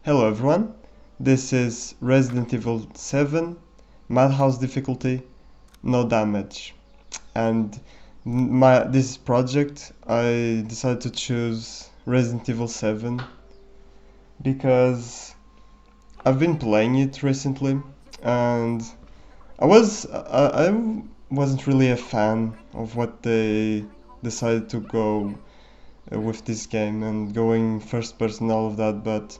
Hello everyone, this is Resident Evil 7, Madhouse difficulty, no damage. And this project, I decided to choose Resident Evil 7 because I've been playing it recently and I wasn't really a fan of what they decided to go with this game and going first person, all of that, but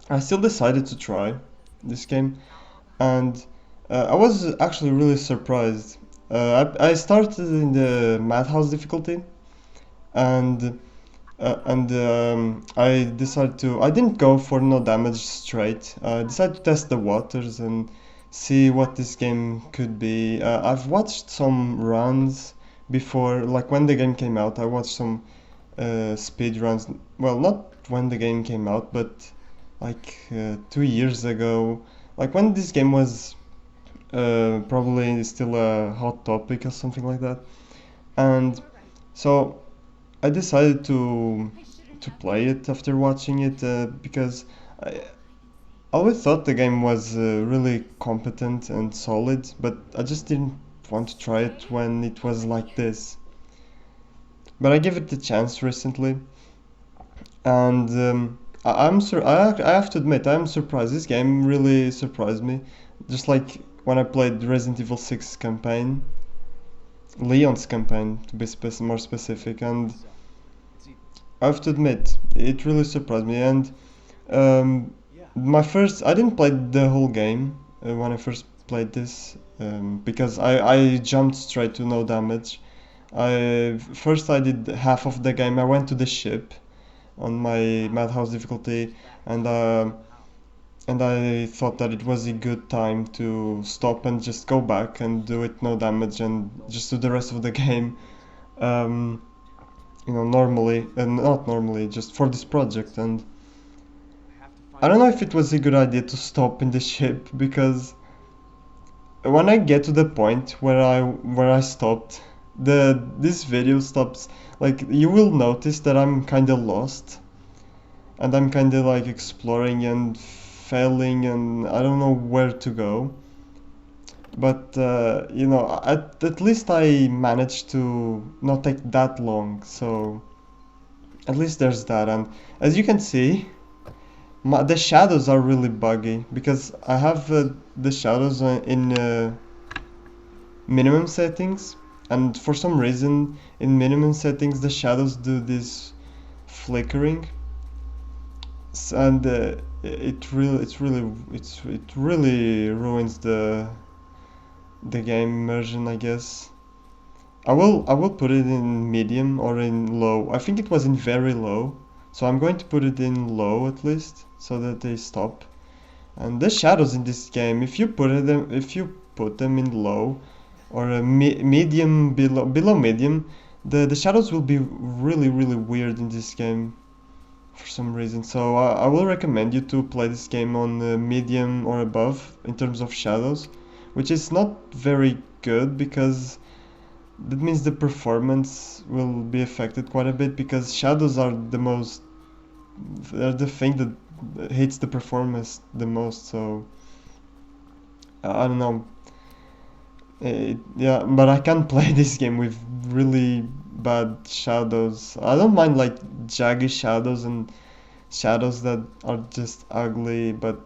I still decided to try this game, and I was actually really surprised. I started in the Madhouse difficulty, and I decided to. I didn't go for no damage straight. I decided to test the waters and see what this game could be. I've watched some runs before, like when the game came out. I watched some speed runs. Well, not when the game came out, but like 2 years ago, like when this game was probably still a hot topic or something like that. And so I decided to play it after watching it because I always thought the game was really competent and solid, but I just didn't want to try it when it was like this. But I gave it a chance recently, and I have to admit I'm surprised. This game really surprised me, just like when I played Resident Evil 6 campaign, Leon's campaign to be more specific, and I have to admit it really surprised me. And um, I didn't play the whole game when I first played this because I jumped straight to no damage. I did half of the game. I went to the ship on my Madhouse difficulty, and uh, and I thought that it was a good time to stop and just go back and do it no damage and just do the rest of the game, um, normally and not normally, just for this project. And I don't know if it was a good idea to stop in the ship because when I get to the point where I stopped, this video stops. Like you will notice that I'm kind of lost and I'm kind of like exploring and failing, and I don't know where to go. But at least I managed to not take that long. So at least there's that. And as you can see, the shadows are really buggy because I have the shadows in minimum settings, and for some reason in minimum settings the shadows do this flickering, and it really ruins the game immersion, I guess. I will put it in medium or in low. I think it was in very low, so I'm going to put it in low at least so that they stop. And the shadows in this game, if you put them in low or a medium, below medium, the shadows will be really weird in this game for some reason. So I will recommend you to play this game on medium or above in terms of shadows, which is not very good because that means the performance will be affected quite a bit because shadows are they're the thing that hits the performance the most. So I don't know. Yeah, but I can't play this game with really bad shadows. I don't mind like jaggy shadows and shadows that are just ugly, but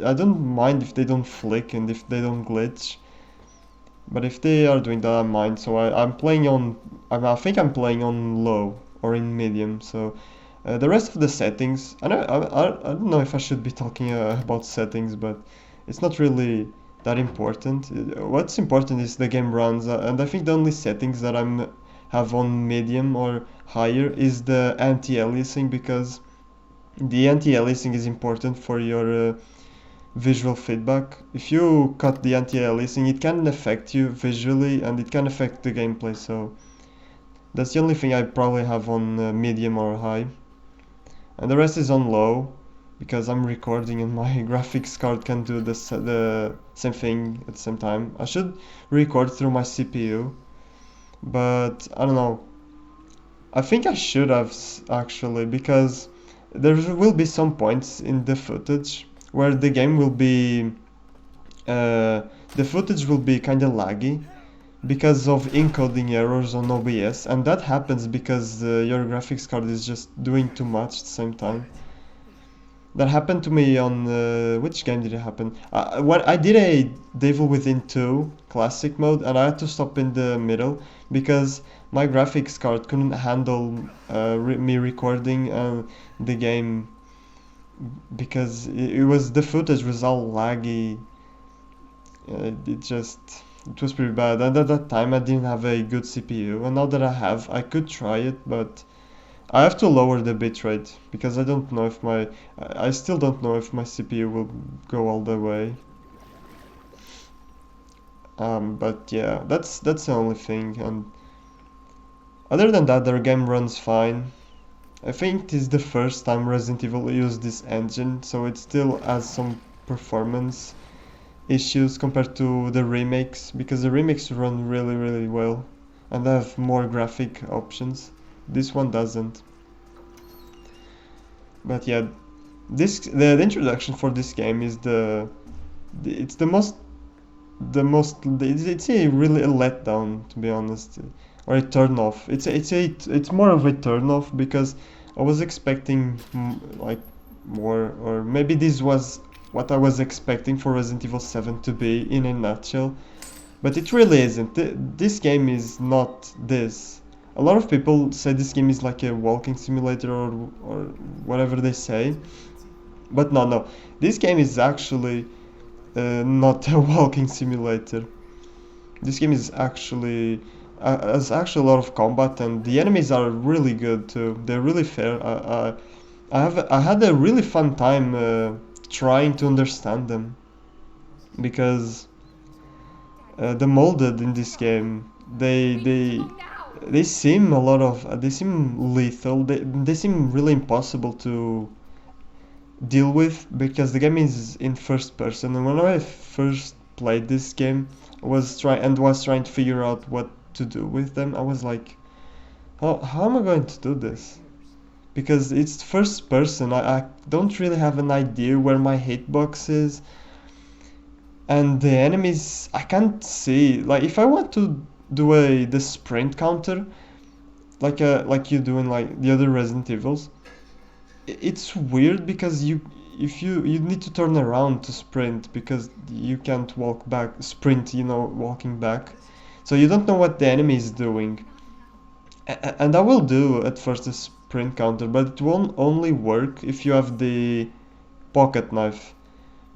I don't mind if they don't flick and if they don't glitch. But if they are doing that, I mind. So I'm playing on. I think I'm playing on low or in medium. So the rest of the settings, I don't know if I should be talking about settings, but it's not really that important. What's important is the game runs, and I think the only settings that I'm have on medium or higher is the anti-aliasing, because the anti-aliasing is important for your visual feedback. If you cut the anti-aliasing, it can affect you visually and it can affect the gameplay. So that's the only thing I probably have on medium or high, and the rest is on low because I'm recording and my graphics card can do the same thing at the same time. I should record through my CPU, but I don't know. I think I should have actually, because there will be some points in the footage where the game will be uh, the footage will be kind of laggy because of encoding errors on OBS, and that happens because your graphics card is just doing too much at the same time. That happened to me on which game did it happen? When I did a Devil Within 2 classic mode, and I had to stop in the middle because my graphics card couldn't handle me recording the game because it was the footage was all laggy. It was pretty bad. And at that time, I didn't have a good CPU, and now that I have, I could try it, but I have to lower the bitrate because I don't know if I still don't know if my CPU will go all the way. But yeah, that's the only thing. And other than that, their game runs fine. I think it is the first time Resident Evil used this engine, so it still has some performance issues compared to the remakes because the remakes run really really well and have more graphic options. This one doesn't. But yeah, the introduction for this game is it's it's a really a letdown, to be honest, or a turn off. It's more of a turn off because I was expecting like more, or maybe this was what I was expecting for Resident Evil 7 to be in a nutshell, but it really isn't. This game is not this. A lot of people say this game is like a walking simulator or whatever they say, but no. This game is actually not a walking simulator. This game is actually has actually a lot of combat, and the enemies are really good too. They're really fair. I had a really fun time trying to understand them because the molded in this game they seem a lot of they seem lethal. They seem really impossible to deal with because the game is in first person, and when I first played this game was trying to figure out what to do with them, I was like, how am I going to do this? Because it's first person, I don't really have an idea where my hitbox is, and the enemies I can't see. Like if I want to do the sprint counter like you do in like the other Resident Evils, it's weird because you need to turn around to sprint because you can't walk back sprint, walking back, so you don't know what the enemy is doing. And I will do at first a sprint counter, but it won't only work if you have the pocket knife,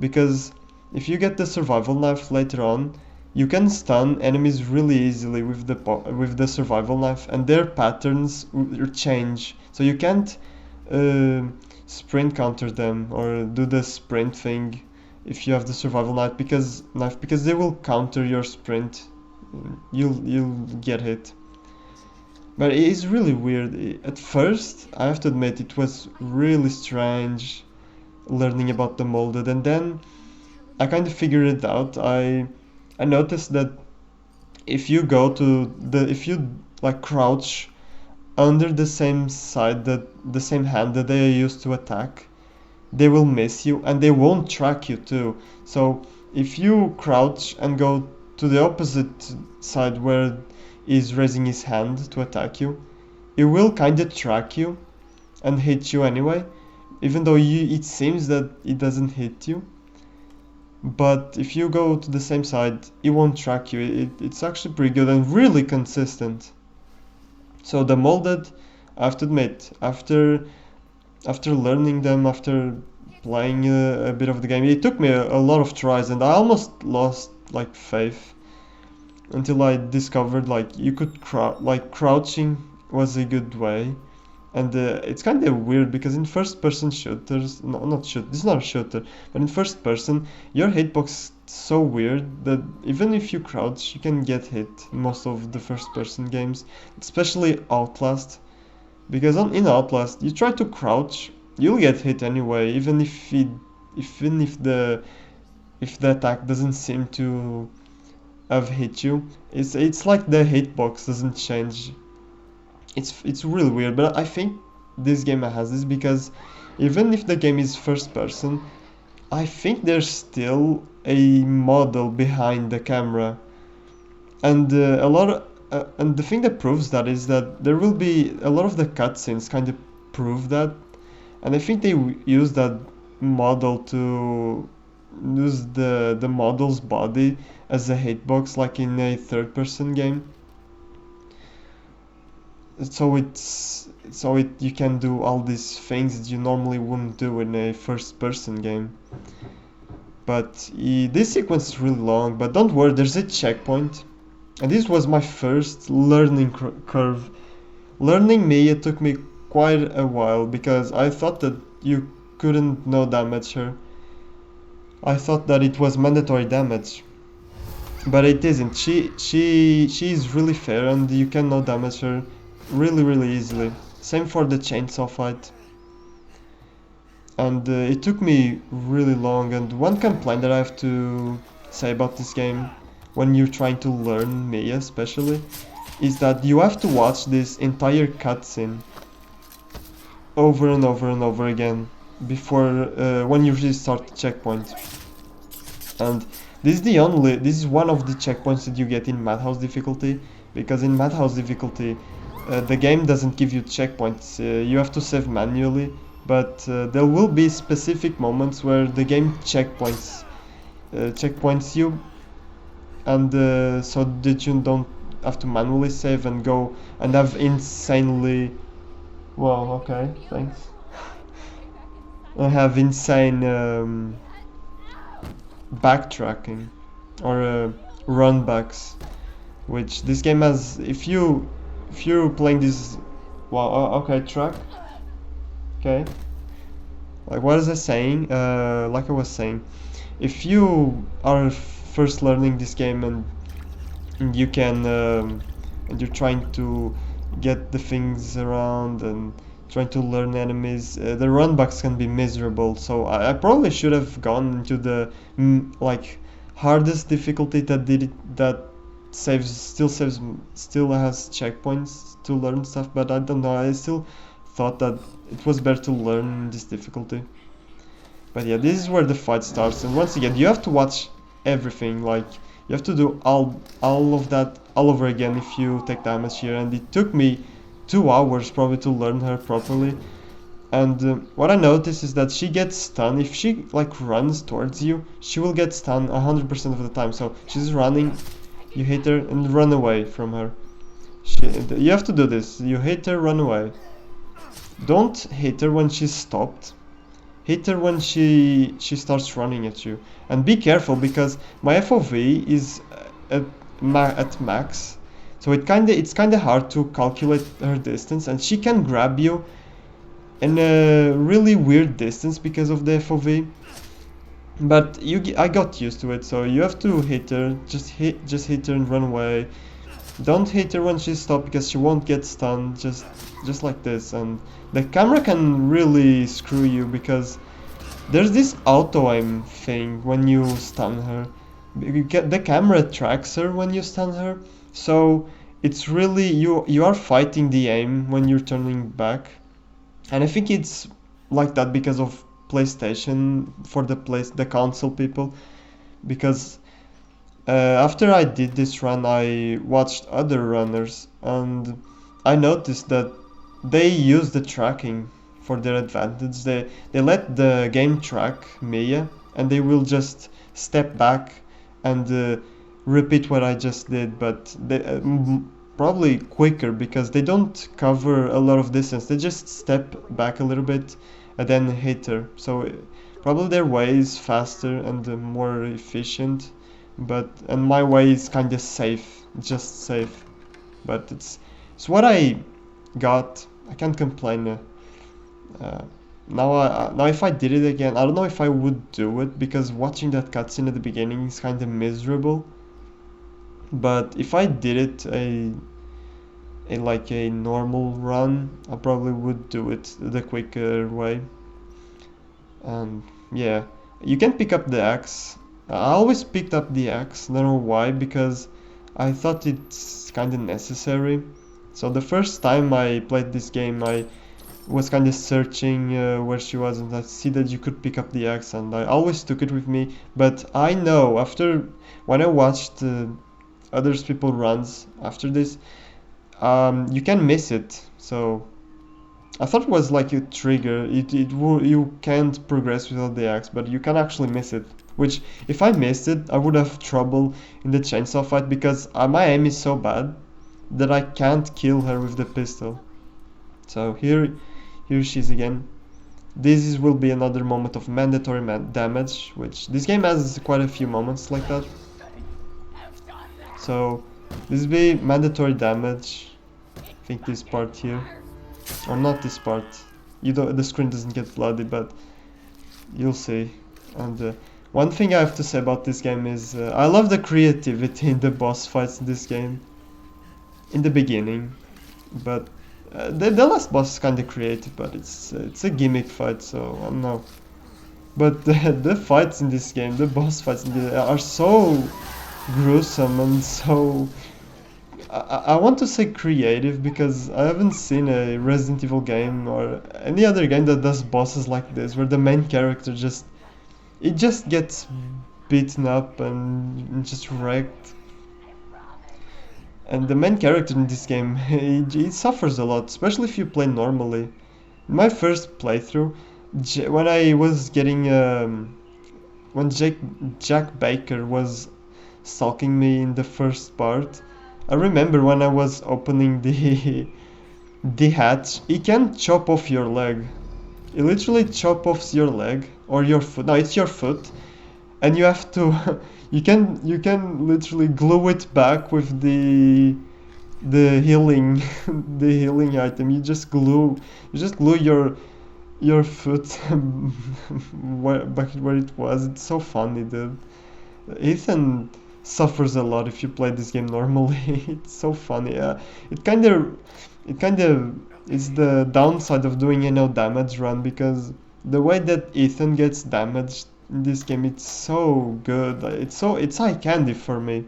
because if you get the survival knife later on, you can stun enemies really easily with the survival knife, and their patterns change, so you can't uh, sprint counter them or do the sprint thing if you have the survival knife because they will counter your sprint. You'll get hit. But it is really weird. At first, I have to admit, it was really strange learning about the molded, and then I kind of figured it out. I noticed that if you like crouch under the same side, that the same hand that they are used to attack, they will miss you and they won't track you too. So if you crouch and go to the opposite side where he's raising his hand to attack you, it will kind of track you and hit you anyway, even though it seems that it doesn't hit you. But if you go to the same side, it won't track you. It's actually pretty good and really consistent. So the molded, I have to admit, after learning them, after playing a bit of the game, it took me a lot of tries, and I almost lost like faith until I discovered like you could crouching was a good way. And it's kind of weird because in first person shooters, no, not shoot, this is not a shooter, but in first person, your hitbox is so weird that even if you crouch, you can get hit in most of the first person games, especially Outlast. Because in Outlast, you try to crouch, you'll get hit anyway, even if the attack doesn't seem to have hit you. It's like the hitbox doesn't change. It's really weird, but I think this game has this because even if the game is first person, I think there's still a model behind the camera, and and the thing that proves that is that there will be a lot of the cutscenes kind of prove that, and I think they use that model to use the model's body as a hitbox, like in a third person game. So you can do all these things that you normally wouldn't do in a first person game. But this sequence is really long, but don't worry, there's a checkpoint. And this was my first learning curve. Learning Mia took me quite a while because I thought that you couldn't no damage her. I thought that it was mandatory damage, but it isn't. She's really fair and you can no damage her really easily. Same for the chainsaw fight. And it took me really long, and one complaint that I have to say about this game when you're trying to learn Mia especially is that you have to watch this entire cutscene over and over and over again before when you restart the checkpoint. And this is one of the checkpoints that you get in Madhouse difficulty, because in Madhouse difficulty the game doesn't give you checkpoints. You have to save manually, but there will be specific moments where the game checkpoints you, and so that you don't have to manually save and go and have insanely okay, thanks. I have insane backtracking or run backs, which this game has. If you're playing this, okay, track, okay. Like what was I saying? Like I was saying, if you are first learning this game and you can and you're trying to get the things around and trying to learn enemies, the runbacks can be miserable. So I probably should have gone into the like hardest difficulty that still has checkpoints to learn stuff. But I don't know. I still thought that it was better to learn this difficulty. But yeah, this is where the fight starts, and once again, you have to watch everything. Like you have to do all of that all over again if you take damage here. And it took me 2 hours probably to learn her properly. And what I noticed is that she gets stunned if she like runs towards you. She will get stunned 100% of the time. So she's running, you hit her and run away from her. You have to do this. You hit her, run away. Don't hit her when she's stopped. Hit her when she starts running at you. And be careful because my FOV is at max, so it's kinda hard to calculate her distance, and she can grab you in a really weird distance because of the FOV. But I got used to it, so you have to hit her. Just hit her and run away. Don't hit her when she's stopped because she won't get stunned. Just like this. And the camera can really screw you because there's this auto aim thing when you stun her. The camera tracks her when you stun her, so it's really you are fighting the aim when you're turning back. And I think it's like that because of PlayStation for the console people, because after I did this run I watched other runners and I noticed that they use the tracking for their advantage. They let the game track Mia and they will just step back and repeat what I just did, but they probably quicker because they don't cover a lot of distance. They just step back a little bit and then hit her. So probably their way is faster and more efficient, and my way is kind of safe, just safe. But it's what I got. I can't complain. Now if I did it again, I don't know if I would do it because watching that cutscene at the beginning is kind of miserable. But if I did it like a normal run, I probably would do it the quicker way. And yeah, you can pick up the axe. I always picked up the axe, don't know why, because I thought it's kind of necessary. So the first time I played this game, was kind of searching where she was, and I see that you could pick up the axe, and I always took it with me. But I know after when I watched other people runs after this, you can miss it. So I thought it was like a trigger. You can't progress without the axe, but you can actually miss it. Which, if I missed it, I would have trouble in the chainsaw fight because my aim is so bad that I can't kill her with the pistol. So here she is again. Will be another moment of mandatory damage, which this game has quite a few moments like that. So this will be mandatory damage. I think this part here. Or not this part. The screen doesn't get bloody, but you'll see. And one thing I have to say about this game is I love the creativity in the boss fights in this game. In the beginning, but the last boss is kind of creative, but it's a gimmick fight, so I don't know. But the fights in this game, the boss fights are so gruesome and so I want to say creative because I haven't seen a Resident Evil game or any other game that does bosses like this, where the main character just gets beaten up and just wrecked. And the main character in this game, he suffers a lot, especially if you play normally. In my first playthrough, when I was getting when Jack Baker was stalking me in the first part, I remember when I was opening the hatch, he can chop off your leg. He literally chop off your leg or your foot. No, it's your foot, and you have to you can literally glue it back with the healing the healing item. You just glue your foot back where it was. It's so funny, dude. Ethan suffers a lot if you play this game normally. It's so funny. It kind of is the downside of doing a no damage run, because the way that Ethan gets damaged in this game, it's so good. It's eye candy for me.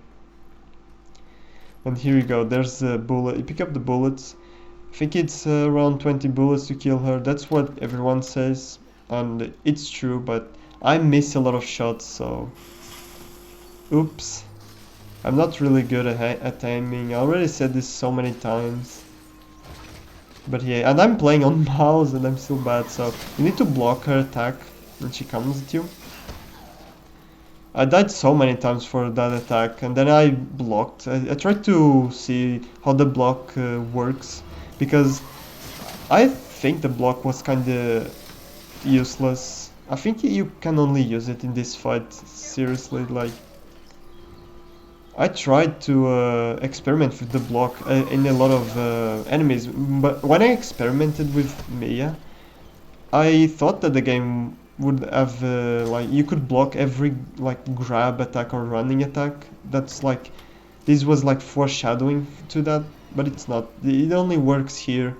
And here you go. There's a bullet. You pick up the bullets. I think it's around 20 bullets to kill her. That's what everyone says, and it's true. But I miss a lot of shots, so oops. I'm not really good at aiming. I already said this so many times. But yeah, and I'm playing on mouse and I'm still bad, so you need to block her attack when she comes at you. I died so many times for that attack, and then I blocked. I tried to see how the block works, because I think the block was kinda useless. I think you can only use it in this fight, seriously, like... I tried to experiment with the block in a lot of enemies, but when I experimented with Mia, I thought that the game would have like you could block every like grab attack or running attack. That's like this was like foreshadowing to that, but it's not. It only works here.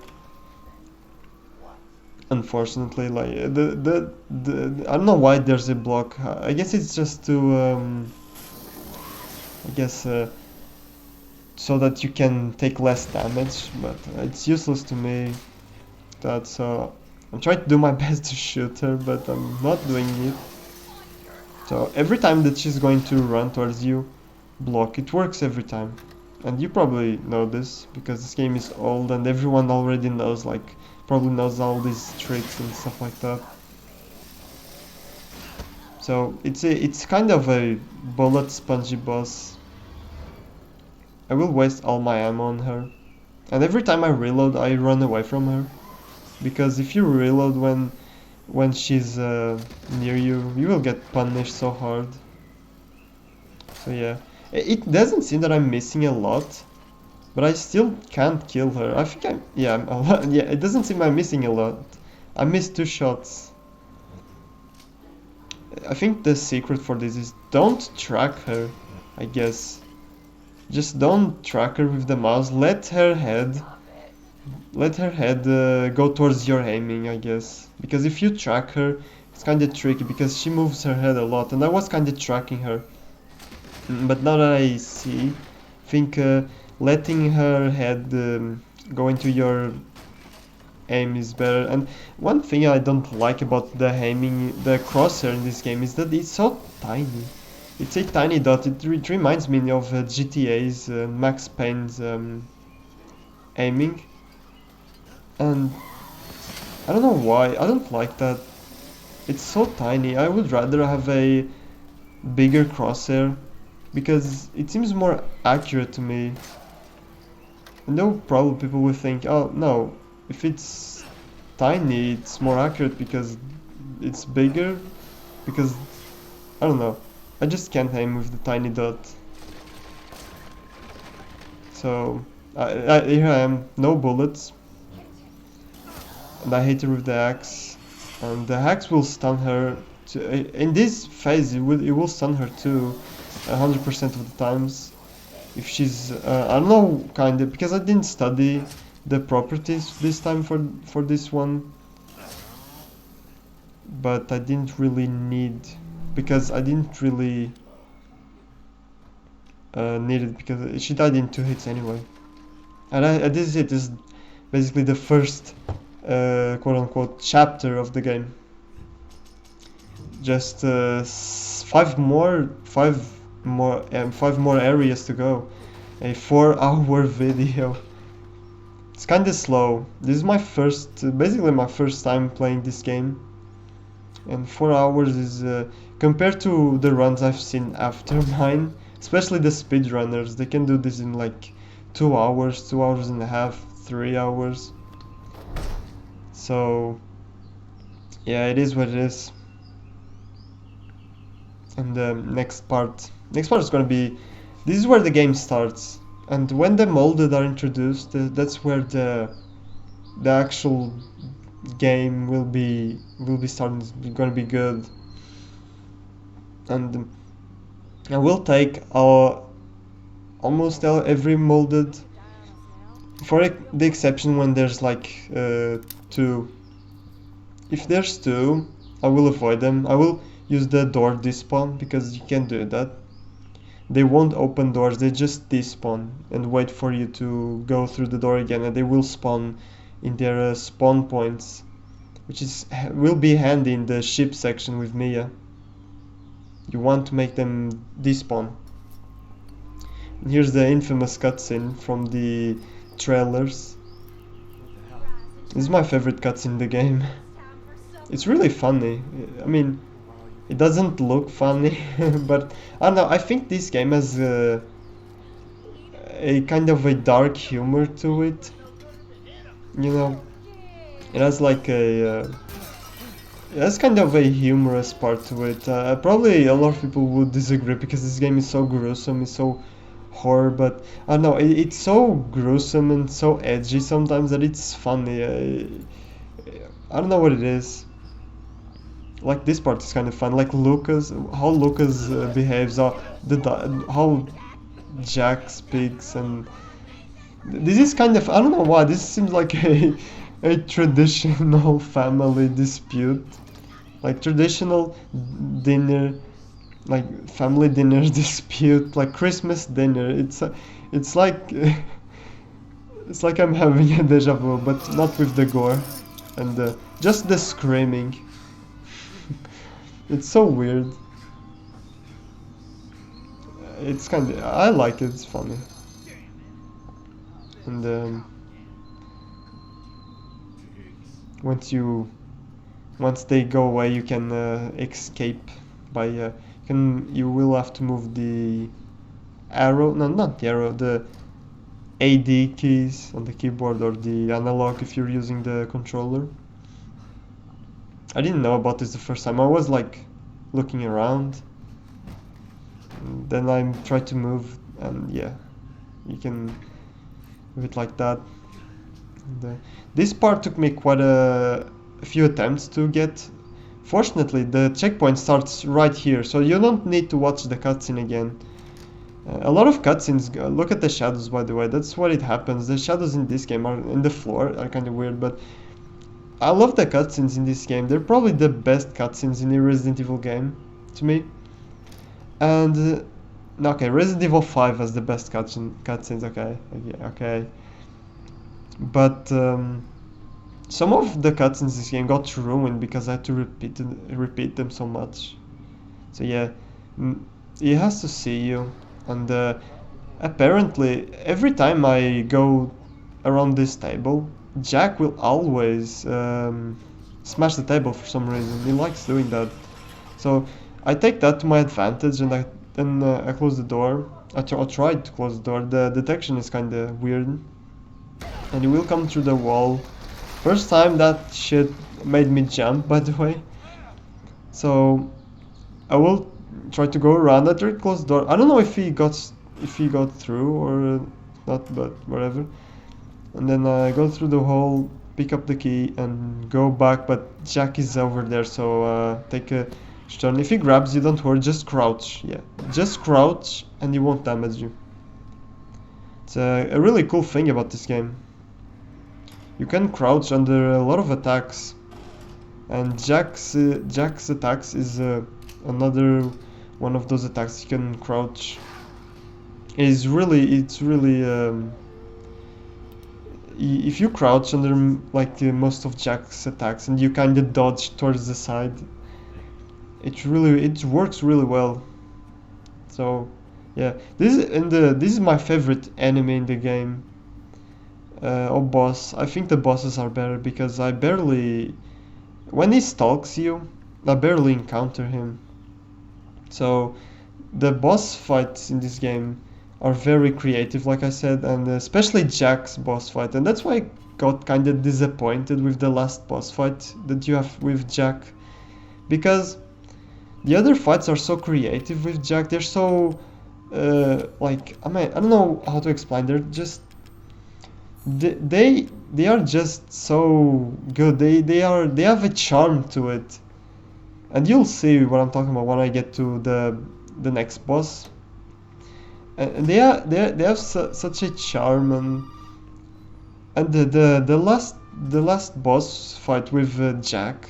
Unfortunately, like the I don't know why there's a block. I guess it's just to I guess so that you can take less damage, but it's useless to me. That I'm trying to do my best to shoot her, but I'm not doing it. So every time that she's going to run towards you, block. It works every time. And you probably know this, because this game is old and everyone already knows, like, probably knows all these tricks and stuff like that. So it's kind of a bullet spongy boss. I will waste all my ammo on her. And every time I reload, I run away from her. Because if you reload when she's near you, you will get punished so hard. So yeah. It doesn't seem that I'm missing a lot, but I still can't kill her. I think yeah, it doesn't seem I'm missing a lot. I missed 2 shots. I think the secret for this is don't track her, I guess. Just don't track her with the mouse. Let her head go towards your aiming, I guess. Because if you track her, it's kind of tricky because she moves her head a lot, and I was kind of tracking her. But now that I see, I think letting her head go into your aim is better. And one thing I don't like about the aiming, the crosshair in this game, is that it's so tiny. It's a tiny dot. It reminds me of GTA's Max Payne's aiming, and I don't know why. I don't like that. It's so tiny. I would rather have a bigger crosshair because it seems more accurate to me. And no, probably people will think, oh no, if it's tiny, it's more accurate because it's bigger. Because I don't know. I just can't aim with the tiny dot. So here I am, no bullets, and I hit her with the axe, and the axe will stun her. In this phase, it will stun her too, 100% of the times. If she's, I don't know, kinda, because I didn't study the properties this time for this one, but I didn't really need, because I didn't really need it, because she died in 2 hits anyway. And this is basically the first quote-unquote chapter of the game. Just 5 more areas to go. A 4-hour video. It's kind of slow. This is my basically my first time playing this game, and 4 hours is compared to the runs I've seen after mine, especially the speedrunners. They can do this in like 2 hours, 2 hours and a half, 3 hours. So yeah, it is what it is. And the next part is going to be, this is where the game starts, and when the molded are introduced, that's where the actual game will be starting, going to be good. And I will take almost every molded, for the exception when there's like 2. If there's 2, I will avoid them. I will use the door despawn, because you can do that. They won't open doors, they just despawn and wait for you to go through the door again, and they will spawn in their spawn points, which will be handy in the ship section with Mia. You want to make them despawn. And here's the infamous cutscene from the trailers. This is my favorite cutscene in the game. It's really funny. I mean, it doesn't look funny, but I don't know, I think this game has a kind of a dark humor to it. You know, it has like it has kind of a humorous part to it. Probably a lot of people would disagree because this game is so gruesome, it's so horror, but I don't know, it's so gruesome and so edgy sometimes that it's funny. I don't know what it is. Like, this part is kind of fun, like how Lucas behaves, how Jack speaks, and this is kind of, I don't know why, this seems like a traditional family dispute, like traditional dinner, like family dinner dispute, like Christmas dinner. It's like it's like I'm having a deja vu, but not with the gore and just the screaming. It's so weird. It's kind of, I like it, it's funny. And once they go away, you can escape by you will have to move the arrow, no, not the arrow, the AD keys on the keyboard, or the analog if you're using the controller. I didn't know about this the first time. I was like looking around, and then I tried to move, and yeah, you can move it like that. And, this part took me quite a few attempts to get. Fortunately, the checkpoint starts right here, so you don't need to watch the cutscene again. A lot of cutscenes, look at the shadows, by the way, that's what it happens. The shadows in this game are in the floor, are kind of weird, but I love the cutscenes in this game. They're probably the best cutscenes in a Resident Evil game, to me. And, okay, Resident Evil 5 has the best cutscenes, okay, okay. But, Some of the cuts in this game got ruined because I had to repeat them so much. So yeah, he has to see you, and apparently every time I go around this table, Jack will always smash the table for some reason. He likes doing that. So I take that to my advantage, and I close the door. I tried to close the door. The detection is kind of weird, and he will come through the wall. First time that shit made me jump, by the way. So I will try to go around. I try to close the door. I don't know if he got through or not, but whatever. And then I go through the hole, pick up the key, and go back. But Jack is over there, so take a turn. If he grabs you, don't worry. Just crouch. Yeah, just crouch, and he won't damage you. It's a really cool thing about this game. You can crouch under a lot of attacks, and Jack's attacks is another one of those attacks you can crouch. It's really if you crouch under like most of Jack's attacks and you kind of dodge towards the side, it works really well. So yeah, this is my favorite enemy in the game. Or boss. I think the bosses are better because I barely, when he stalks you, I barely encounter him. So the boss fights in this game are very creative, like I said, and especially Jack's boss fight, and that's why I got kind of disappointed with the last boss fight that you have with Jack, because the other fights are so creative with Jack. They're so like I don't know how to explain. They're just they are just so good. They have a charm to it, and you'll see what I'm talking about when I get to the next boss. And they have such a charm, and the last boss fight with Jack,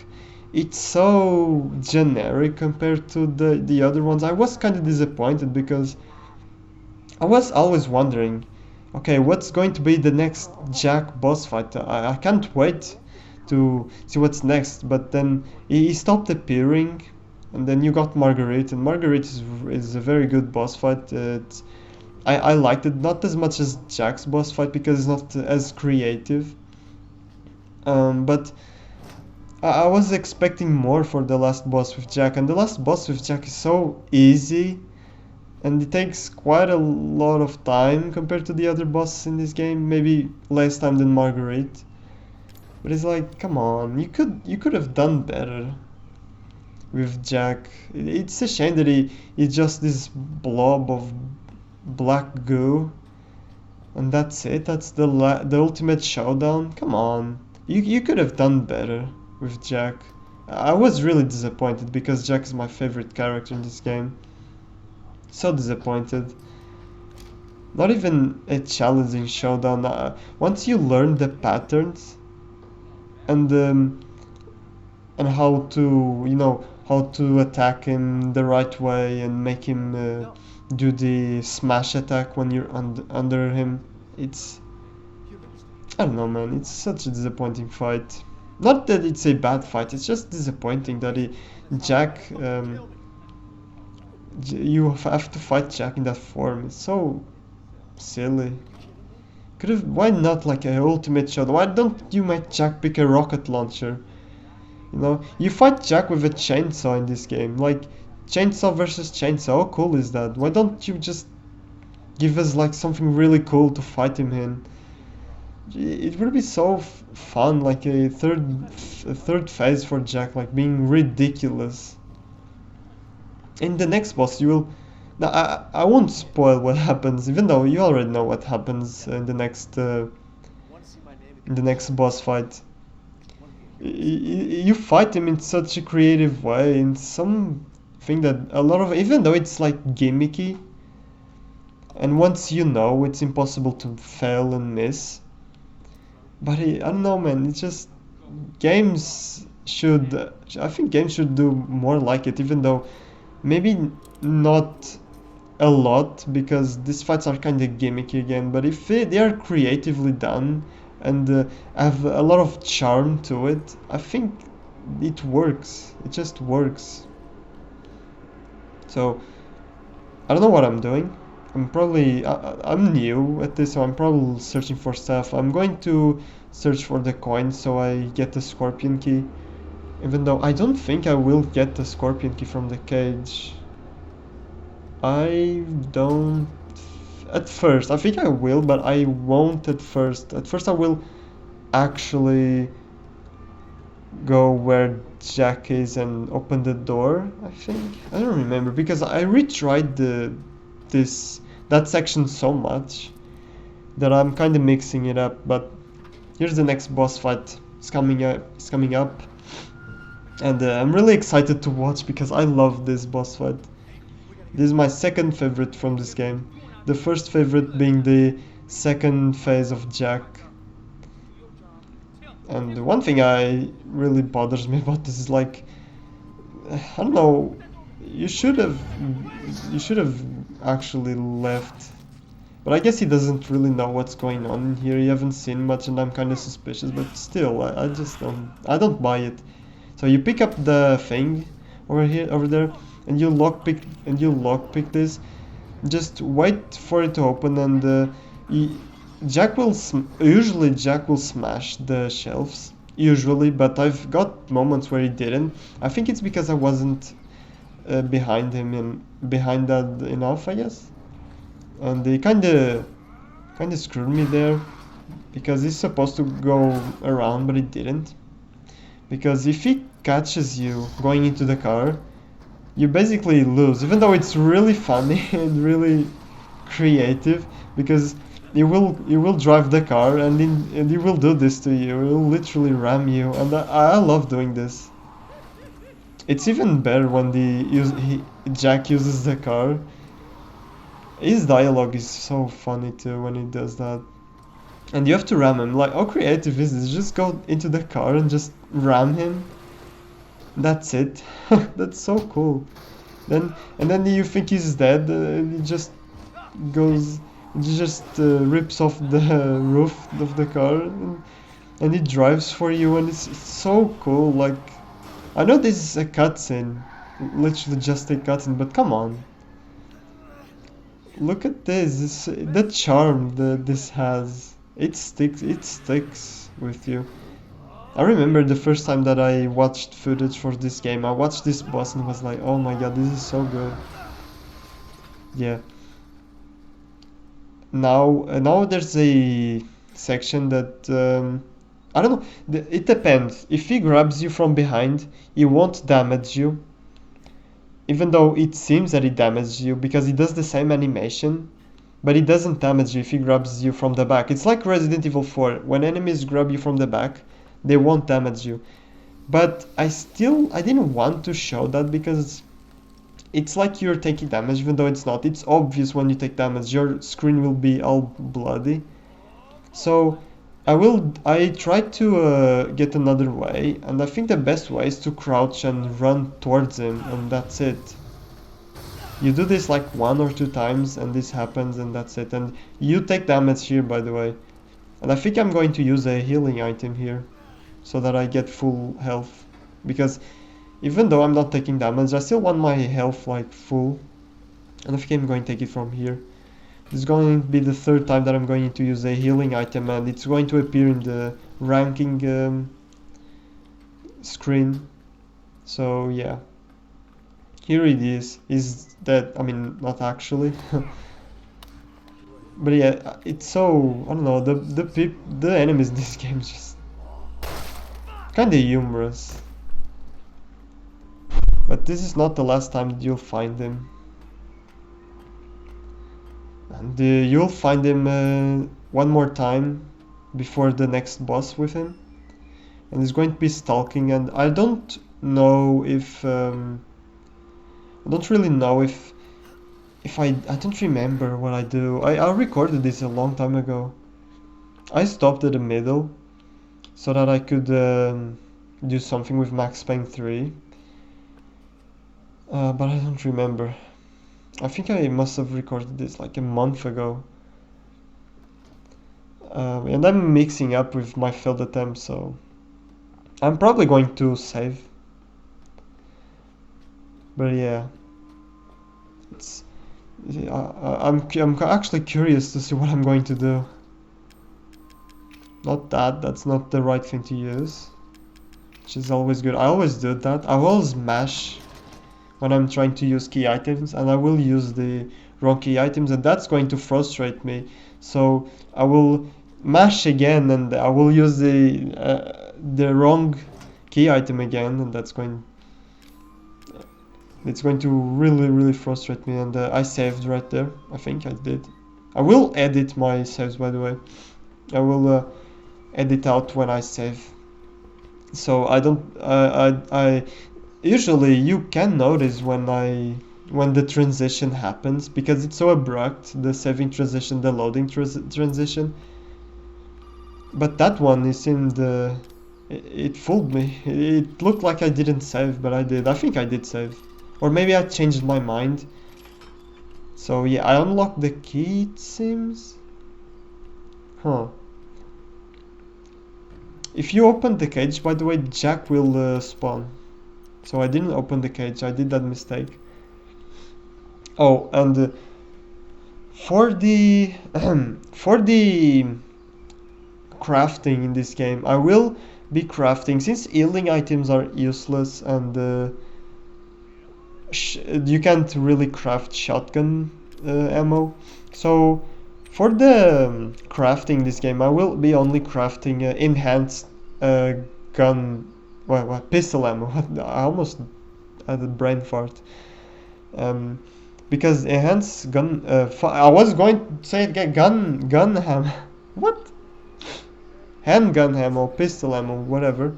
it's so generic compared to the other ones. I was kind of disappointed because I was always wondering, okay, what's going to be the next Jack boss fight? I can't wait to see what's next. But then he stopped appearing, and then you got Marguerite, and Marguerite is a very good boss fight. I liked it, not as much as Jack's boss fight because it's not as creative. But I was expecting more for the last boss with Jack, and the last boss with Jack is so easy, and it takes quite a lot of time compared to the other bosses in this game, maybe less time than Marguerite. But it's like, come on, you could have done better with Jack. It's a shame that he's just this blob of black goo, and that's it. That's the ultimate showdown. Come on, you could have done better with Jack. I was really disappointed because Jack is my favorite character in this game. So disappointed. Not even a challenging showdown. Once you learn the patterns and how to how to attack him the right way and make him do the smash attack when you're under him, it's, I don't know, man. It's such a disappointing fight. Not that it's a bad fight. It's just disappointing that Jack. You have to fight Jack in that form. It's so silly. Could have, why not like a ultimate shot? Why don't you make Jack pick a rocket launcher? You fight Jack with a chainsaw in this game. Like chainsaw versus chainsaw. How cool is that? Why don't you just give us like something really cool to fight him in? It would be so fun, like a third phase for Jack, like being ridiculous. In the next boss, you will. Now, I won't spoil what happens, even though you already know what happens in the next boss fight. You fight him in such a creative way, in something that a lot of, even though it's like gimmicky, and once you know, it's impossible to fail and miss. But I don't know, man. It's just games should. I think games should do more like it, even though maybe not a lot because these fights are kind of gimmicky again. But if they are creatively done and have a lot of charm to it. I think it works. It just works. So I don't know what I'm doing. I'm new at this, so I'm probably searching for stuff. I'm going to search for the coin so I get the scorpion key. Even though I don't think I will get the scorpion key from the cage. I don't at first. I think I will, but I won't at first. At first I will actually go where Jack is and open the door, I think. I don't remember because I retried this that section so much that I'm kind of mixing it up. But here's the next boss fight. It's coming up. It's coming up, and I'm really excited to watch because I love this boss fight. This is my second favorite from this game. The first favorite being the second phase of Jack. And one thing I really bothers me about this is like, I don't know, you should have you should have actually left. But I guess he doesn't really know what's going on here. You haven't seen much, and I'm kind of suspicious. But still, I just don't buy it. So you pick up the thing over there, and you lockpick this. Just wait for it to open, and usually Jack will smash the shelves. Usually, but I've got moments where he didn't. I think it's because I wasn't behind him and behind that enough, I guess. And he kinda screwed me there because he's supposed to go around, but he didn't. Because if he catches you going into the car, you basically lose, even though it's really funny and really creative, because you will drive the car and he will do this to you. He will literally ram you, and I love doing this. It's even better when Jack uses the car. His dialogue is so funny too when he does that. And you have to ram him. Like, how creative is this? Just go into the car and just ram him. That's it. That's so cool. Then you think he's dead, and he just goes, he just rips off the roof of the car, and he drives for you, and it's so cool. Like, I know this is a cutscene, literally just a cutscene, but come on. Look at the charm that this has. It sticks with you. I remember the first time that I watched footage for this game. I watched this boss and was like, oh my god, this is so good. Yeah. Now there's a section that I don't know. It depends. If he grabs you from behind, he won't damage you, even though it seems that he damages you because he does the same animation, but he doesn't damage you if he grabs you from the back. It's like Resident Evil 4. When enemies grab you from the back, they won't damage you. But I didn't want to show that because it's like you're taking damage even though it's not. It's obvious when you take damage. Your screen will be all bloody. So I tried to get another way, and I think the best way is to crouch and run towards him, and that's it. You do this like 1 or 2 times and this happens, and that's it. And you take damage here, by the way. And I think I'm going to use a healing item here so that I get full health, because even though I'm not taking damage, I still want my health like full, and I think I'm going to take it from here. This is going to be the third time that I'm going to use a healing item, and it's going to appear in the ranking screen. So yeah, here it is dead. I mean, not actually. But yeah, it's so, I don't know, the enemies in this game is just kinda humorous. But this is not the last time that you'll find him. And you'll find him one more time before the next boss with him. And he's going to be stalking, and I don't know if I don't really know if I don't remember what I do. I recorded this a long time ago. I stopped at the middle so that I could do something with Max Payne 3. But I don't remember. I think I must have recorded this like a month ago. And I'm mixing up with my failed attempt, so I'm probably going to save. But yeah, it's I'm actually curious to see what I'm going to do. Not that, that's not the right thing to use, which is always good. I always do that. I will always mash when I'm trying to use key items, and I will use the wrong key items, and that's going to frustrate me. So I will mash again, and I will use the wrong key item again, and it's going to really frustrate me. And I saved right there. I think I did. I will edit my saves, by the way. I will edit out when I save. So I don't. I usually you can notice when the transition happens, because it's so abrupt, the saving transition, the loading transition. But that one is in the. It fooled me. It looked like I didn't save, but I did. I think I did save. Or maybe I changed my mind. So yeah, I unlocked the key, it seems. Huh. If you open the cage, by the way, Jack will spawn. So I didn't open the cage, I did that mistake. Oh, and for the for the crafting in this game, I will be crafting, since healing items are useless, and you can't really craft shotgun ammo. So for the crafting this game, I will be only crafting enhanced gun, pistol ammo. I almost had a brain fart. Because enhanced gun, I was going to say it again, gun ammo. What? Handgun ammo, pistol ammo, whatever.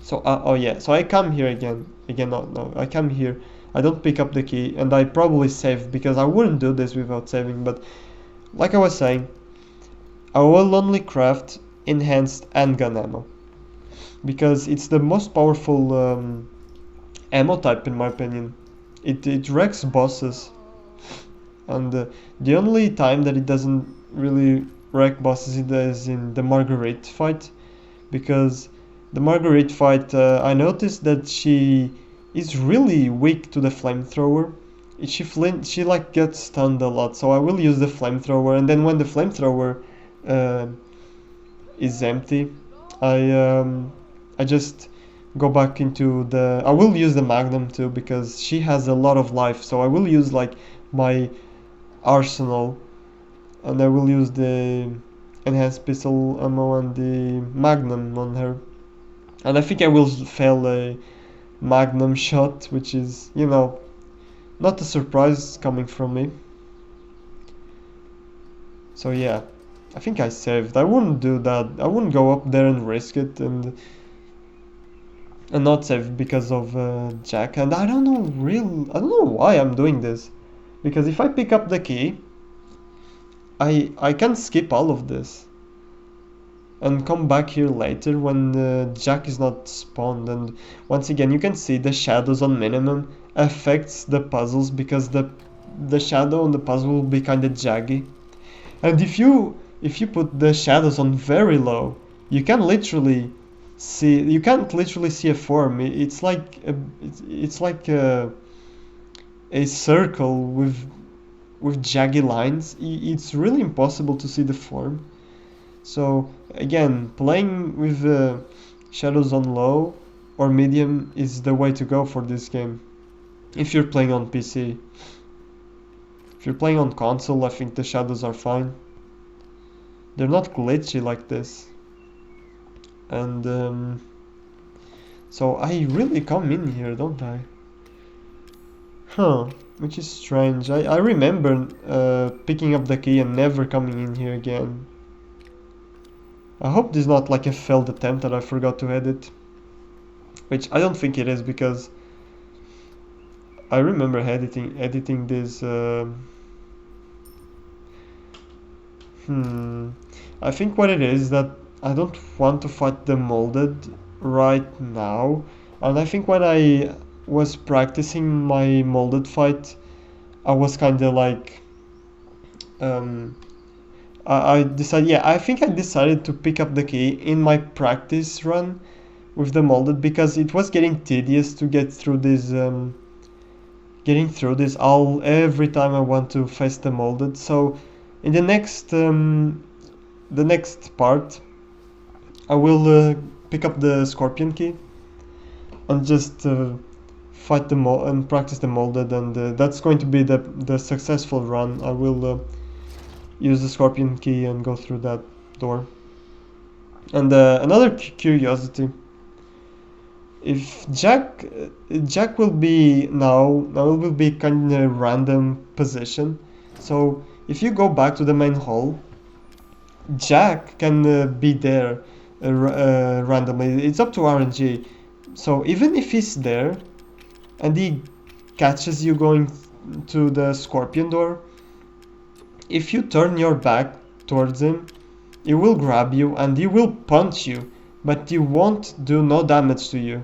So, oh yeah, so I come here again. No, I come here. I don't pick up the key, and I probably save, because I wouldn't do this without saving. But like I was saying, I will only craft enhanced handgun ammo, because it's the most powerful ammo type in my opinion. It wrecks bosses, and the only time that it doesn't really wreck bosses is in the Marguerite fight, because the Marguerite fight, I noticed that she is really weak to the flamethrower. She like gets stunned a lot, so I will use the flamethrower, and then when the flamethrower is empty, I just go back into I will use the Magnum too, because she has a lot of life, so I will use like my arsenal, and I will use the enhanced pistol ammo and the Magnum on her. And I think I will fail a Magnum shot, which is, not a surprise coming from me. So yeah, I think I saved. I wouldn't do that. I wouldn't go up there and risk it and not save because of Jack. And I don't know why I'm doing this, because if I pick up the key, I can skip all of this and come back here later when Jack is not spawned. And once again, you can see the shadows on minimum affects the puzzles, because the shadow on the puzzle will be kind of jaggy. And if you put the shadows on very low, you can't literally see a form. It's like a circle with jaggy lines. It's really impossible to see the form. So again, playing with shadows on low or medium is the way to go for this game, if you're playing on PC. If you're playing on console, I think the shadows are fine. They're not glitchy like this. And so I really come in here, don't I? Huh, which is strange. I remember picking up the key and never coming in here again. I hope this is not like a failed attempt that I forgot to edit, which I don't think it is, because I remember editing this. I think what it is that I don't want to fight the molded right now, and I think when I was practicing my molded fight, I was kind of like I decided, yeah, I think I decided to pick up the key in my practice run with the molded because it was getting tedious to get through this. Getting through this all every time I want to face the molded. So in the next part, I will pick up the scorpion key and just fight the and practice the molded, and that's going to be the successful run. I will use the scorpion key and go through that door. And another curiosity: if Jack will be now it will be kind of random position. So if you go back to the main hall, Jack can be there randomly. It's up to RNG. So even if he's there and he catches you going to the scorpion door, if you turn your back towards him, he will grab you and he will punch you, but he won't do no damage to you.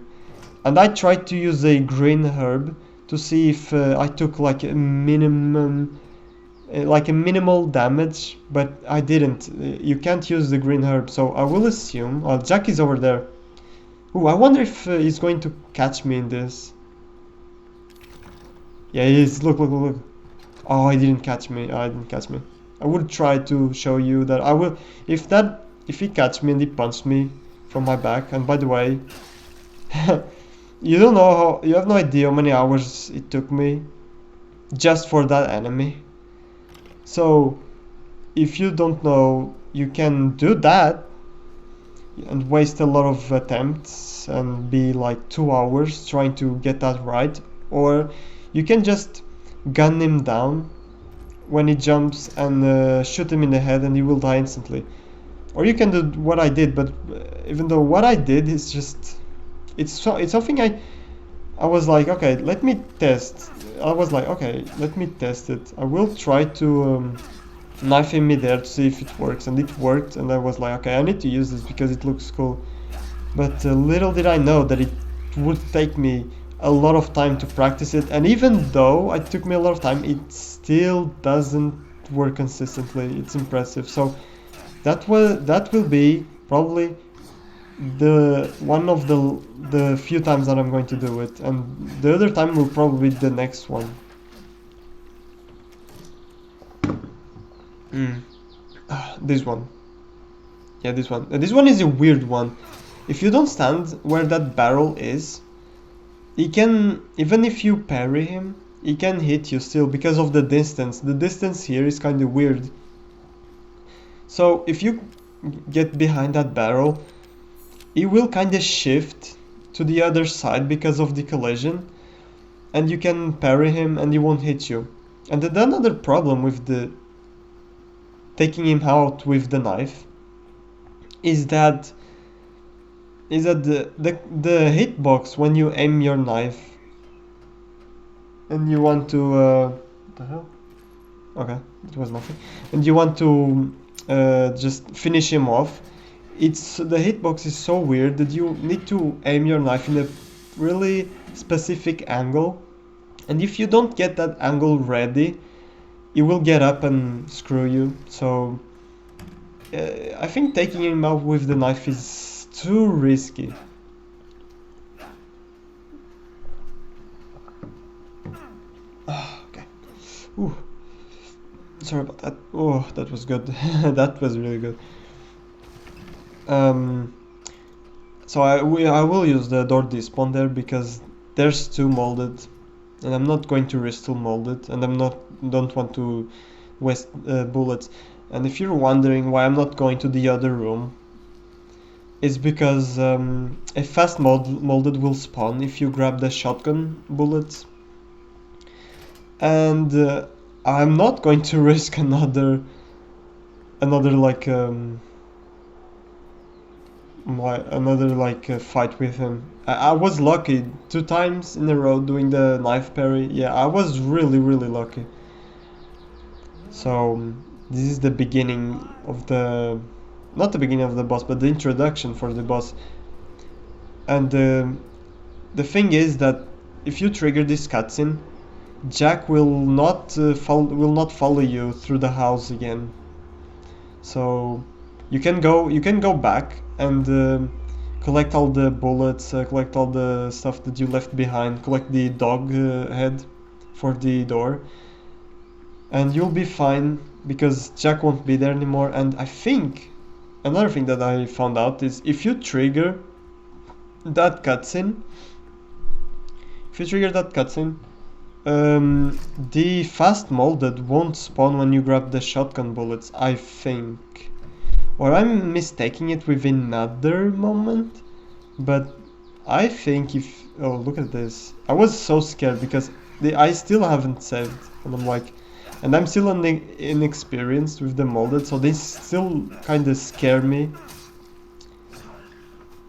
And I tried to use a green herb to see if I took like a minimal damage, but I didn't. You can't use the green herb, so I will assume. Oh, Jack is over there. Ooh, I wonder if he's going to catch me in this. Yeah, he is. Look, look, look, look. Oh, he didn't catch me. Oh, he didn't catch me. I would try to show you that I will. If he catch me and he punched me from my back, and by the way, you don't know how. You have no idea how many hours it took me just for that enemy. So, if you don't know, you can do that and waste a lot of attempts and be like 2 hours trying to get that right, or you can just gun him down when he jumps and shoot him in the head and he will die instantly. Or you can do what I did, but even though what I did is just it's something I was like, okay, let me test. I was like, okay, let me test it. I will try to knife him midair to see if it works, and it worked. And I was like, okay, I need to use this because it looks cool. But little did I know that it would take me a lot of time to practice it, and even though it took me a lot of time, it still doesn't work consistently. It's impressive. So that will be probably the one of the few times that I'm going to do it, and the other time will probably be the next one. This one. Yeah, this one. This one is a weird one. If you don't stand where that barrel is, he can, even if you parry him, he can hit you still because of the distance. The distance here is kind of weird. So if you get behind that barrel, he will kind of shift to the other side because of the collision, and you can parry him and he won't hit you. And then another problem with the taking him out with the knife is that the hitbox when you aim your knife and you want to what the hell? Okay, it was nothing. And you want to just finish him off. It's the hitbox is so weird that you need to aim your knife in a really specific angle, and if you don't get that angle ready, it will get up and screw you. So I think taking him out with the knife is too risky. Okay. Ooh. Sorry about that. Oh, that was good. That was really good. So I will use the door despawn there because there's two molded, and I'm not going to risk two molded, and don't want to waste bullets. And if you're wondering why I'm not going to the other room, it's because a fast molded will spawn if you grab the shotgun bullets, and I'm not going to risk another like fight with him. I was lucky 2 times in a row doing the knife parry. Yeah, I was really lucky. So this is the beginning of the, not the beginning of the boss, but the introduction for the boss. And the thing is that if you trigger this cutscene, Jack will not follow you through the house again. So you can go back and collect all the bullets, collect all the stuff that you left behind, collect the dog head for the door, and you'll be fine because Jack won't be there anymore. And I think another thing that I found out is that cutscene, if you trigger that cutscene, the fast molded won't spawn when you grab the shotgun bullets, I think. Or I'm mistaking it with another moment, but I think if... Oh, look at this. I was so scared because I still haven't saved, and I'm like... And I'm still inexperienced with the molded, so they still kind of scare me.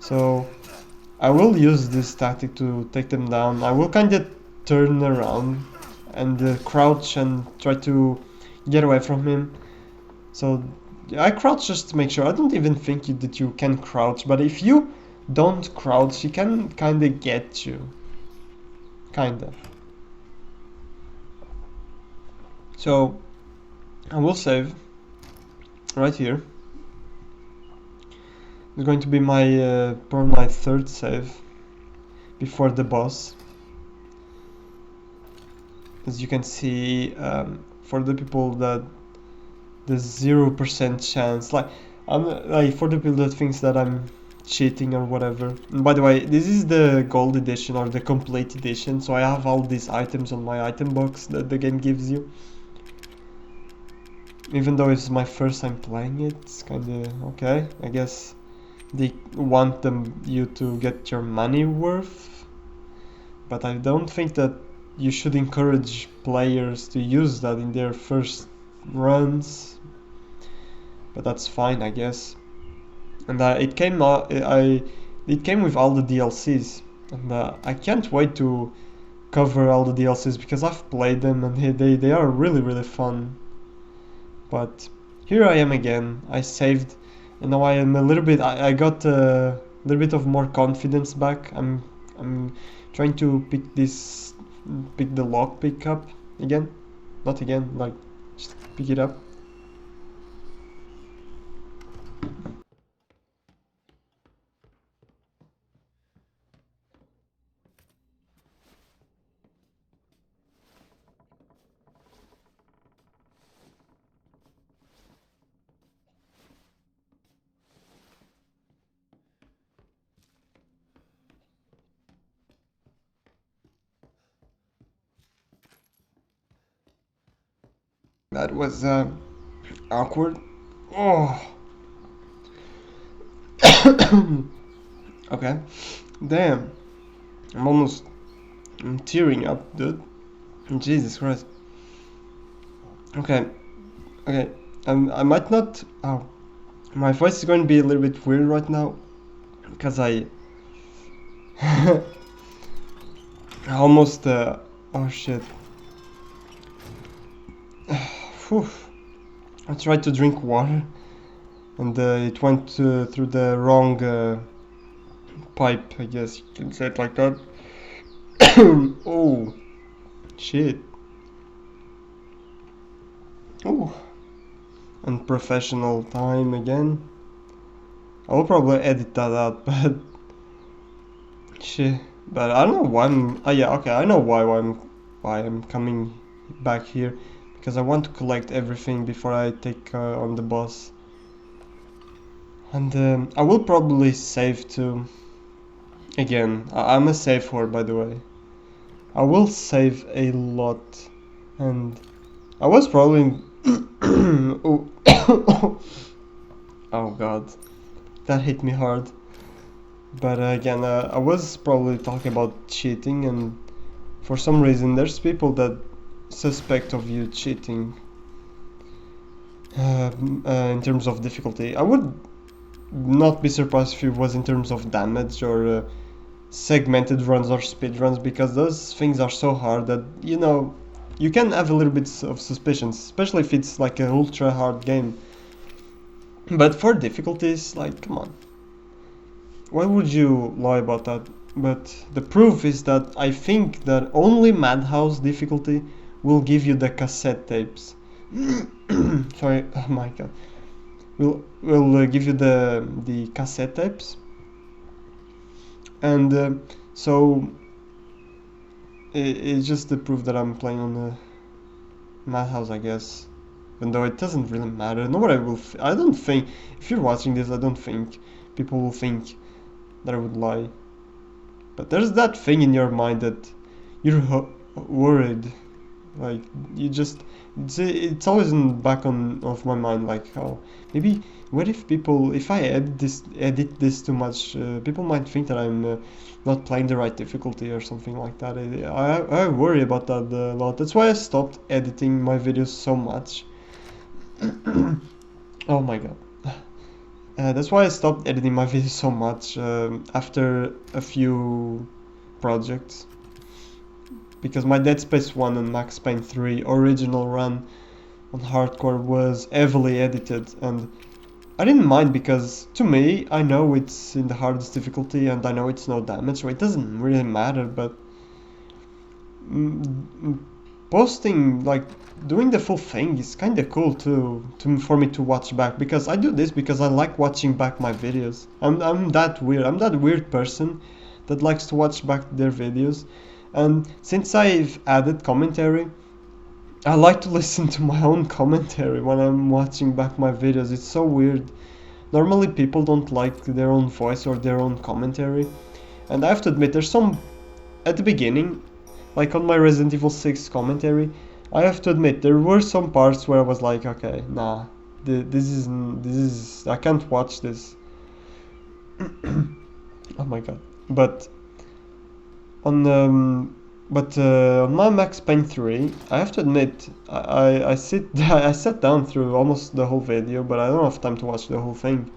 So I will use this tactic to take them down. I will kind of turn around and crouch and try to get away from him. So I crouch just to make sure. I don't even think that you can crouch, but if you don't crouch, he can kind of get you. Kinda. So I will save right here. It's going to be my probably my third save before the boss. As you can see, for the people that there's 0% chance, like for the people that thinks that I'm cheating or whatever. And by the way, this is the gold edition or the complete edition, so I have all these items on my item box that the game gives you. Even though it's my first time playing it, it's kinda okay. I guess they want you to get your money worth, but I don't think that you should encourage players to use that in their first runs. But that's fine, I guess. And it came with all the DLCs, and I can't wait to cover all the DLCs because I've played them and they are really fun. But here I am again. I saved, and now I am a little bit. I got a little bit of more confidence back. I'm trying to pick the lock up again, not again, like just pick it up. That was awkward. Oh. Okay. Damn. I'm tearing up, dude. Jesus Christ. Okay. Okay. I might not. Oh. My voice is going to be a little bit weird right now because I almost. Oh shit. Whew. I tried to drink water and it went through the wrong pipe, I guess you can say it like that. Oh, shit. Oh, unprofessional time again. I will probably edit that out, but shit. But I don't know why I'm. Oh yeah, okay. I know why I'm coming back here. Because I want to collect everything before I take on the boss. And I will probably save too. Again, I'm a save whore, by the way. I will save a lot. And I was probably... oh. Oh god. That hit me hard. But again, I was probably talking about cheating, and for some reason there's people that suspect of you cheating in terms of difficulty. I would not be surprised if it was in terms of damage or segmented runs or speed runs, because those things are so hard that you can have a little bit of suspicions, especially if it's like an ultra hard game. But for difficulties, like, come on, why would you lie about that? But the proof is that I think that only Madhouse difficulty will give you the cassette tapes. Sorry, oh my god. will give you the cassette tapes, and so it's just the proof that I'm playing on the Madhouse, I guess. Even though it doesn't really matter. Nobody will. I don't think, if you're watching this, I don't think people will think that I would lie. But there's that thing in your mind that you're worried. Like you just, it's always in the back of my mind. Like, oh, maybe what if people, if I edit this too much, people might think that I'm not playing the right difficulty or something like that. I worry about that a lot. That's why I stopped editing my videos so much. Oh my god. That's why I stopped editing my videos so much after a few projects. Because my Dead Space 1 and Max Payne 3 original run on hardcore was heavily edited, and I didn't mind because to me, I know it's in the hardest difficulty and I know it's no damage, so it doesn't really matter, but posting, like doing the full thing is kind of cool too, for me to watch back, because I do this because I like watching back my videos. I'm that weird person that likes to watch back their videos, and since I've added commentary, I like to listen to my own commentary when I'm watching back my videos. It's so weird. Normally people don't like their own voice or their own commentary, and I have to admit there's some at the beginning, like on my Resident Evil 6 commentary, I have to admit there were some parts where I was like, okay, nah, this is I can't watch this. Oh my god. But on my Max Payne 3, I have to admit, I sat down through almost the whole video, but I don't have time to watch the whole thing.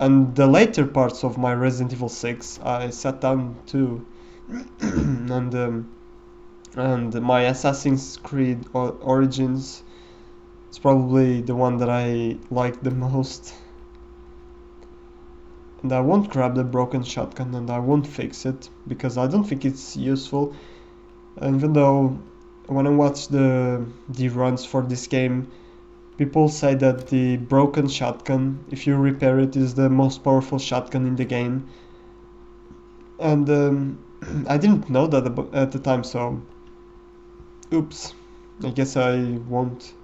And the later parts of my Resident Evil 6, I sat down too. And my Assassin's Creed Origins is probably the one that I like the most. And I won't grab the broken shotgun and I won't fix it because I don't think it's useful. And even though when I watch the runs for this game, people say that the broken shotgun, if you repair it, is the most powerful shotgun in the game. And I didn't know that at the time, so oops, I guess I won't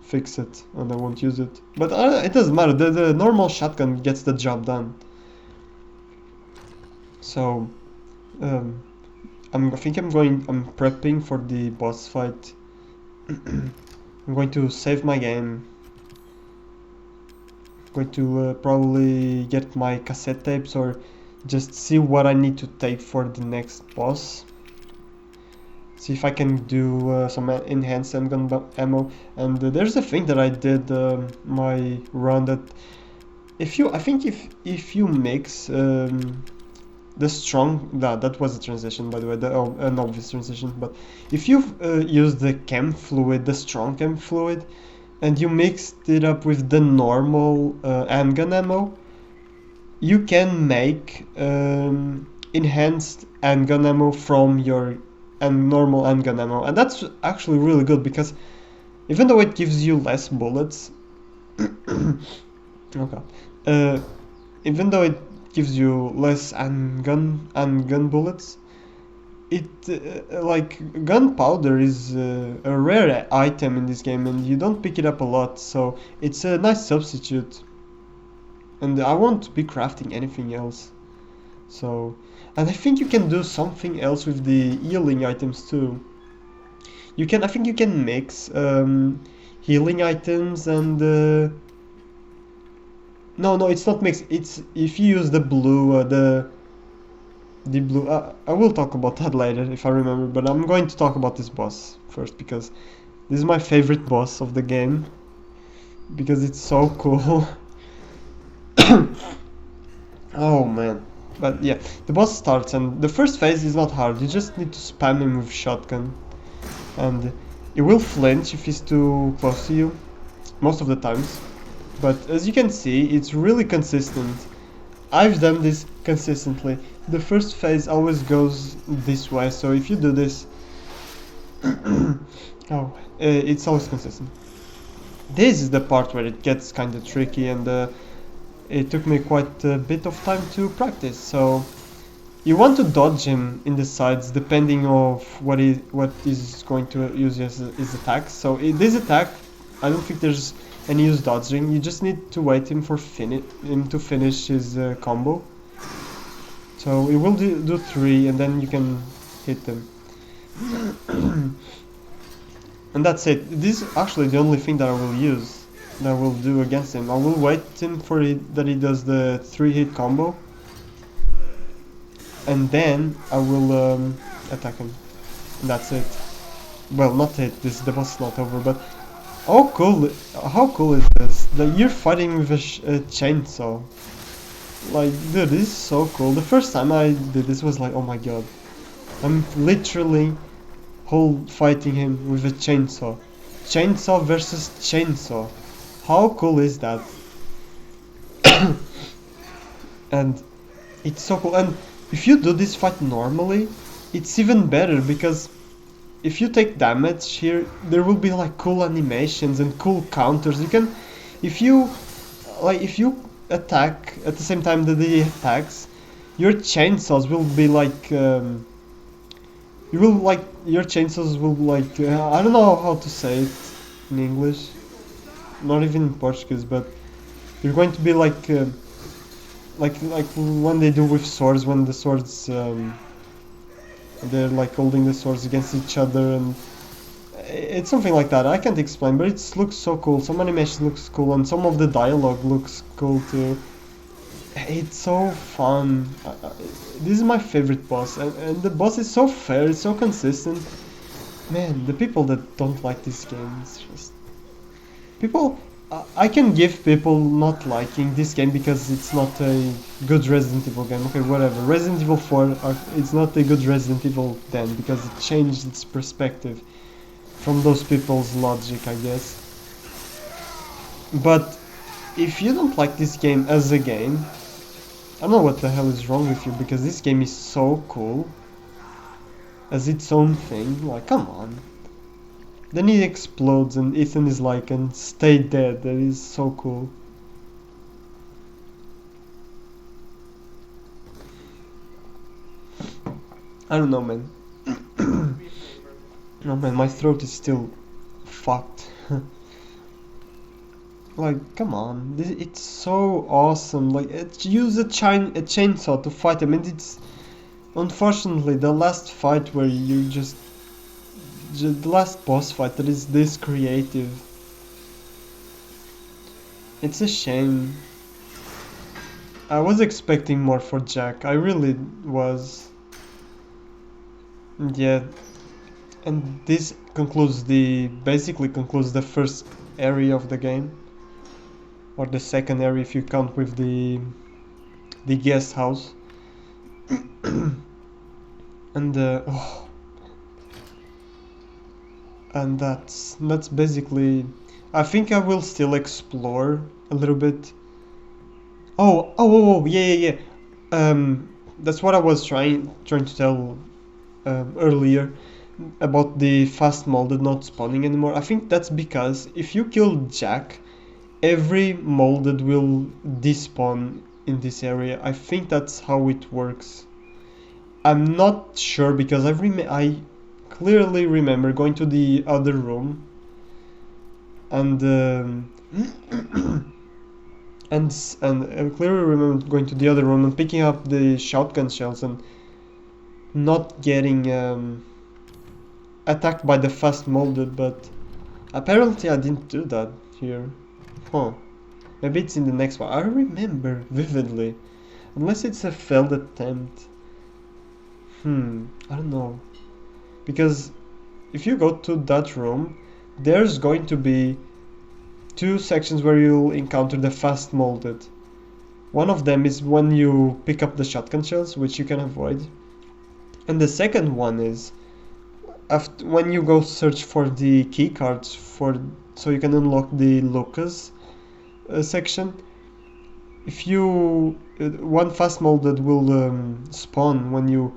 fix it and I won't use it. But it doesn't matter, the normal shotgun gets the job done. So I'm prepping for the boss fight. I'm going to save my game. I'm going to probably get my cassette tapes or just see what I need to tape for the next boss. See if I can do some enhanced handgun ammo. And there's a thing that I did my run that I think if you mix the strong, that was a transition by the way, an obvious transition, but if you use the chem fluid, the strong chem fluid, and you mixed it up with the normal handgun ammo, you can make enhanced handgun ammo from your normal handgun ammo, and that's actually really good because even though it gives you less bullets, okay, even though it gives you less handgun bullets, it like gunpowder is a rare item in this game and you don't pick it up a lot, so it's a nice substitute. And I won't be crafting anything else. So, and I think you can do something else with the healing items too. I think you can mix healing items and no, it's not mixed. It's if you use the blue, the blue. I will talk about that later if I remember. But I'm going to talk about this boss first because this is my favorite boss of the game because it's so cool. Oh man. But yeah, the boss starts and the first phase is not hard. You just need to spam him with shotgun, and he will flinch if he's too close to you most of the times. But as you can see, it's really consistent. I've done this consistently. The first phase always goes this way, so if you do this, it's always consistent. This is the part where it gets kind of tricky, and it took me quite a bit of time to practice. So you want to dodge him in the sides depending of what is going to use as his attacks. So this attack, I don't think there's any use dodging. You just need to wait him to finish his combo. So it will do 3, and then you can hit them. And that's it. This is actually the only thing that I will use, that I will do against him. I will wait him that he does the 3-hit combo, and then I will attack him. And that's it. Well, not it. The boss is not over, but how cool is this? That you're fighting with a chainsaw. Like, dude, this is so cool. The first time I did this was like, oh my god. I'm literally fighting him with a chainsaw. Chainsaw versus chainsaw. How cool is that? And it's so cool. And if you do this fight normally, it's even better, because if you take damage here, there will be like cool animations and cool counters. You can, if you attack at the same time that he attacks, your chainsaws will be like your chainsaws will like I don't know how to say it in English, not even in Portuguese, but you're going to be like when they do with swords, when the swords they're like holding the swords against each other, and it's something like that. I can't explain, but it looks so cool. Some animation looks cool, and some of the dialogue looks cool too. It's so fun. This is my favorite boss, and the boss is so fair, it's so consistent. Man, the people that don't like this game, it's just... People... I can give people not liking this game because it's not a good Resident Evil game. Okay, whatever. Resident Evil 4, it's not a good Resident Evil then, because it changed its perspective from those people's logic, I guess. But if you don't like this game as a game, I don't know what the hell is wrong with you, because this game is so cool as its own thing. Like, come on. Then he explodes and Ethan is like, and stay dead. That is so cool. I don't know, man. No, man, my throat is still fucked. Like, come on, it's so awesome. Like, use a chainsaw to fight him, and it's unfortunately the last fight where you just the last boss fight that is this creative. It's a shame. I was expecting more for Jack. I really was. Yeah, and this basically concludes the first area of the game. Or the second area if you count with the guest house. And and that's basically... I think I will still explore a little bit. Oh, yeah. That's what I was trying to tell earlier about the fast molded not spawning anymore. I think that's because if you kill Jack, every molded will despawn in this area. I think that's how it works. I'm not sure because I clearly remember going to the other room and and I clearly remember going to the other room and picking up the shotgun shells and not getting attacked by the fast molded, but apparently I didn't do that here. Huh. Maybe it's in the next one. I remember vividly. Unless it's a failed attempt. I don't know. Because if you go to that room, there's going to be 2 sections where you'll encounter the fast molded. One of them is when you pick up the shotgun shells, which you can avoid. And the second one is when you go search for the key cards so you can unlock the Lucas section. If you one fast molded will spawn when you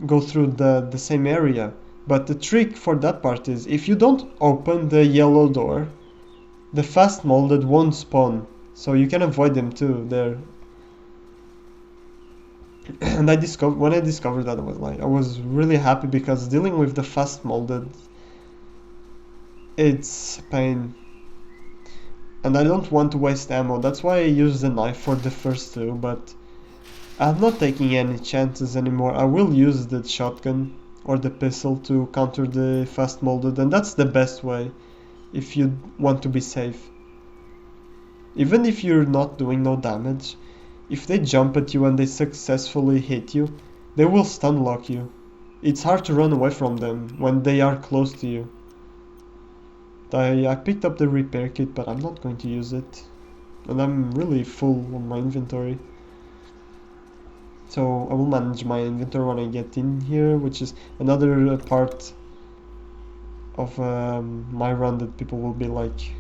go through the same area, but the trick for that part is if you don't open the yellow door, the fast molded won't spawn, so you can avoid them too there. And when I discovered that, I was really happy, because dealing with the fast molded, it's pain, and I don't want to waste ammo. That's why I use the knife for the first two, but I'm not taking any chances anymore. I will use the shotgun or the pistol to counter the fast molded, and that's the best way if you want to be safe. Even if you're not doing no damage, if they jump at you and they successfully hit you, they will stun lock you. It's hard to run away from them when they are close to you. I picked up the repair kit, but I'm not going to use it. And I'm really full on my inventory. So I will manage my inventory when I get in here, which is another part of my run that people will be like,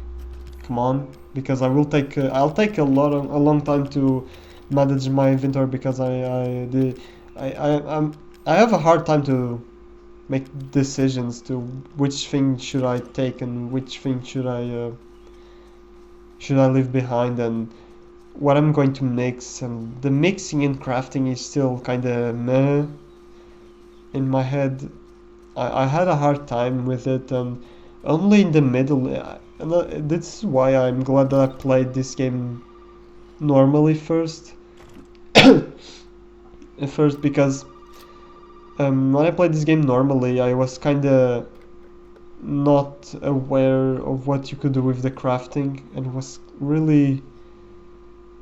come on, because I'll take a long time to manage my inventory, because I have a hard time to make decisions to which thing should I take and which thing should I leave behind, and what I'm going to mix. And the mixing and crafting is still kind of meh in my head. I had a hard time with it, and only in the middle. And this is why I'm glad that I played this game normally first. First, because when I played this game normally, I was kinda not aware of what you could do with the crafting, and was really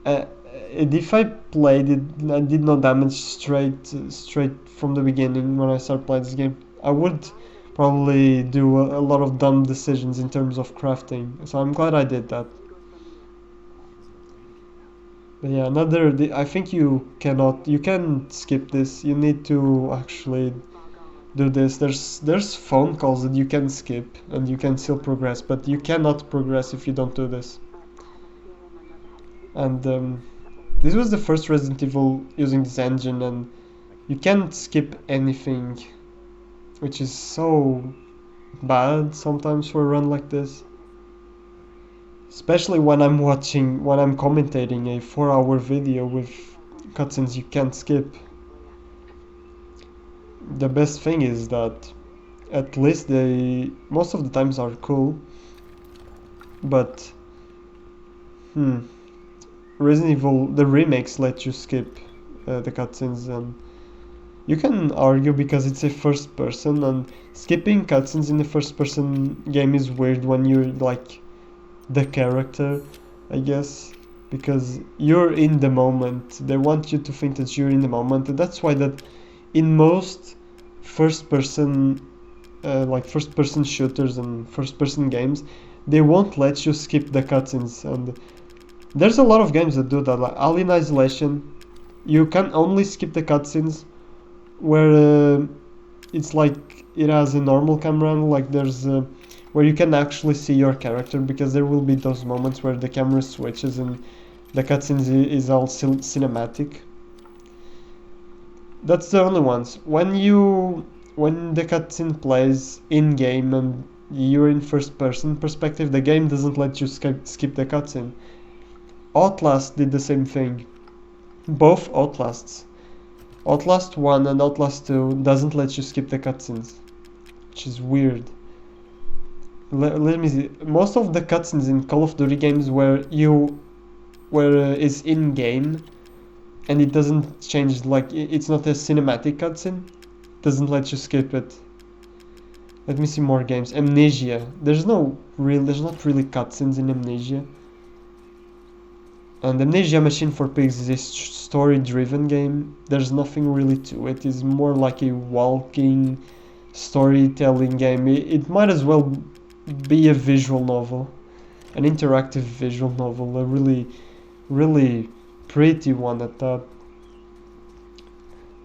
and if I played it, I did no damage straight from the beginning when I started playing this game, I would probably do a lot of dumb decisions in terms of crafting. So I'm glad I did that. But yeah, I think you can skip this. You need to actually do this. There's phone calls that you can skip and you can still progress, but you cannot progress if you don't do this. And this was the first Resident Evil using this engine, and you can't skip anything, which is so bad sometimes for a run like this. Especially when I'm commentating a 4-hour video with cutscenes you can't skip. The best thing is that at least they most of the times are cool, but Resident Evil, the remakes let you skip the cutscenes, and you can argue because it's a first person, and skipping cutscenes in the first person game is weird when you're like the character, I guess, because you're in the moment. They want you to think that you're in the moment, and that's why that in most first person shooters and first person games, they won't let you skip the cutscenes. And there's a lot of games that do that, like Alien Isolation. You can only skip the cutscenes where it's like it has a normal camera angle, like there's where you can actually see your character, because there will be those moments where the camera switches and the cutscenes is all cinematic. That's the only ones. When the cutscene plays in game and you're in first person perspective, the game doesn't let you skip the cutscene. Outlast did the same thing. Both Outlasts, Outlast 1 and Outlast 2, doesn't let you skip the cutscenes, which is weird. Let me see. Most of the cutscenes in Call of Duty games where is in game and it doesn't change, like it's not a cinematic cutscene, doesn't let you skip it. Let me see more games. Amnesia. There's not really cutscenes in Amnesia. And Amnesia Machine for Pigs is a story-driven game. There's nothing really to it. It's more like a walking storytelling game. It might as well be a visual novel, an interactive visual novel, a really, really pretty one at that.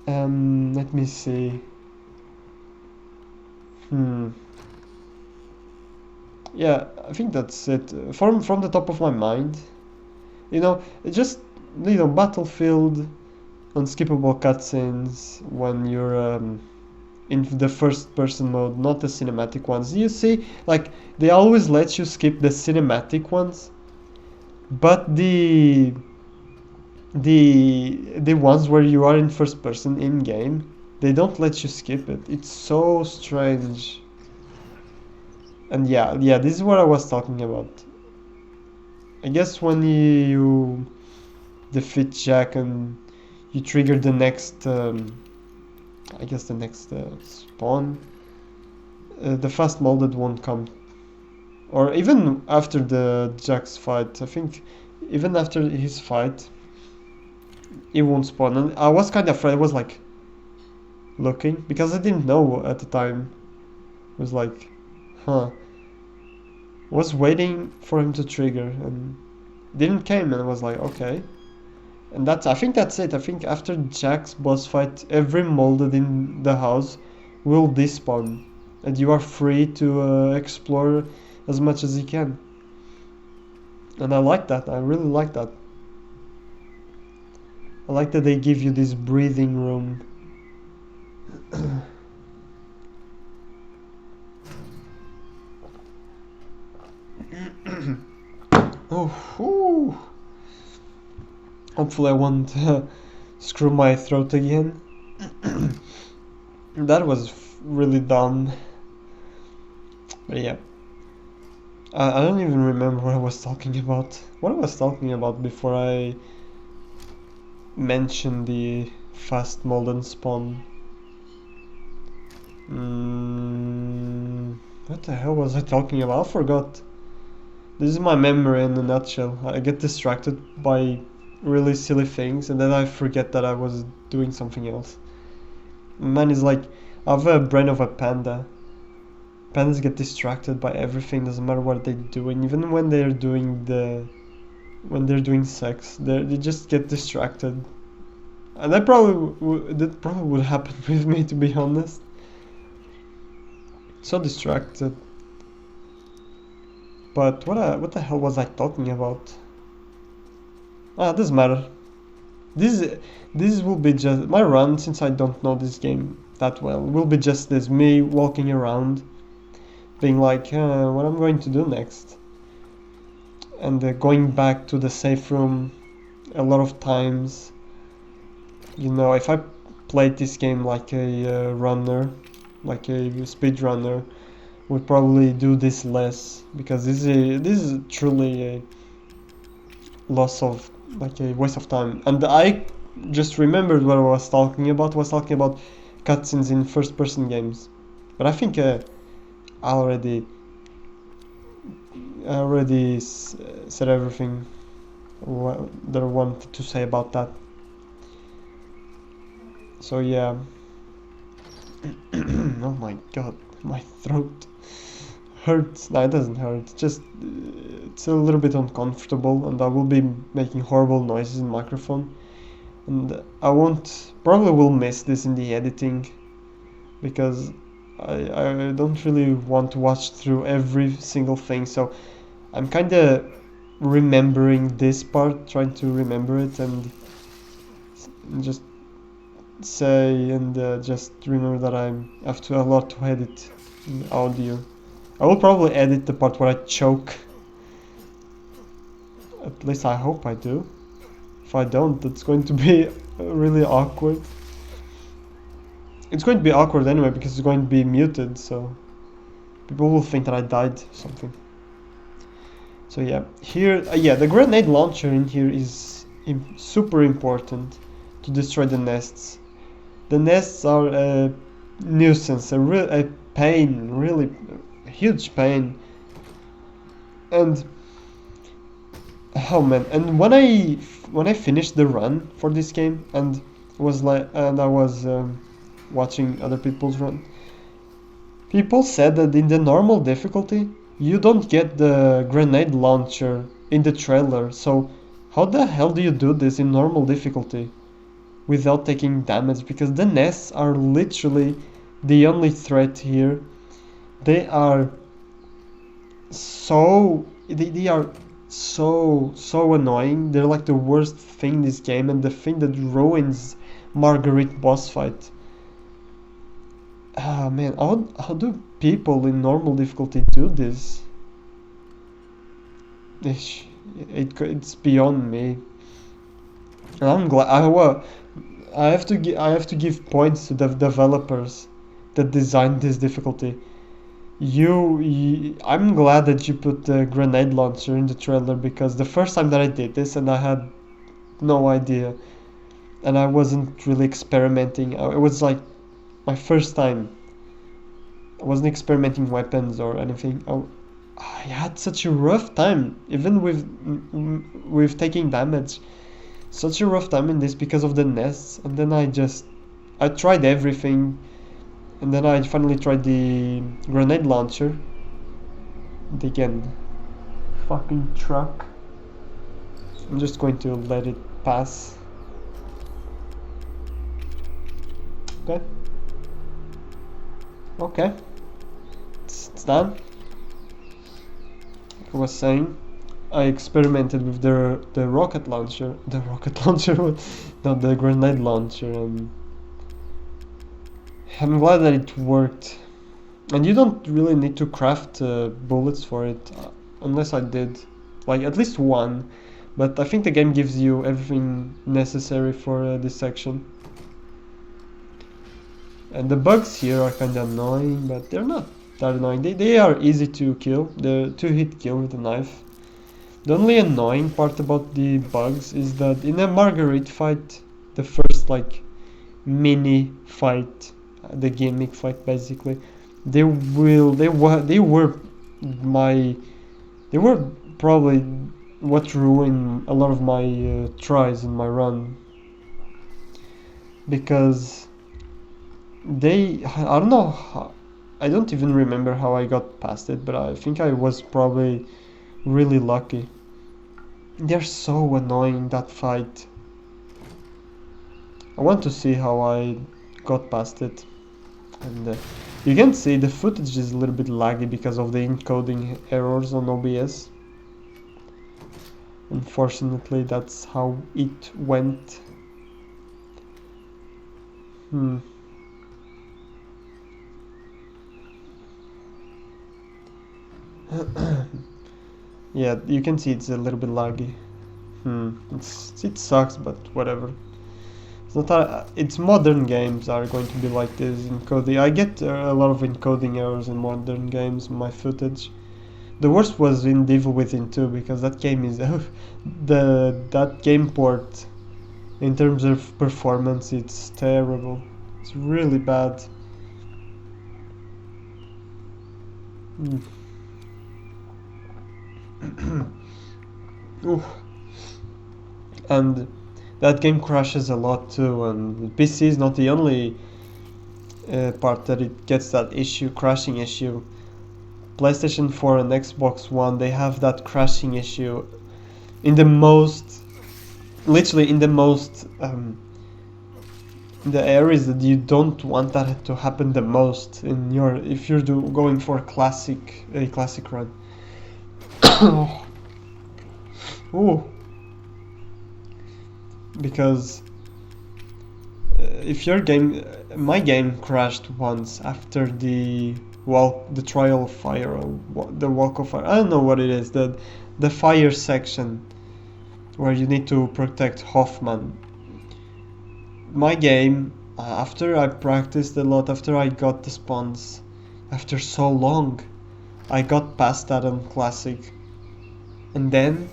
Let me see. Yeah, I think that's it. From the top of my mind, just Battlefield, unskippable cutscenes when you're in the first person mode, not the cinematic ones. You see, like they always let you skip the cinematic ones, but the ones where you are in first person in game, they don't let you skip it. It's so strange. And yeah, this is what I was talking about. I guess when you defeat Jack and you trigger the next, I guess the next spawn, the fast molded won't come. Or even after the Jack's fight, I think even after his fight, it won't spawn. And I was kind of afraid. I was like looking because I didn't know at the time. I was like, huh. Was waiting for him to trigger and didn't came, and I was like, okay. And I think that's it. I think after Jack's boss fight, every molded in the house will despawn, and you are free to explore as much as you can. And I like that. I really like that. I like that they give you this breathing room. Oh, hopefully I won't screw my throat again. That was really dumb. But yeah. I don't even remember what I was talking about. What I was talking about before I mentioned the fast molded spawn. What the hell was I talking about? I forgot. This is my memory in a nutshell. I get distracted by really silly things and then I forget that I was doing something else. Man is like, I have a brain of a panda. Pandas get distracted by everything, doesn't matter what they're doing. Even when they're doing sex, they just get distracted. And that probably would happen with me, to be honest. So distracted. But what the hell was I talking about? Doesn't matter. This will be just my run, since I don't know this game that well. Will be just this, me walking around, being like, what I'm going to do next, and going back to the safe room a lot of times. You know, if I played this game like a runner, like a speed runner, would probably do this less, because this is truly a loss of, like, a waste of time. And I just remembered what I was talking about. I was talking about cutscenes in first-person games, but I think I already said everything that I wanted to say about that. So yeah. Oh my god, my throat hurts. No, it doesn't hurt. Just it's a little bit uncomfortable, and I will be making horrible noises in the microphone. And I probably will miss this in the editing, because I don't really want to watch through every single thing. So I'm kind of remembering this part, trying to remember it, and just say and just remember that I have a lot to edit in audio. I will probably edit the part where I choke. At least I hope I do. If I don't, it's going to be really awkward. It's going to be awkward anyway, because it's going to be muted, so people will think that I died or something. So yeah, here, the grenade launcher in here is super important to destroy the nests. The nests are a nuisance, a pain, really a huge pain. And oh man, and when I finished the run for this game and I was watching other people's run, people said that in the normal difficulty you don't get the grenade launcher in the trailer. So how the hell do you do this in normal difficulty without taking damage? Because the nests are literally the only threat here. They are so annoying. They're like the worst thing in this game, and the thing that ruins Marguerite boss fight. Ah man, how do people in normal difficulty do this? Ish, it's beyond me. And I'm glad. I have to give points to the developers that designed this difficulty. I'm glad that you put the grenade launcher in the trailer, because the first time that I did this and I had no idea and I wasn't really experimenting. It was like my first time. I wasn't experimenting weapons or anything. I had such a rough time, even with taking damage. Such a rough time in this because of the nests, and then I tried everything, and then I finally tried the grenade launcher. And again, fucking truck. I'm just going to let it pass. Okay. Okay. It's done. Like I was saying, I experimented with the rocket launcher. The rocket launcher, not the grenade launcher, and I'm glad that it worked. And you don't really need to craft bullets for it, unless I did, like at least one. But I think the game gives you everything necessary for this section. And the bugs here are kind of annoying, but they're not that annoying. They are easy to kill. They're 2-hit kill with a knife. The only annoying part about the bugs is that in a Marguerite fight, the first like mini fight, the gimmick fight basically, they were probably what ruined a lot of my tries in my run, because I don't know I don't even remember how I got past it, but I think I was probably really lucky. They're so annoying, that fight. I want to see how I got past it. And you can see the footage is a little bit laggy because of the encoding errors on OBS. Unfortunately, that's how it went. Yeah, you can see it's a little bit laggy. It sucks, but whatever. It's not. It's modern games are going to be like this encoding. I get a lot of encoding errors in modern games. My footage. The worst was in Devil Within 2, because that game is that game port. In terms of performance, it's terrible. It's really bad. Oof. And that game crashes a lot too, and PC is not the only part that it gets that issue, crashing issue. PlayStation 4 and Xbox One, they have that crashing issue in the most, literally in the most, the areas that you don't want that to happen the most in your, if you're going for a classic run. Ooh. Because if your game, my game crashed once after the trial of fire, or the walk of fire. I don't know what it is. The fire section where you need to protect Hoffman. My game, after I practiced a lot, after I got the spawns, after so long, I got past that on classic, and then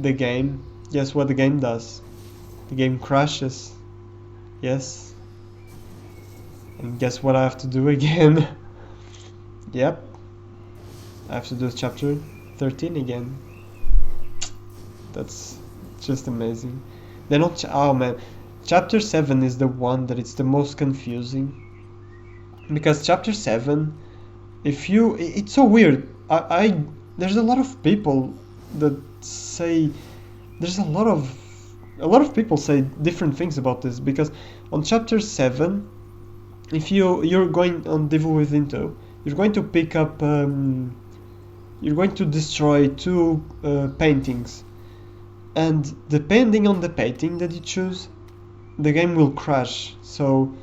the game. Guess what the game does? The game crashes. Yes. And guess what I have to do again? Yep. I have to do chapter 13 again. That's just amazing. They're not. Oh man. Chapter 7 is the one that it's the most confusing. Because chapter 7, it's so weird. There's a lot of people that say. There's a lot of people say different things about this, because on chapter 7, if you're going on Devil Within 2, you're going to pick up you're going to destroy 2 paintings, and depending on the painting that you choose, the game will crash. So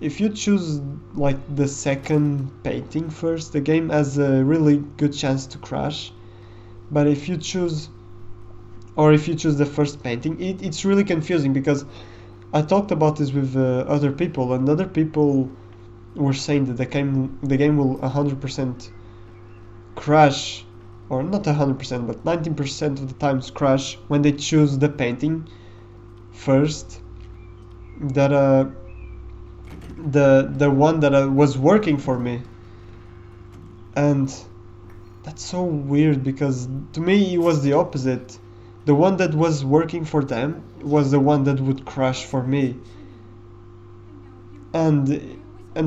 if you choose like the second painting first, the game has a really good chance to crash. But if you choose the first painting, it's really confusing because I talked about this with other people, and other people were saying that the game will 100% crash, or not 100%, but 19% of the times crash when they choose the painting first. That the one that was working for me, and that's so weird because to me it was the opposite. The one that was working for them was the one that would crash for me, and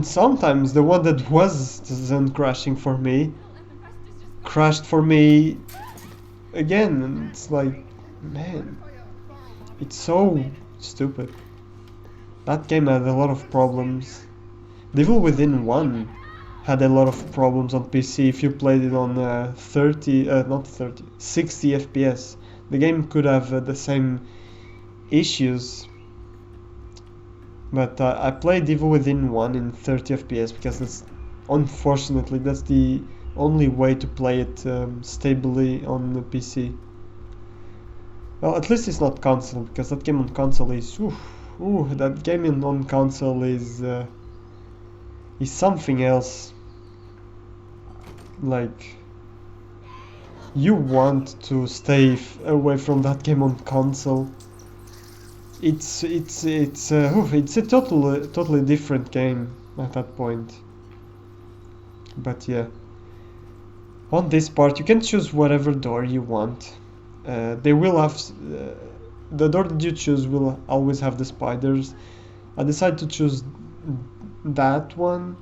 sometimes the one that wasn't crashing for me crashed for me again, and it's like, man, it's so stupid. That game had a lot of problems. Devil Within 1 had a lot of problems on PC. If you played it on 60 FPS, the game could have the same issues. But I played Devil Within 1 in 30 FPS because unfortunately that's the only way to play it stably on the PC. Well, at least it's not console, because that game on console is that game on console is something else. Like, you want to stay away from that game on console. It's a totally different game at that point. But yeah, on this part you can choose whatever door you want. They will have the door that you choose will always have the spiders. I decided to choose that one.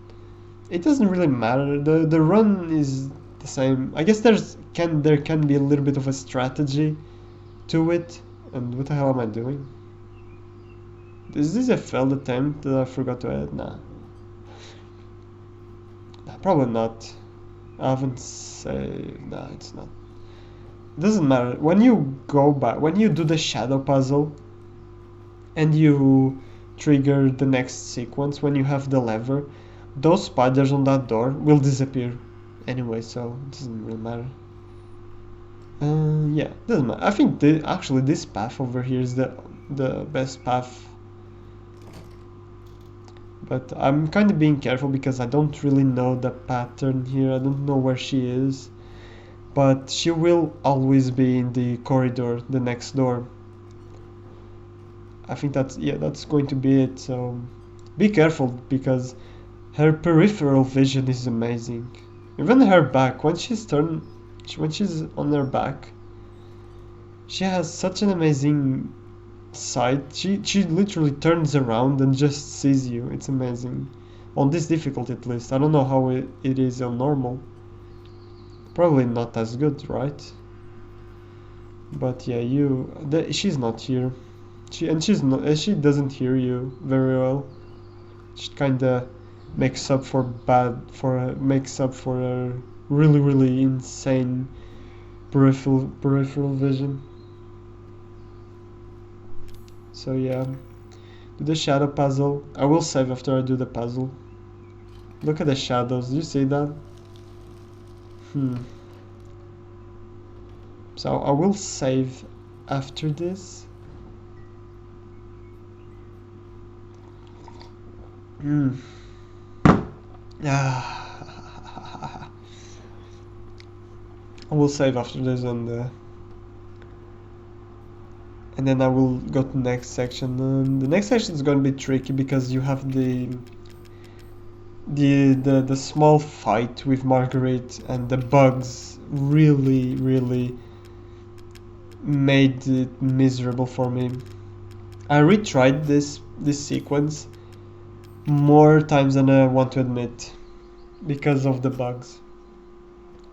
It doesn't really matter. The run is the same. I guess there can be a little bit of a strategy to it. And what the hell am I doing? Is this a failed attempt that I forgot to add? Nah, probably not. I haven't say. Nah, it's not. It doesn't matter. When you go back, when you do the shadow puzzle and you trigger the next sequence, when you have the lever, those spiders on that door will disappear anyway, so it doesn't really matter. Yeah, doesn't matter. I think actually this path over here is the best path. But I'm kind of being careful because I don't really know the pattern here. I don't know where she is. But she will always be in the corridor, the next door. I think that's going to be it. So be careful because her peripheral vision is amazing. Even her back, when she's on her back, she has such an amazing sight. She literally turns around and just sees you. It's amazing. On this difficulty at least. I don't know how it is on normal. Probably not as good, right? But yeah, she's not here. She doesn't hear you very well. She kinda makes up for a really, really insane peripheral vision. So yeah, do the shadow puzzle. I will save after I do the puzzle. Look at the shadows. Do you see that? So I will save after this. I will save after this, and then I will go to the next section. The next section is going to be tricky because you have the small fight with Marguerite, and the bugs really made it miserable for me. I retried this sequence more times than I want to admit because of the bugs,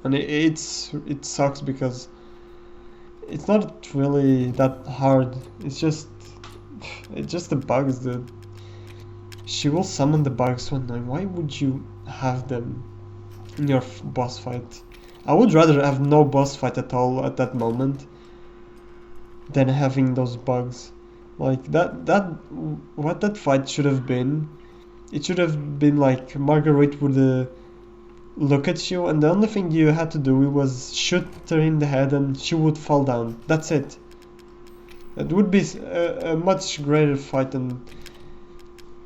and it sucks because it's not really that hard. It's just the bugs that she will summon the bugs. Why would you have them in your boss fight? I would rather have no boss fight at all at that moment than having those bugs. Like that what that fight should have been It should have been like Marguerite would look at you, and the only thing you had to do was shoot her in the head and she would fall down. That's it. It would be a much greater fight than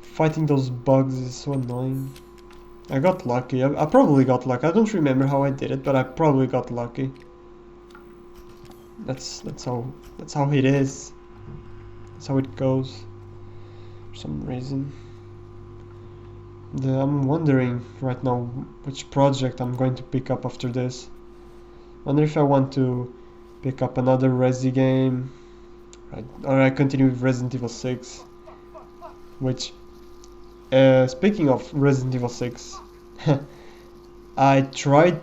fighting those bugs is so annoying. I got lucky. I probably got lucky. I don't remember how I did it, but I probably got lucky. That's how it is. That's how it goes. For some reason. I'm wondering right now which project I'm going to pick up after this. Wonder if I want to pick up another Resi game, right? Or I continue with Resident Evil 6. Which, speaking of Resident Evil 6, I tried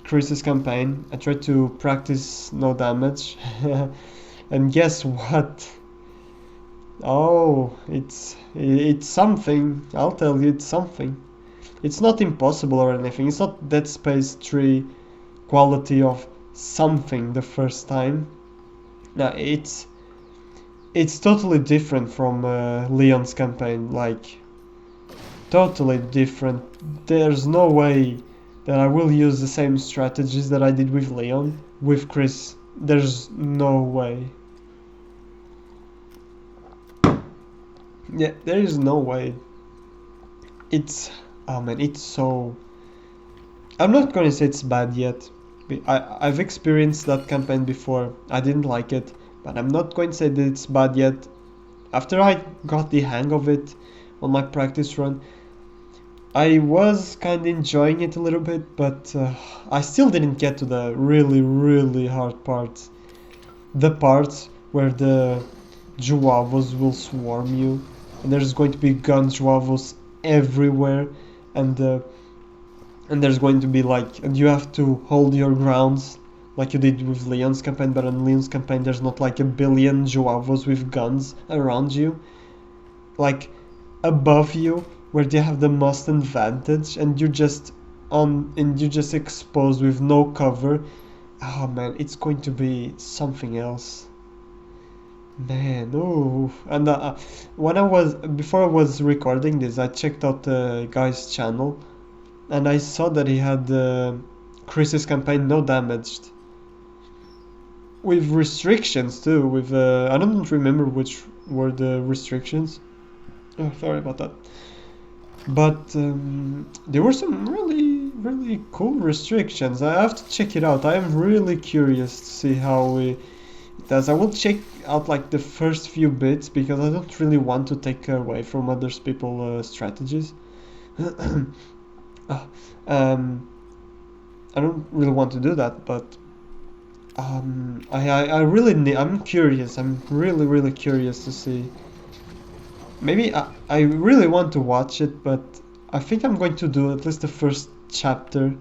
Chris's campaign. I tried to practice no damage, and guess what? Oh, it's something. I'll tell you, it's something. It's not impossible or anything. It's not Dead Space 3 quality of something the first time. No, it's totally different from Leon's campaign. Like, totally different. There's no way that I will use the same strategies that I did with Leon with Chris. There's no way. Yeah, there is no way. Oh man, it's so... I'm not gonna say it's bad yet. I've experienced that campaign before. I didn't like it, but I'm not going to say that it's bad yet. After I got the hang of it on my practice run, I was kind of enjoying it a little bit, but I still didn't get to the really, really hard parts. The parts where the Juavos will swarm you, and there's going to be gun Juavos everywhere, and there's going to be like, and you have to hold your grounds like you did with Leon's campaign, but in Leon's campaign there's not like a billion Juavos with guns around you, like above you, where they have the most advantage, and you're just exposed with no cover. Oh man, it's going to be something else. Man, oh, and before I was recording this, I checked out the guy's channel, and I saw that he had Chris's campaign no damaged, with restrictions too. With I don't remember which were the restrictions. Oh, sorry about that. But there were some really, really cool restrictions. I have to check it out. I am really curious to see how it does. I will check out like the first few bits because I don't really want to take away from other people's strategies. I don't really want to do that, but I really need. I'm curious. I'm really, really curious to see. Maybe I really want to watch it, but I think I'm going to do at least the first chapter,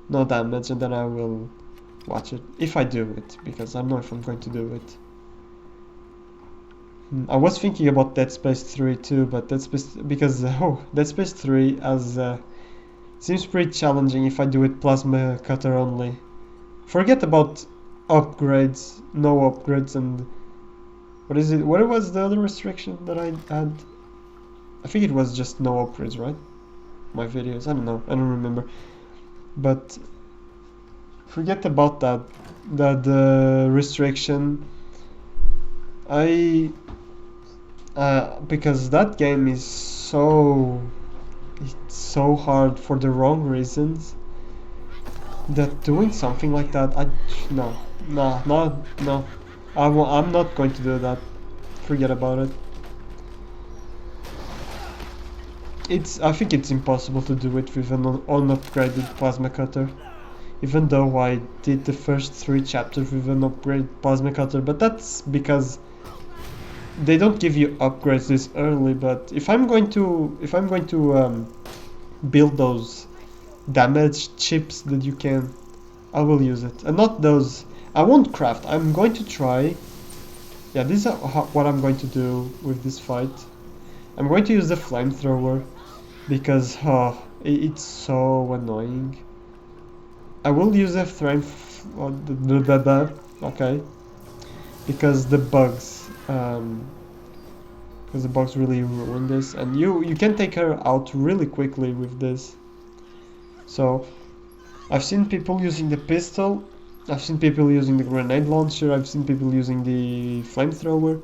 no damage, and then I will watch it, if I do it, because I don't know if I'm going to do it. I was thinking about Dead Space 3 too, but Dead Space, because Dead Space 3 as seems pretty challenging if I do it plasma cutter only. Forget about upgrades, no upgrades, and what is it? What was the other restriction that I had? I think it was just no upgrades, right? My videos, I don't know, I don't remember. But forget about that restriction. Because that game is it's so hard for the wrong reasons, that doing something like that, no, I'm not going to do that. Forget about it. I think it's impossible to do it with an unupgraded plasma cutter. Even though I did the first 3 chapters with an upgraded plasma cutter, but that's because they don't give you upgrades this early. But if I'm going to build those damage chips that you can, I will use it. And not those, I won't craft. I'm going to try. Yeah, this is what I'm going to do with this fight. I'm going to use the flamethrower because it's so annoying. I will use a flame, okay, because the bugs because the bugs really ruin this, and you can take her out really quickly with this. So I've seen people using the pistol, I've seen people using the grenade launcher, I've seen people using the flamethrower.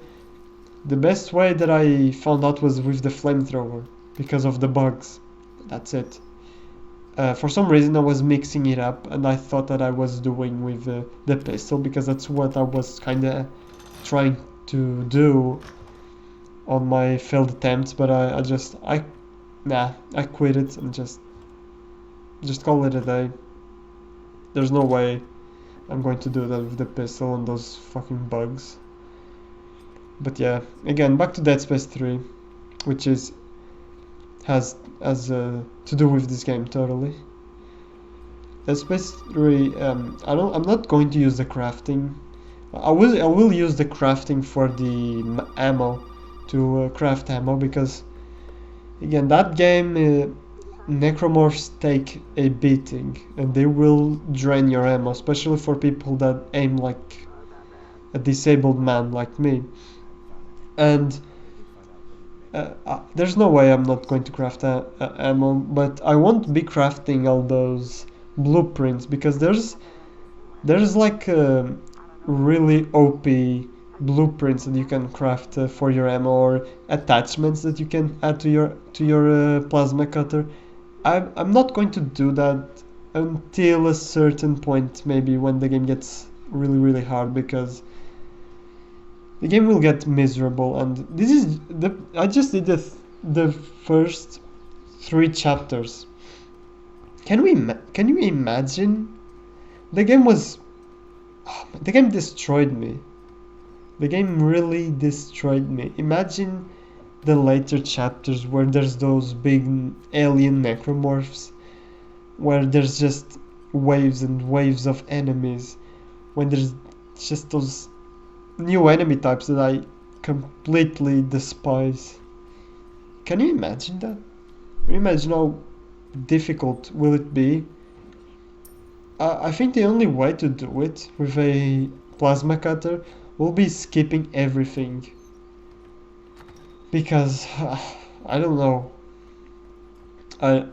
The best way that I found out was with the flamethrower because of the bugs. That's it. For some reason I was mixing it up and I thought that I was doing with the pistol because that's what I was kinda trying to do on my failed attempts, but I quit it and just call it a day. There's no way I'm going to do that with the pistol and those fucking bugs. But yeah, again, back to Dead Space 3, which has to do with this game totally. Dead Space 3, I'm not going to use the crafting. I will use the crafting for the ammo to craft ammo, because again, that game necromorphs take a beating and they will drain your ammo, especially for people that aim like a disabled man like me. And there's no way I'm not going to craft ammo, but I won't be crafting all those blueprints because there's like really OP blueprints that you can craft for your ammo, or attachments that you can add to your plasma cutter. I'm not going to do that until a certain point, maybe when the game gets really hard, because the game will get miserable. And this is I just did the first 3 chapters. Can you imagine? The game destroyed me. The game really destroyed me. Imagine the later chapters where there's those big alien necromorphs, where there's just waves and waves of enemies, when there's just those new enemy types that I completely despise. Can you imagine that? Can you imagine how difficult will it be? I think the only way to do it with a plasma cutter will be skipping everything, because I don't know. I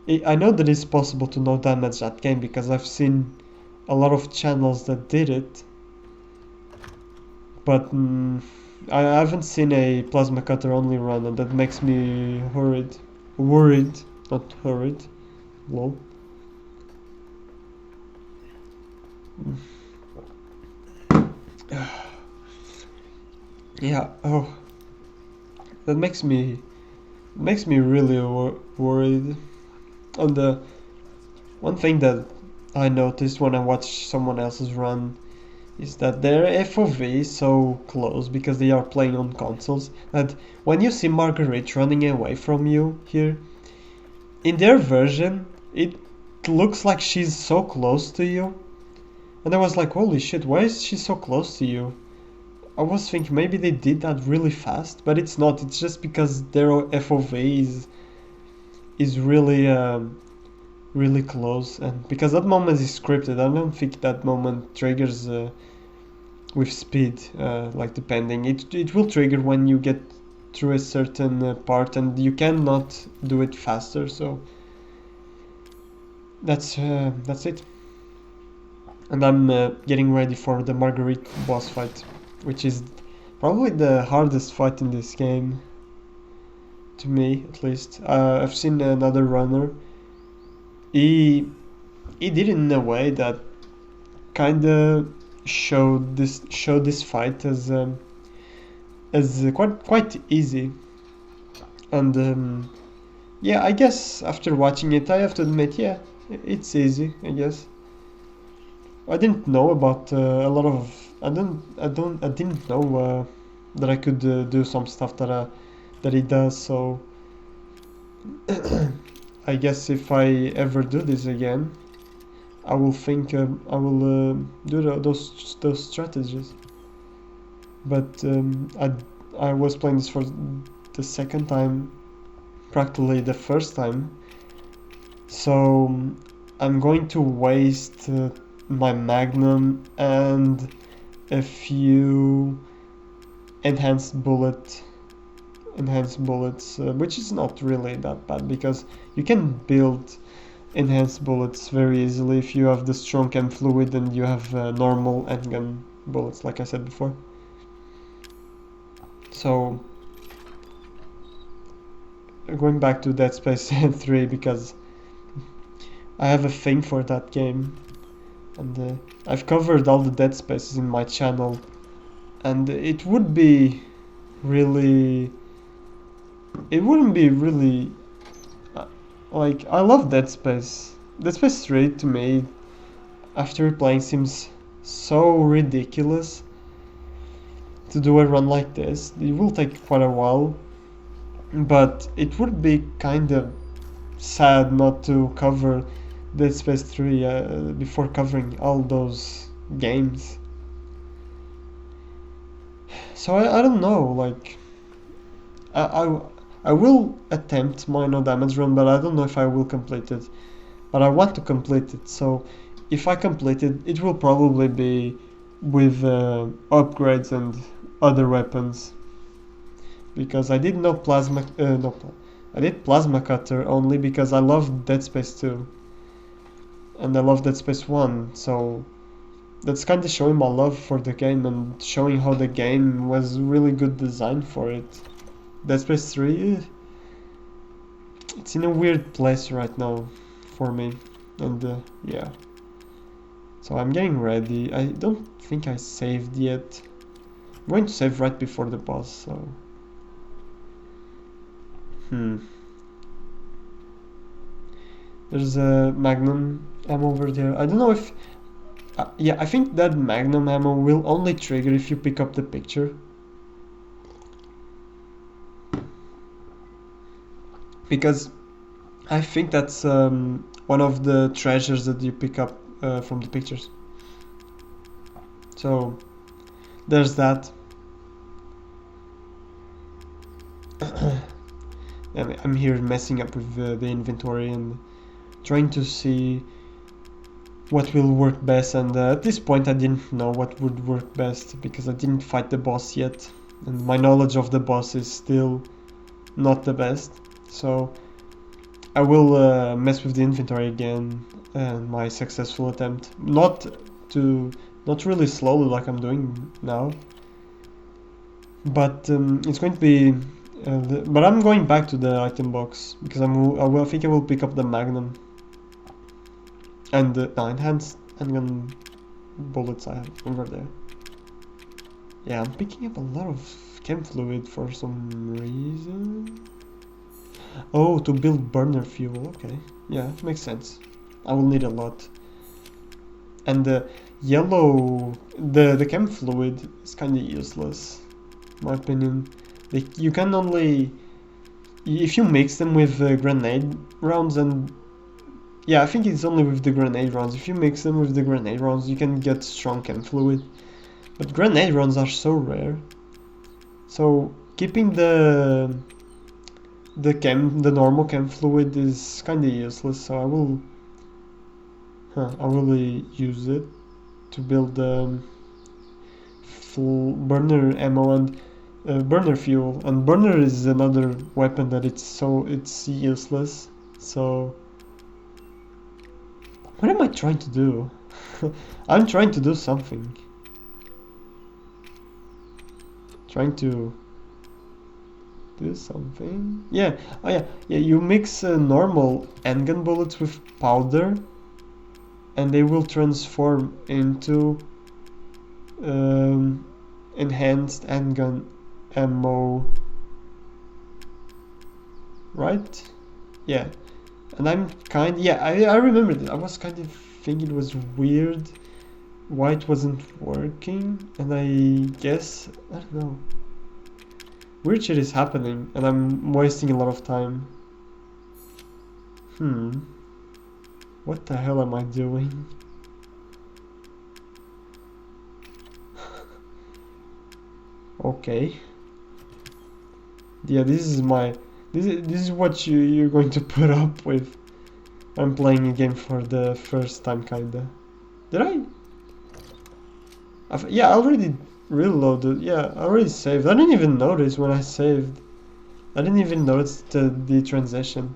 know that it's possible to no damage that game because I've seen a lot of channels that did it, but I haven't seen a plasma cutter only run, and that makes me worried, not hurried, lol. Yeah, oh, that makes me really worried. And the one thing that I noticed when I watch someone else's run is that their FOV is so close because they are playing on consoles, that when you see Marguerite running away from you here, in their version it looks like she's so close to you, and I was like, holy shit, why is she so close to you? I was thinking maybe they did that really fast, but it's not. It's just because their FOV is really close, and because that moment is scripted, I don't think that moment triggers with speed, like depending. It will trigger when you get through a certain part, and you cannot do it faster. So that's it. And I'm getting ready for the Marguerite boss fight, which is probably the hardest fight in this game, to me at least. I've seen another runner. He did it in a way that kinda showed this fight as quite easy. And yeah, I guess after watching it, I have to admit, yeah, it's easy, I guess. I didn't know about a lot of. I didn't know that I could do some stuff that he does. So I guess if I ever do this again, I will think I will do those strategies. But I was playing this for the second time, practically the first time. So I'm going to waste my Magnum and a few enhanced bullets, which is not really that bad because you can build enhanced bullets very easily if you have the strong chem fluid and you have normal handgun bullets, like I said before. So going back to Dead Space 3 because I have a thing for that game, and I've covered all the Dead Spaces in my channel, and it wouldn't be really like, I love Dead Space. Dead Space 3 to me, after playing, seems so ridiculous to do a run like this. It will take quite a while, but it would be kind of sad not to cover Dead Space 3 before covering all those games. So I don't know, like, I will attempt my no damage run, but I don't know if I will complete it. But I want to complete it, so if I complete it, it will probably be with upgrades and other weapons. Because I did no plasma, I did plasma cutter only because I love Dead Space 2. And I love Dead Space 1, so that's kind of showing my love for the game and showing how the game was really good design for it. Dead Space 3, it's in a weird place right now for me, and yeah. So I'm getting ready. I don't think I saved yet. I'm going to save right before the boss, so... There's a Magnum ammo over there. I don't know if... yeah, I think that Magnum ammo will only trigger if you pick up the picture. Because I think that's one of the treasures that you pick up from the pictures. So there's that. I'm here messing up with the inventory and trying to see what will work best, and at this point I didn't know what would work best because I didn't fight the boss yet and my knowledge of the boss is still not the best. So I will mess with the inventory again and my successful attempt. Not really slowly like I'm doing now, but it's going to be but I'm going back to the item box because I think I will pick up the Magnum and the enhanced handgun bullets I have over there. Yeah, I'm picking up a lot of chem fluid for some reason. Oh, to build burner fuel, okay. Yeah, it makes sense. I will need a lot. And the yellow, the chem fluid is kind of useless, in my opinion. You can only, if you mix them with grenade rounds, and yeah, I think it's only with the grenade rounds. If you mix them with the grenade rounds, you can get strong chem fluid. But grenade rounds are so rare. So keeping the normal chem fluid is kind of useless. So I will use it to build full burner ammo and burner fuel. And burner is another weapon that it's useless. So what am I trying to do? I'm trying to do something. Trying to do something. Yeah. Oh yeah. Yeah. You mix normal handgun bullets with powder, and they will transform into enhanced handgun ammo. Right? Yeah. And I remember that. I was kind of thinking it was weird why it wasn't working, and I guess, I don't know, weird shit is happening and I'm wasting a lot of time. What the hell am I doing? Okay. Yeah, this is what you're going to put up with. I'm playing a game for the first time, kinda. Did I? Yeah, I already reloaded. Yeah, I already saved. I didn't even notice when I saved. I didn't even notice the transition.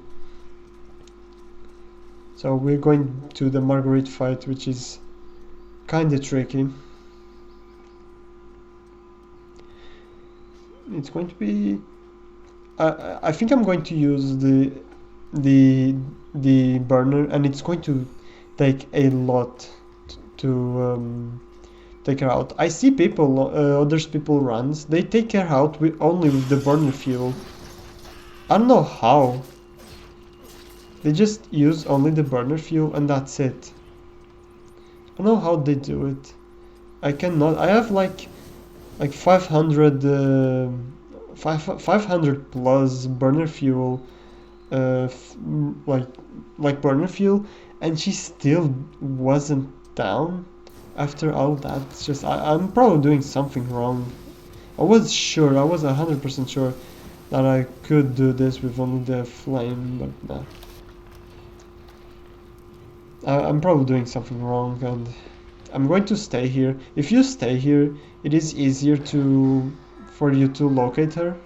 So we're going to the Marguerite fight, which is kinda tricky. It's going to be. I think I'm going to use the the burner, and it's going to take a lot to take her out. I see people, others people runs. They take her out with only with the burner fuel. I don't know how. They just use only the burner fuel and that's it. I don't know how they do it. I cannot. I have like 500 500 plus burner fuel, uh, f- like burner fuel, and she still wasn't down after all that. It's just I'm probably doing something wrong. I was sure. I was 100% sure that I could do this with only the flame, but nah. I'm probably doing something wrong, and I'm going to stay here. If you stay here, it is easier for you to locate her.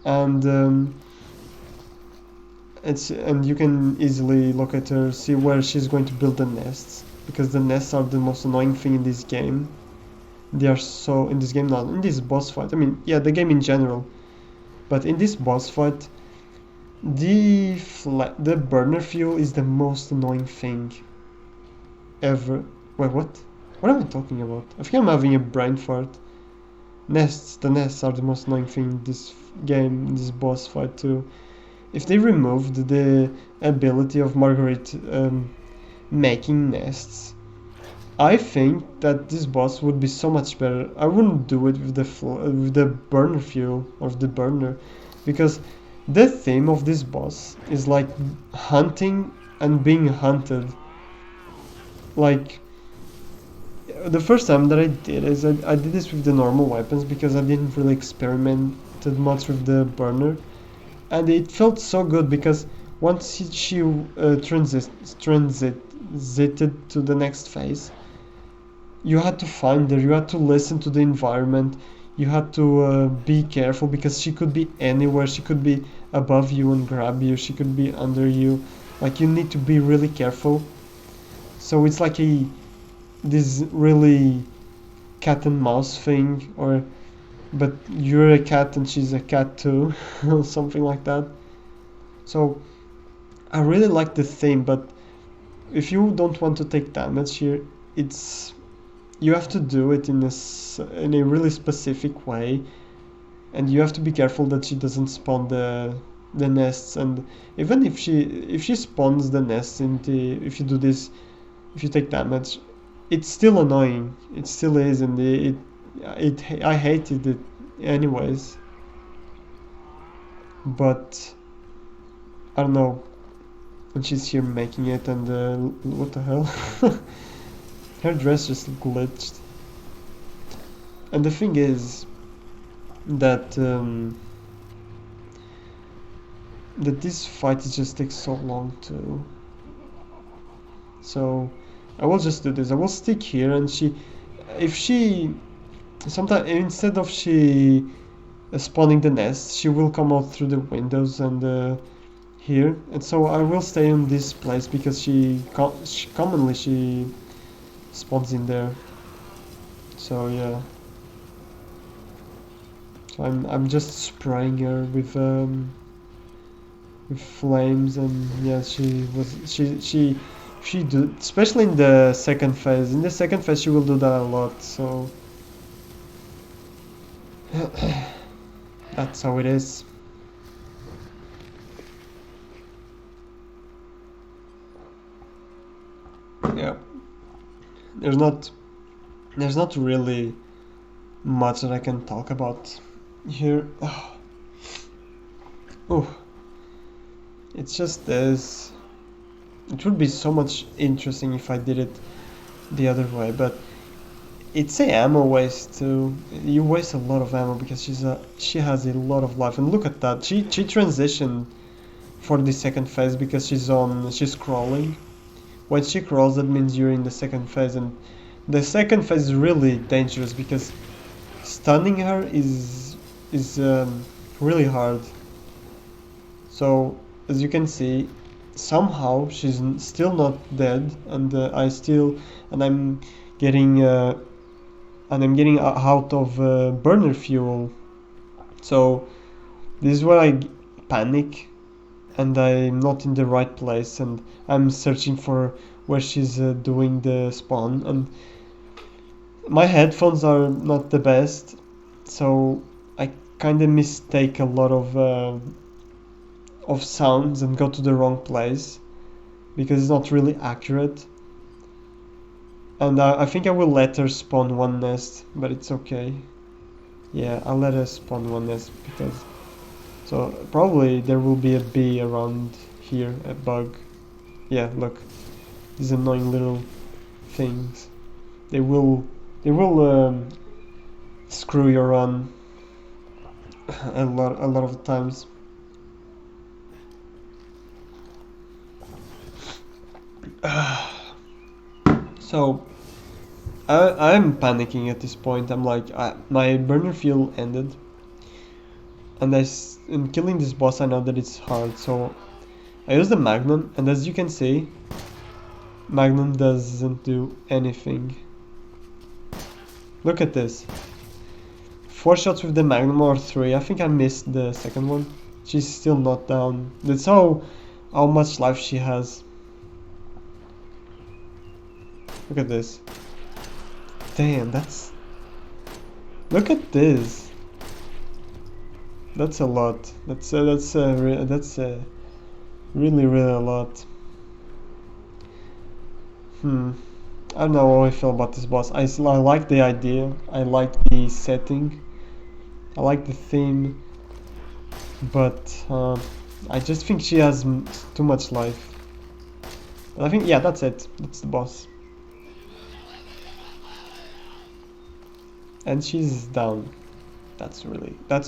And and you can easily locate her, see where she's going to build the nests, because the nests are the most annoying thing in this game. They are so in this game, not in this boss fight. I mean, yeah, the game in general, but in this boss fight, the burner fuel is the most annoying thing ever. Wait, what? What am I talking about? I think I'm having a brain fart. The nests are the most annoying thing in this game, in this boss fight too. If they removed the ability of Marguerite making nests, I think that this boss would be so much better. I wouldn't do it with the burner fuel or the burner, because the theme of this boss is like hunting and being hunted. Like the first time that I did is I did this with the normal weapons because I didn't really experimented much with the burner, and it felt so good because once she transited to the next phase, you had to find her, you had to listen to the environment, you had to be careful because she could be anywhere, she could be above you and grab you, she could be under you, like you need to be really careful. So it's like this really cat and mouse thing, or but you're a cat and she's a cat too, or something like that. So I really like the theme, but if you don't want to take damage here, it's you have to do it in a really specific way, and you have to be careful that she doesn't spawn the nests. And even if she spawns the nests in the if you do this, if you take damage, it's still annoying. It still is, and I hated it anyways. But I don't know. And she's here making it, and what the hell? Her dress just glitched. And the thing is that that this fight just takes so long too. So I will just do this. I will stick here, and if she, sometimes instead of she spawning the nest, she will come out through the windows and here. And so I will stay in this place because she commonly she spawns in there. So yeah. So I'm just spraying her with flames, and yeah, she do, especially in the second phase. In the second phase she will do that a lot, so that's how it is. Yeah. There's not really much that I can talk about here. Oh, it's just this. It would be so much interesting if I did it the other way, but it's a ammo waste too. You waste a lot of ammo because she has a lot of life. And look at that. She transitioned for the second phase because she's crawling. When she crawls, that means you're in the second phase, and the second phase is really dangerous because stunning her is really hard. So as you can see, somehow she's still not dead, and I'm getting out of burner fuel. So this is where I panic, and I'm not in the right place, and I'm searching for where she's doing the spawn, and my headphones are not the best, so I kind of mistake a lot of sounds and go to the wrong place because it's not really accurate. And I think I will let her spawn one nest, but it's okay. Yeah, I'll let her spawn one nest because... So probably there will be a bee around here, a bug. Yeah, look, these annoying little things. They will screw you run a lot of times. So I'm panicking at this point. I'm like, my burner fuel ended, and in killing this boss I know that it's hard, so I use the Magnum, and as you can see, Magnum doesn't do anything. Look at this. 4 shots with the Magnum, or 3. I think I missed the second one. She's still not down. That's how much life she has. Look at this. Damn, look at this. That's a lot. That's really a lot. I don't know how I feel about this boss. I like the idea. I like the setting. I like the theme. But I just think she has too much life. But I think, yeah, that's it. That's the boss. And she's down. That's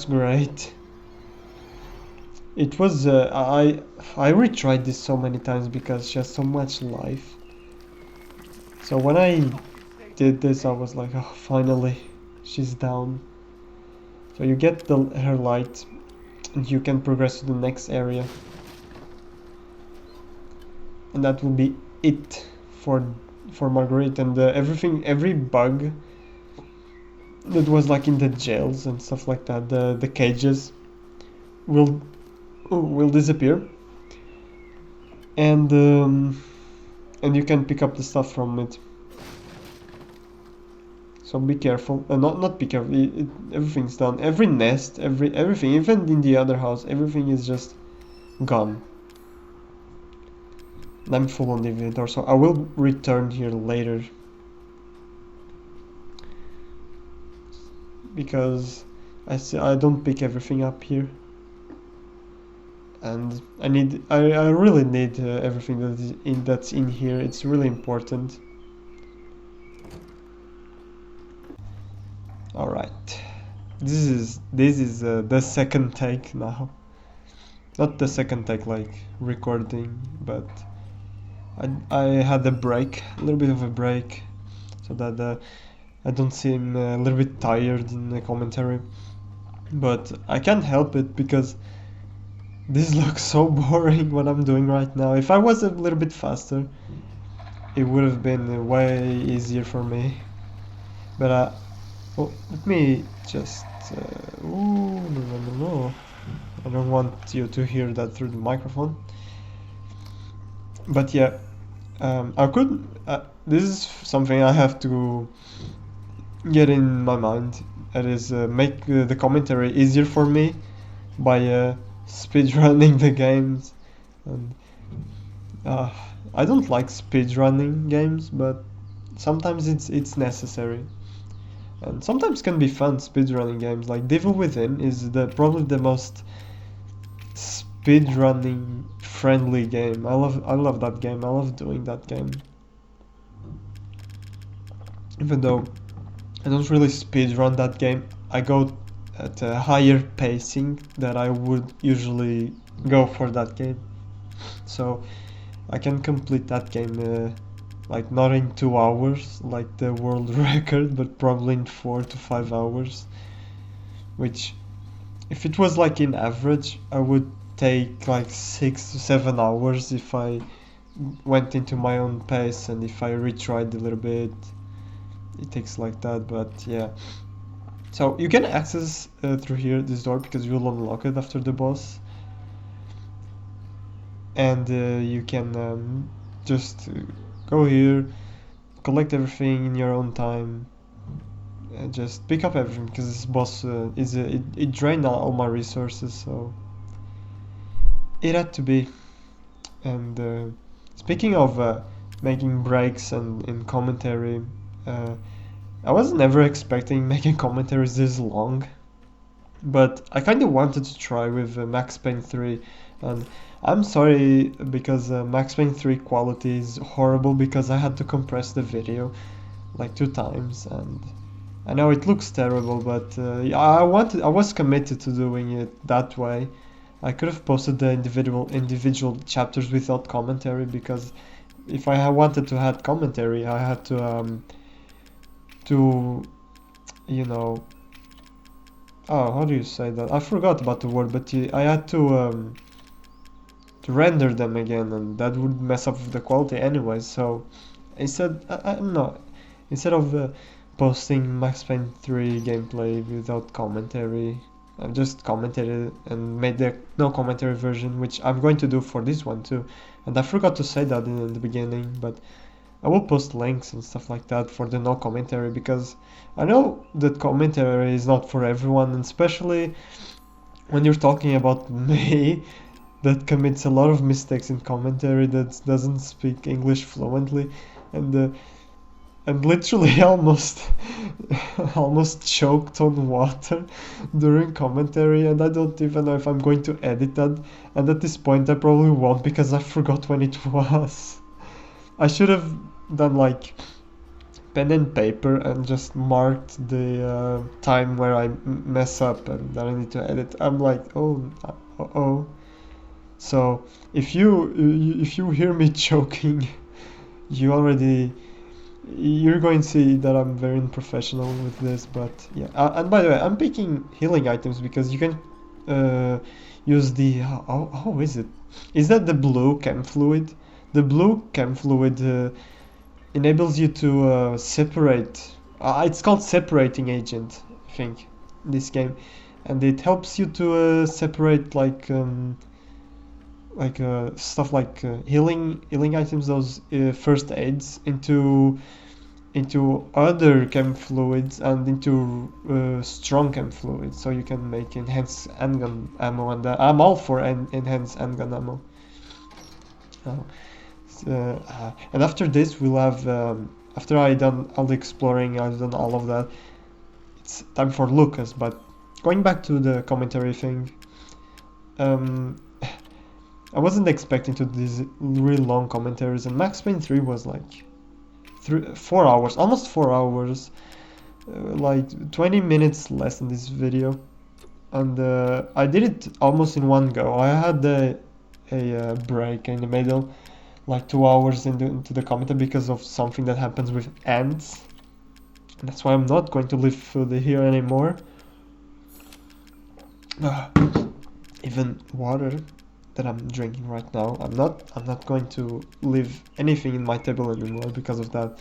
great. It was I retried this so many times because she has so much life. So when I did this, I was like, oh, finally, she's down. So you get her light, and you can progress to the next area. And that will be it for Marguerite, and every bug that was like in the jails and stuff like that, the cages will disappear, and you can pick up the stuff from it. So be careful, not be careful. Everything's done. Every nest, everything, even in the other house, everything is just gone. And I'm full on the inventory, so I will return here later. Because I don't pick everything up here, and I really need everything that's in here. It's really important. All right, this is the second take now. Not the second take like recording, but I had a break, a little bit of a break, so that I don't seem a little bit tired in the commentary, but I can't help it because this looks so boring what I'm doing right now. If I was a little bit faster, it would have been way easier for me. But well, let me just no. I don't want you to hear that through the microphone. But yeah, I could. This is something I have to get in my mind. That is, make the commentary easier for me by speedrunning the games. And I don't like speedrunning games, but sometimes it's necessary. And sometimes can be fun speedrunning games. Like Devil Within is probably the most speedrunning friendly game. I love that game. I love doing that game. Even though I don't really speedrun that game, I go at a higher pacing that I would usually go for that game. So I can complete that game like not in 2 hours like the world record, but probably in 4 to 5 hours, which if it was like in average, I would take like 6 to 7 hours if I went into my own pace, and if I retried a little bit, it takes like that. But yeah, so you can access through here this door because you'll unlock it after the boss, and you can just go here, collect everything in your own time, and just pick up everything because this boss it drained all my resources, so it had to be. And speaking of making breaks and in commentary, uh, I was never expecting making commentaries this long, but I kind of wanted to try with Max Payne 3, and I'm sorry because Max Payne 3 quality is horrible because I had to compress the video like 2 times, and I know it looks terrible, but I was committed to doing it that way. I could have posted the individual chapters without commentary, because if I wanted to add commentary, I had to you know, oh, how do you say that? I forgot about the word, but I had to render them again, and that would mess up the quality anyway. So instead, I don't know, instead of posting Max Payne 3 gameplay without commentary, I've just commented and made the no commentary version, which I'm going to do for this one too. And I forgot to say that in the beginning, but I will post links and stuff like that for the no commentary, because I know that commentary is not for everyone, and especially when you're talking about me that commits a lot of mistakes in commentary, that doesn't speak English fluently, and literally almost choked on water during commentary, and I don't even know if I'm going to edit that, and at this point I probably won't because I forgot when it was. I should have done like pen and paper and just marked the time where I mess up and that I need to edit. I'm like, oh. So if you hear me choking, you already you're going to see that I'm very unprofessional with this. But yeah, and by the way, I'm picking healing items because you can use the how is it? Is that the blue chem fluid? The blue chem fluid enables you to separate. It's called separating agent, I think, in this game, and it helps you to separate stuff like healing items, those first aids, into other chem fluids and into strong chem fluids, so you can make enhanced handgun ammo, and I'm all for enhanced handgun ammo. Oh. And after this we'll have after I done all the exploring, I've done all of that, it's time for Lucas. But going back to the commentary thing, I wasn't expecting to do these really long commentaries, and Max Payne 3 was like 4 hours, almost 4 hours, like 20 minutes less than this video, and I did it almost in one go. I had a break in the middle, like 2 hours into the commentary because of something that happens with ants. And that's why I'm not going to leave food here anymore. Even water that I'm drinking right now, I'm not going to leave anything in my table anymore because of that.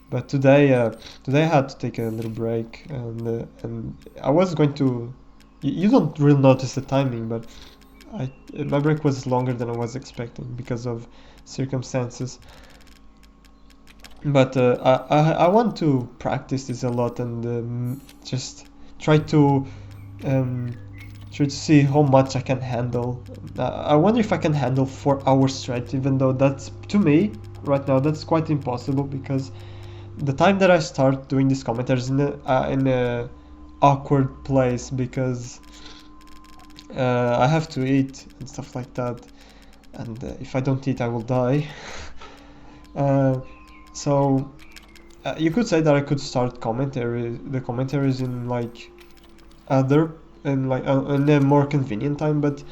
But today I had to take a little break, and I was going to. You don't really notice the timing, but my break was longer than I was expecting because of circumstances. But I want to practice this a lot, and just try to see how much I can handle. I wonder if I can handle 4 hours straight, even though that's, to me right now, that's quite impossible, because the time that I start doing these commentaries in a awkward place, because I have to eat and stuff like that, and if I don't eat I will die. So you could say that I could start the commentaries in like in a more convenient time, but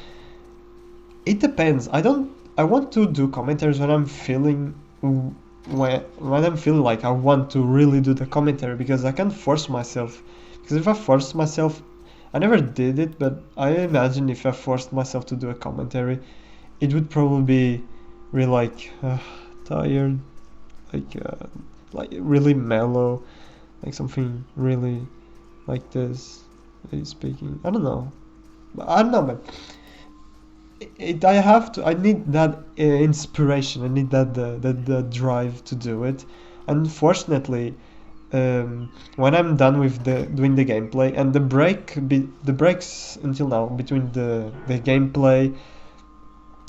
it depends. I I want to do commentaries when I'm feeling when I'm feeling like I want to really do the commentary, because I can't force myself. Because if I force myself, I never did it, but I imagine if I forced myself to do a commentary, it would probably be really like tired, like really mellow, like something really like this. Speaking, I don't know, but I need that inspiration. I need that drive to do it. Unfortunately, when I'm done with doing the gameplay, and the breaks until now between the gameplay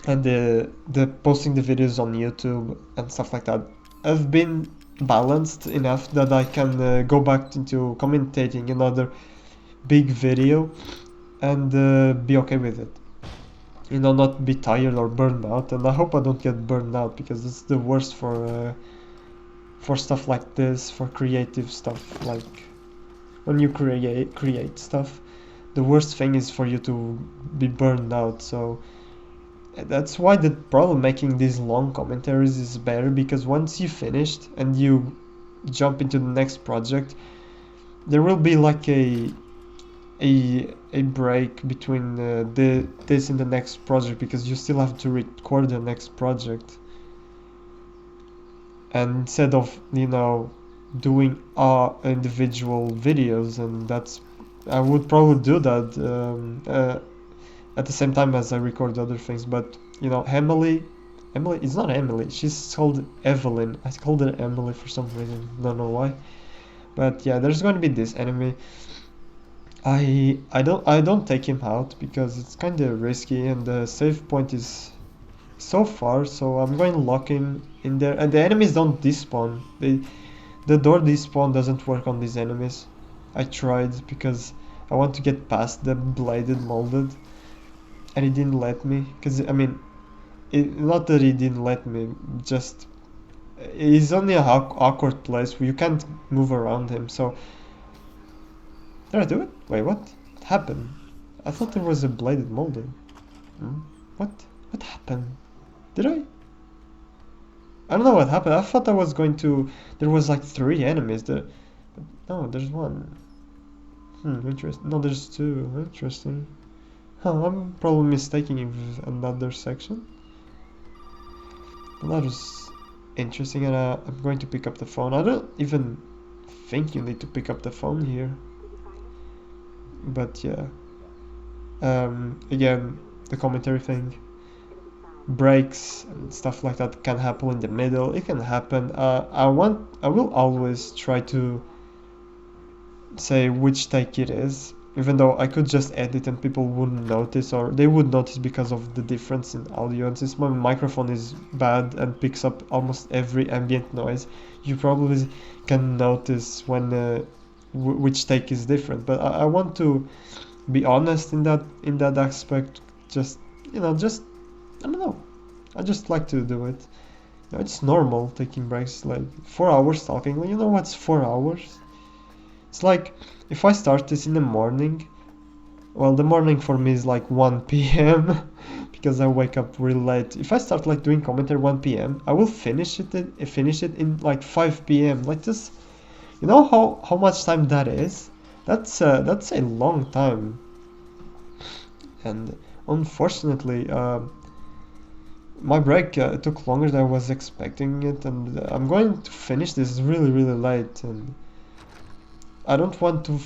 and the posting the videos on YouTube and stuff like that have been balanced enough that I can go back into commentating another big video and be okay with it. Not be tired or burned out. And I hope I don't get burned out, because it's the worst for stuff like this, for creative stuff. Like when you create stuff, the worst thing is for you to be burned out. So that's why the problem making these long commentaries is better, because once you finished and you jump into the next project, there will be like a break between this and the next project, because you still have to record the next project. And instead of doing individual videos, and I would probably do that at the same time as I record other things. But Emily, it's not Emily, she's called Evelyn. I called her Emily for some reason, don't know why. But yeah, there's going to be this enemy. I don't take him out because it's kind of risky, and the save point is so far, so I'm going to lock him in there. And the enemies don't despawn. The door despawn doesn't work on these enemies. I tried because I want to get past the bladed molded, and it didn't let me. Because I mean, not that it didn't let me, just it's only a awkward place where you can't move around him. So did I do it? Wait, what happened? I thought there was a bladed molded. What happened? Did I? I don't know what happened. I thought I was going to. There was like 3 enemies there. No, there's 1. Interesting. No, there's 2. Interesting. I'm probably mistaking it with another section. That was interesting, and I'm going to pick up the phone. I don't even think you need to pick up the phone here. But yeah. Again, the commentary thing. Breaks and stuff like that can happen in the middle. It can happen. I will always try to say which take it is, even though I could just edit and people wouldn't notice, or they would notice because of the difference in audio. And since my microphone is bad and picks up almost every ambient noise, you probably can notice when which take is different. But I want to be honest in that aspect. Just I don't know. I just like to do it. It's normal taking breaks, like 4 hours talking. What's 4 hours? It's like if I start this in the morning. Well, the morning for me is like 1 p.m. because I wake up really late. If I start like doing commentary 1 p.m., I will finish it in like 5 p.m. Like just, how much time that is? That's a long time. And unfortunately, my break took longer than I was expecting it, and I'm going to finish this really, really late, and I don't want to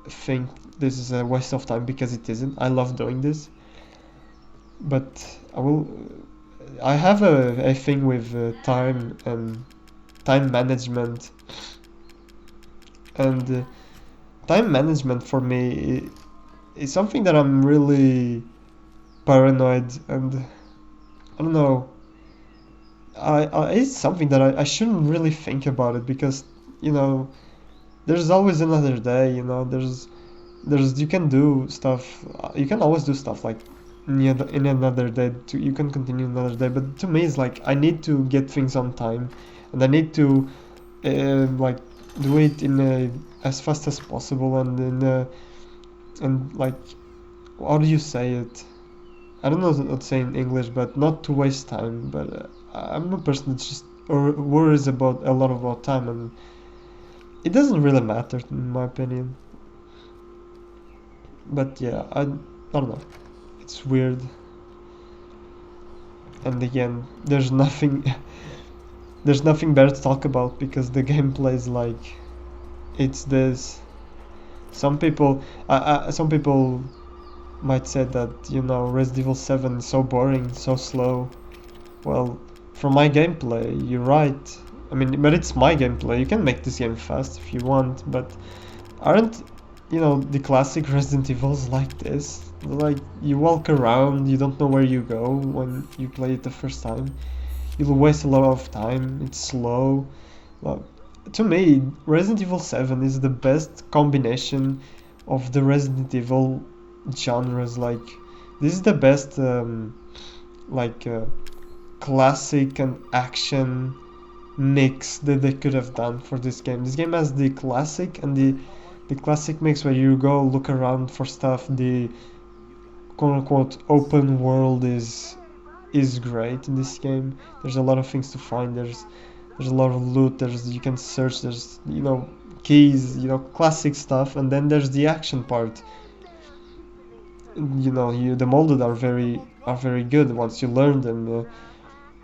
think this is a waste of time, because it isn't. I love doing this, but I have a thing with time and time management, and time management for me is something that I'm really paranoid, and I don't know. It's something that I shouldn't really think about it, because there's always another day. There's you can do stuff. You can always do stuff like in another day. You can continue another day. But to me, it's like I need to get things on time, and I need to like do it as fast as possible, and like, how do you say it? I don't know what to say in English, but not to waste time. But I'm a person that just worries about a lot about time, and it doesn't really matter in my opinion. But yeah, I don't know. It's weird. And again, there's nothing there's nothing better to talk about because the gameplay is like it's this. Some people might say that Resident Evil 7 is so boring, so slow. Well, from my gameplay, you're right. I mean, but it's my gameplay. You can make this game fast if you want, but aren't the classic Resident Evils like this? Like you walk around, you don't know where you go when you play it the first time. You'll waste a lot of time. It's slow. Well, to me, Resident Evil 7 is the best combination of the Resident Evil genres. Like this is the best like classic and action mix that they could have done for this game. This game has the classic and the classic mix where you go look around for stuff. The quote unquote open world is great in this game. There's a lot of things to find. There's a lot of loot. You can search. There's keys. Classic stuff. And then there's the action part. The molded are very good once you learn them.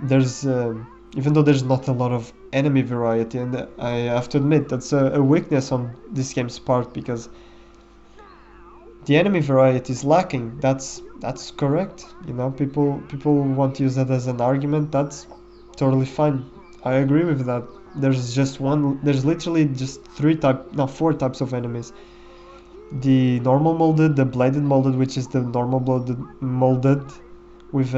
There's even though there's not a lot of enemy variety, and I have to admit that's a weakness on this game's part because the enemy variety is lacking. That's correct. People want to use that as an argument. That's totally fine. I agree with that. There's literally just four types of enemies. The normal molded, the bladed molded, which is the normal molded with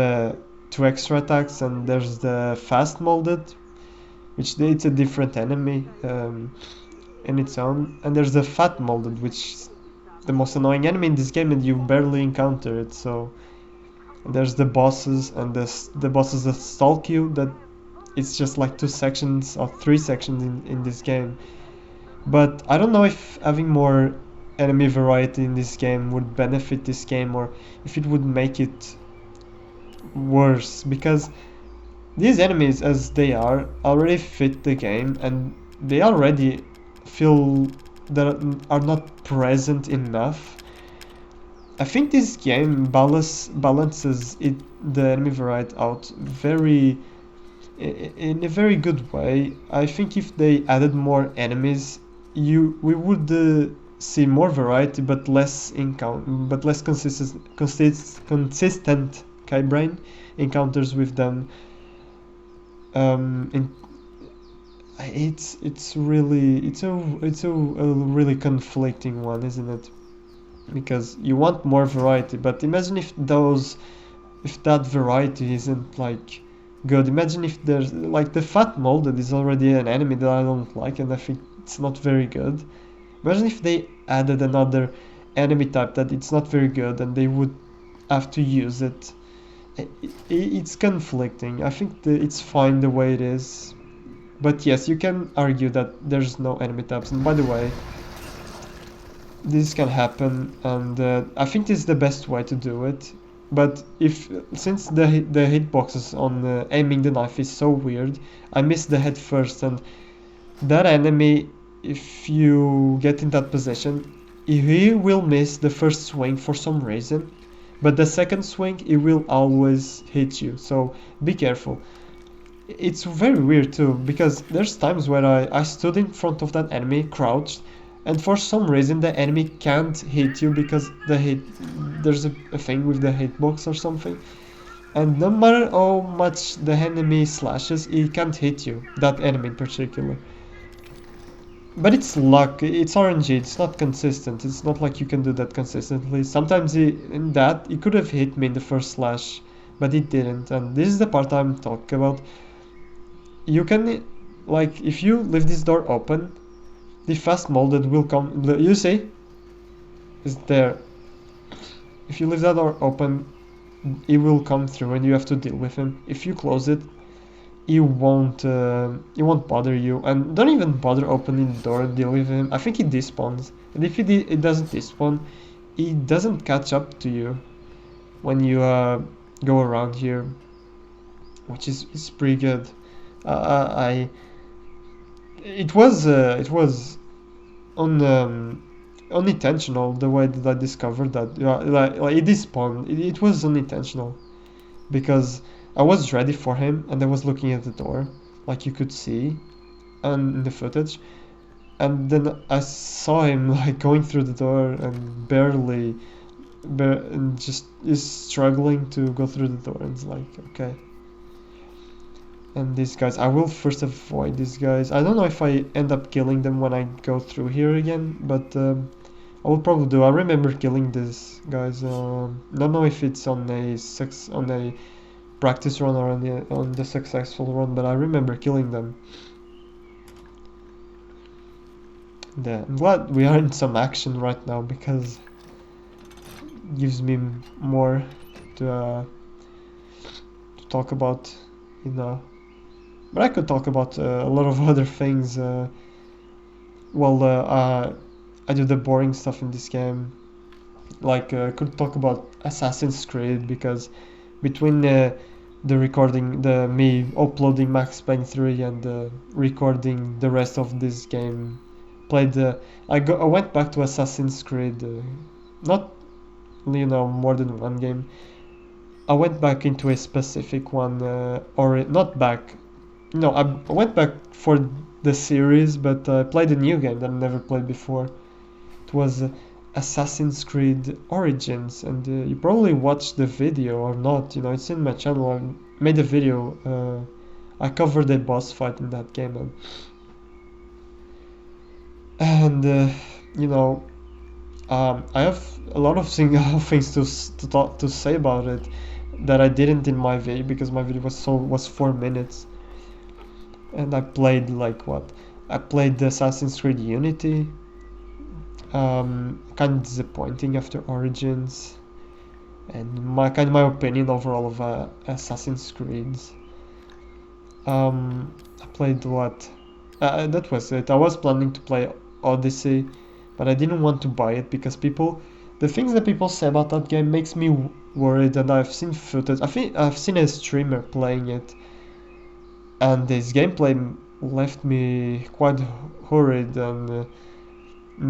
two extra attacks, and there's the fast molded, which it's a different enemy in its own, and there's the fat molded, which is the most annoying enemy in this game, and you barely encounter it. So there's the bosses and the bosses that stalk you. That it's just like 2 sections or 3 sections in this game. But I don't know if having more enemy variety in this game would benefit this game or if it would make it worse, because these enemies as they are already fit the game and they already feel that are not present enough. I think this game balances the enemy variety out in a very good way. I think if they added more enemies, we would see more variety but less consistent brain encounters with them. It's a really conflicting one, isn't it? Because you want more variety, but imagine if that variety isn't like good. Imagine if there's like the fat molded is already an enemy that I don't like and I think it's not very good. Imagine if they added another enemy type that it's not very good and they would have to use it. It's conflicting. I think it's fine the way it is. But yes, you can argue that there's no enemy types. And by the way, this can happen, and I think this is the best way to do it. But since the hitboxes on aiming the knife is so weird, I miss the head first, and that enemy, if you get in that position, he will miss the first swing for some reason, but the second swing he will always hit you. So be careful. It's very weird too, because there's times where I stood in front of that enemy, crouched, and for some reason the enemy can't hit you because there's a thing with the hitbox or something. And no matter how much the enemy slashes, he can't hit you, that enemy in particular. But it's luck, it's RNG, it's not consistent. It's not like you can do that consistently. Sometimes he could have hit me in the first slash, but it didn't. And this is the part I'm talking about. You can, like, if you leave this door open, the fast molded will come. You see? It's there. If you leave that door open, he will come through and you have to deal with him. If you close it, he won't bother you. And don't even bother opening the door and deal with him. I think he despawns. And if it doesn't despawn, he doesn't catch up to you. when you go around here, which is pretty good. I it was un, unintentional the way that I discovered that. Like it despawned. It was unintentional because I was ready for him and I was looking at the door, like you could see, in the footage, and then I saw him like going through the door and and just is struggling to go through the door. And it's like, okay. And these guys, I will first avoid these guys. I don't know if I end up killing them when I go through here again, but I will probably do. I remember killing these guys. Don't know if it's on a practice run or on the successful run, but I remember killing them. Yeah, I'm glad we are in some action right now because it gives me more to talk about, you know. But I could talk about a lot of other things. I do the boring stuff in this game. Like, I could talk about Assassin's Creed because between me uploading Max Payne 3 and recording the rest of this game, I went back to Assassin's Creed, not more than one game. I went back into a specific one, or not back. No, I went back for the series, but I played a new game that I never played before. It was Assassin's Creed Origins, and you probably watched the video or not. It's in my channel. I made a video. I covered a boss fight in that game, and I have a lot of things to say about it that I didn't in my video because my video was 4 minutes, and I played like what? I played the Assassin's Creed Unity. Kind of disappointing after Origins, and my opinion overall of Assassin's Creed. I played what? That was it. I was planning to play Odyssey, but I didn't want to buy it because the things that people say about that game makes me worried. And I've seen footage. I think I've seen a streamer playing it, and his gameplay left me quite worried and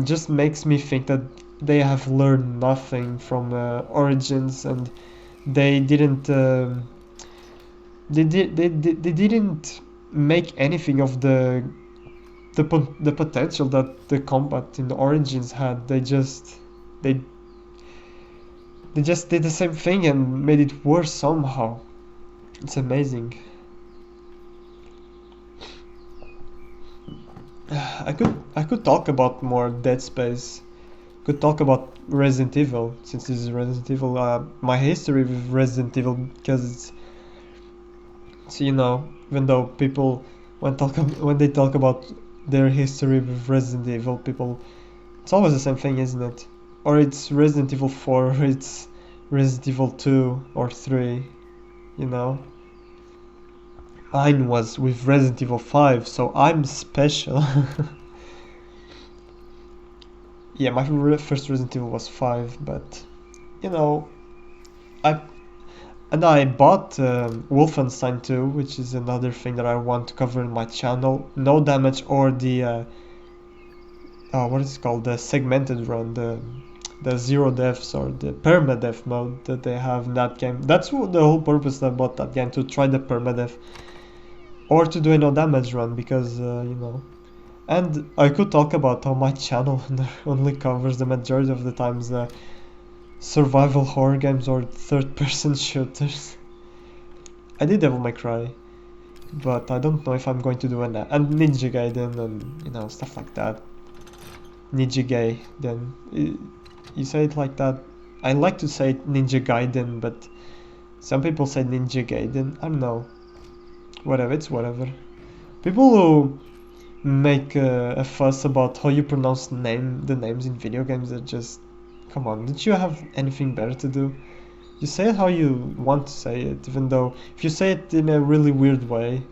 just makes me think that they have learned nothing from Origins, and they didn't they didn't make anything of the potential that the combat in the Origins had. They they just did the same thing and made it worse somehow. It's amazing. I could talk about more Dead Space. Could talk about Resident Evil since this is Resident Evil. My history with Resident Evil, because it's even though people when they talk about their history with Resident Evil, people, it's always the same thing, isn't it? Or it's Resident Evil 4, or it's Resident Evil 2 or 3, you know. Mine was with Resident Evil 5, so I'm special. Yeah, my first Resident Evil was 5, but I I bought Wolfenstein 2, which is another thing that I want to cover in my channel. No Damage, or the what is it called, the segmented run, the zero deaths or the permadeath mode that they have in that game. That's the whole purpose that I bought that game, to try the permadeath or to do a no damage run, because And I could talk about how my channel only covers the majority of the times survival horror games or third-person shooters. I did Devil May Cry, but I don't know if I'm going to do and Ninja Gaiden and stuff like that. Ninja Gaiden. You say it like that. I like to say Ninja Gaiden, but some people say Ninja Gaiden. I don't know. Whatever, it's whatever. People who make a fuss about how you pronounce the names in video games are just, come on, didn't you have anything better to do? You say it how you want to say it, even though if you say it in a really weird way,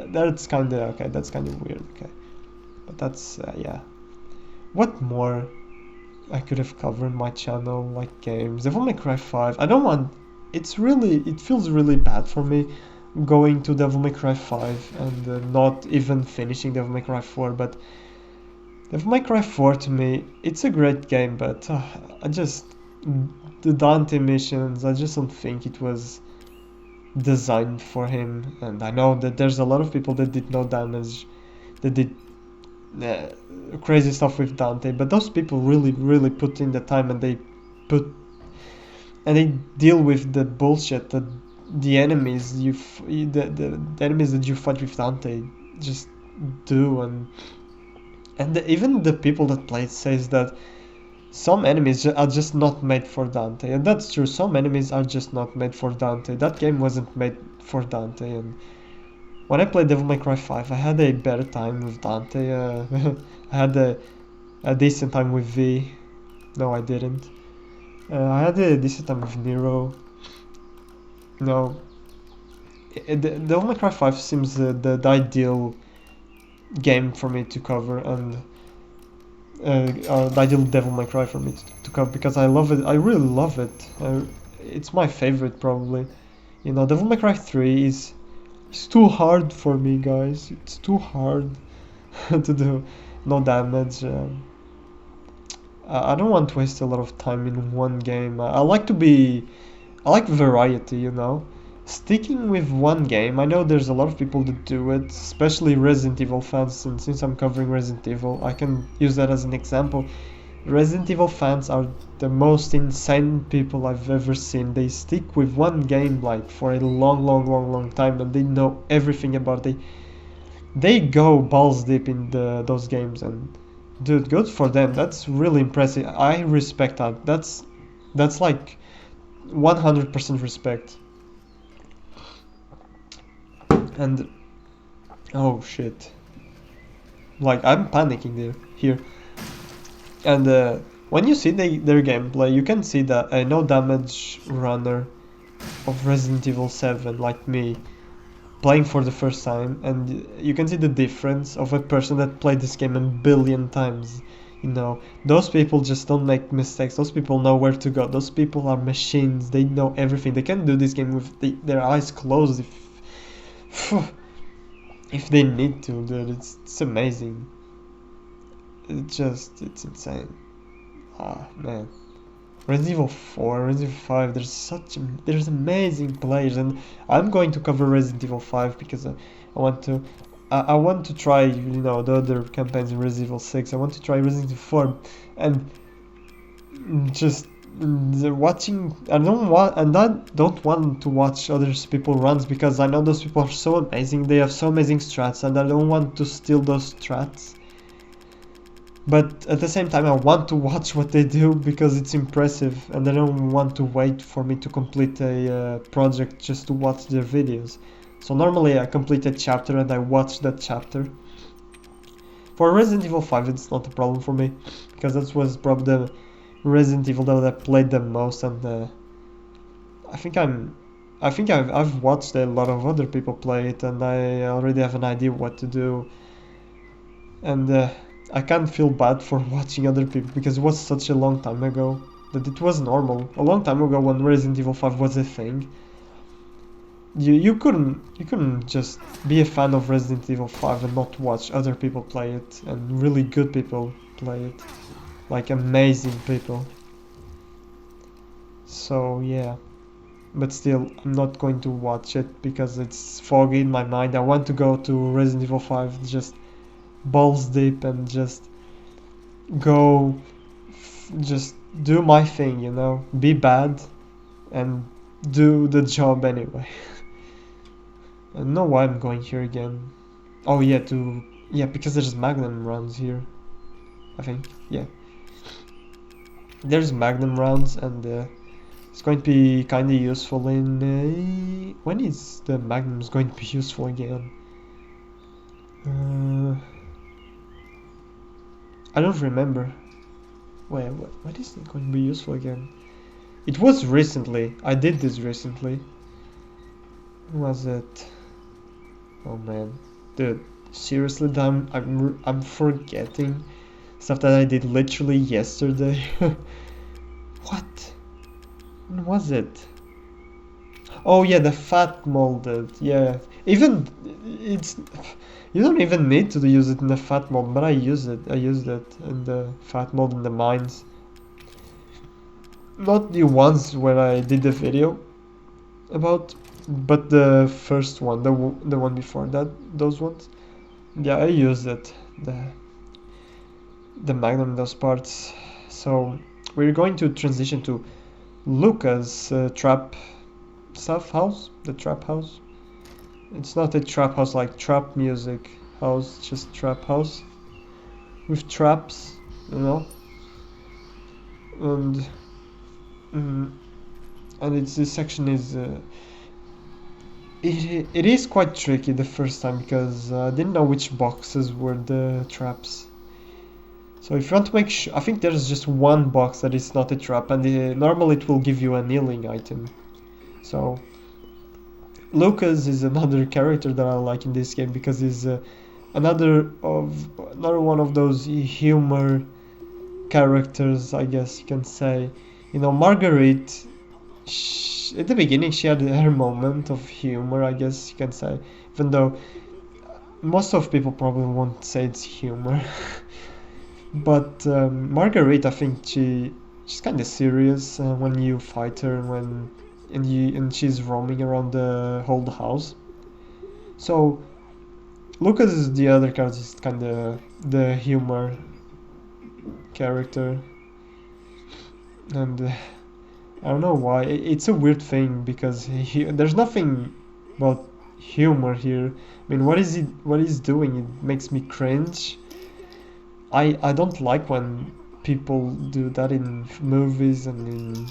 that's kind of okay. That's kind of weird, okay. But that's yeah. What more I could have covered my channel, like games. Devil May Cry 5. I don't want. It feels really bad for me going to Devil May Cry 5 and not even finishing Devil May Cry 4. But Devil May Cry 4 to me, it's a great game, but I just. The Dante missions, I just don't think it was designed for him. And I know that there's a lot of people that did no damage, that did uh, crazy stuff with Dante, but those people really put in the time, and put they deal with the bullshit that the enemies the enemies that you fight with Dante just do. And even the people that play it says that some enemies are just not made for Dante, and that's true. Some enemies are just not made for Dante. That game wasn't made for Dante. And when I played Devil May Cry 5, I had a better time with Dante. I had a decent time with V. No, I didn't. I had a decent time with Nero. No. Devil May Cry 5 seems the ideal game for me to cover, and the ideal Devil May Cry for me to cover, because I love it. I really love it. It's my favorite, probably. You know, Devil May Cry 3 is it's too hard for me, guys. It's too hard to do no damage. I don't want to waste a lot of time in one game. I like variety, you know. Sticking with one game, I know there's a lot of people that do it, especially Resident Evil fans, and since I'm covering Resident Evil, I can use that as an example. Resident Evil fans are the most insane people I've ever seen. They stick with one game like for a long time, and they know everything about it. They go balls deep in those games, and dude, good for them. That's really impressive. I respect that. That's like 100% respect. And oh shit, like I'm panicking here. And when you see their gameplay, you can see that a no damage runner of Resident Evil 7, like me, playing for the first time, and you can see the difference of a person that played this game a billion times. You know, those people just don't make mistakes. Those people know where to go. Those people are machines. They know everything. They can do this game with their eyes closed if they need to, dude. It's amazing. It's insane. Ah, man. Resident Evil 4, Resident Evil 5, there's amazing players, and I'm going to cover Resident Evil 5 because I want to try, you know, the other campaigns in Resident Evil 6. I want to try Resident Evil 4, and just watching. I don't want to watch other people runs, because I know those people are so amazing. They have so amazing strats, and I don't want to steal those strats. But at the same time, I want to watch what they do because it's impressive, and I don't want to wait for me to complete a project just to watch their videos. So normally I complete a chapter and I watch that chapter. For Resident Evil 5, it's not a problem for me, because that was probably the Resident Evil that I played the most, and I've watched a lot of other people play it, and I already have an idea what to do. And I can't feel bad for watching other people, because it was such a long time ago that it was normal. A long time ago, when Resident Evil 5 was a thing, you couldn't just be a fan of Resident Evil 5 and not watch other people play it, and really good people play it, like amazing people. So yeah, but still, I'm not going to watch it because it's foggy in my mind. I want to go to Resident Evil 5 just balls deep and just go, just do my thing, you know, be bad and do the job anyway. I don't know why I'm going here again. Oh yeah, because there's Magnum rounds here, I think. Yeah, there's Magnum rounds, and it's going to be kind of useful in when is the Magnum's going to be useful again? I don't remember. Wait, what is it going to be useful again? It was recently. I did this recently. When was it? Oh man, dude, seriously, I'm forgetting stuff that I did literally yesterday. What? When was it? Oh yeah, the fat molded. Yeah, even it's you don't even need to use it in the fat mold, but I use it. I used it in the fat mold in the mines. Not the ones where I did the video about, but the first one, the one before that, those ones. Yeah, I used it. The Magnum in those parts. So we're going to transition to Luca's trap stuff house, the trap house. It's not a trap house like trap music house, just trap house with traps, you know. And and it's this section is it is quite tricky the first time because I didn't know which boxes were the traps. So if you want to make sure, I think there's just one box that is not a trap, and normally it will give you a healing item. So Lucas is another character that I like in this game because he's another one of those humor characters, I guess you can say. You know, Marguerite, at the beginning she had her moment of humor, I guess you can say, even though most of people probably won't say it's humor. But Marguerite, I think she's kind of serious when you fight her and she's roaming around the whole house. So Lucas is the other character, is kind of the humor character, and I don't know why. It's a weird thing because there's nothing about humor here. I mean, what he's doing? It makes me cringe. I don't like when people do that in movies and in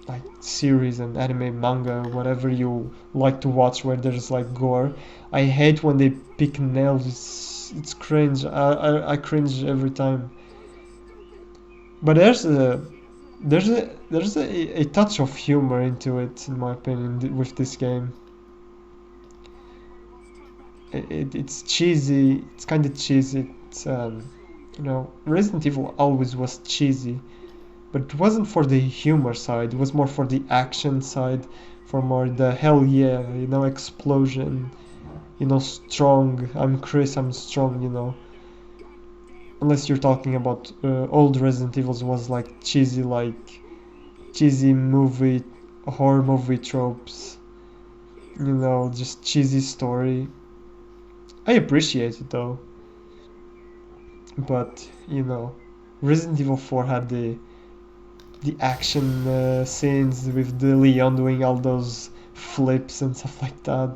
like series and anime, manga, whatever you like to watch where there's like gore. I hate when they pick nails. It's cringe. I cringe every time. But there's a touch of humor into it, in my opinion, with this game. It's cheesy. It's kind of cheesy. It's you know, Resident Evil always was cheesy, but it wasn't for the humor side. It was more for the action side, for more the hell yeah, you know, explosion, you know, strong. I'm Chris. I'm strong. You know. Unless you're talking about old Resident Evils was like cheesy movie, horror movie tropes. You know, just cheesy story. I appreciate it though. But you know, Resident Evil 4 had the action scenes with the Leon doing all those flips and stuff like that,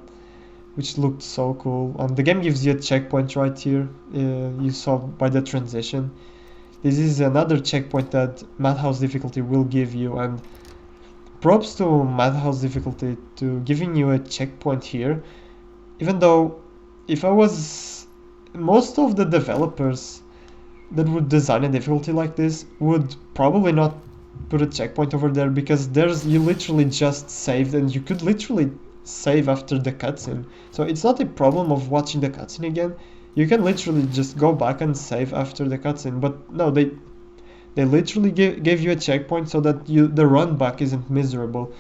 which looked so cool. And the game gives you a checkpoint right here. You saw by the transition. This is another checkpoint that Madhouse difficulty will give you, and props to Madhouse difficulty to giving you a checkpoint here. Even though, if I was most of the developers that would design a difficulty like this would probably not put a checkpoint over there because you literally just saved and you could literally save after the cutscene. So it's not a problem of watching the cutscene again. You can literally just go back and save after the cutscene. But no, they literally gave you a checkpoint so that the run back isn't miserable.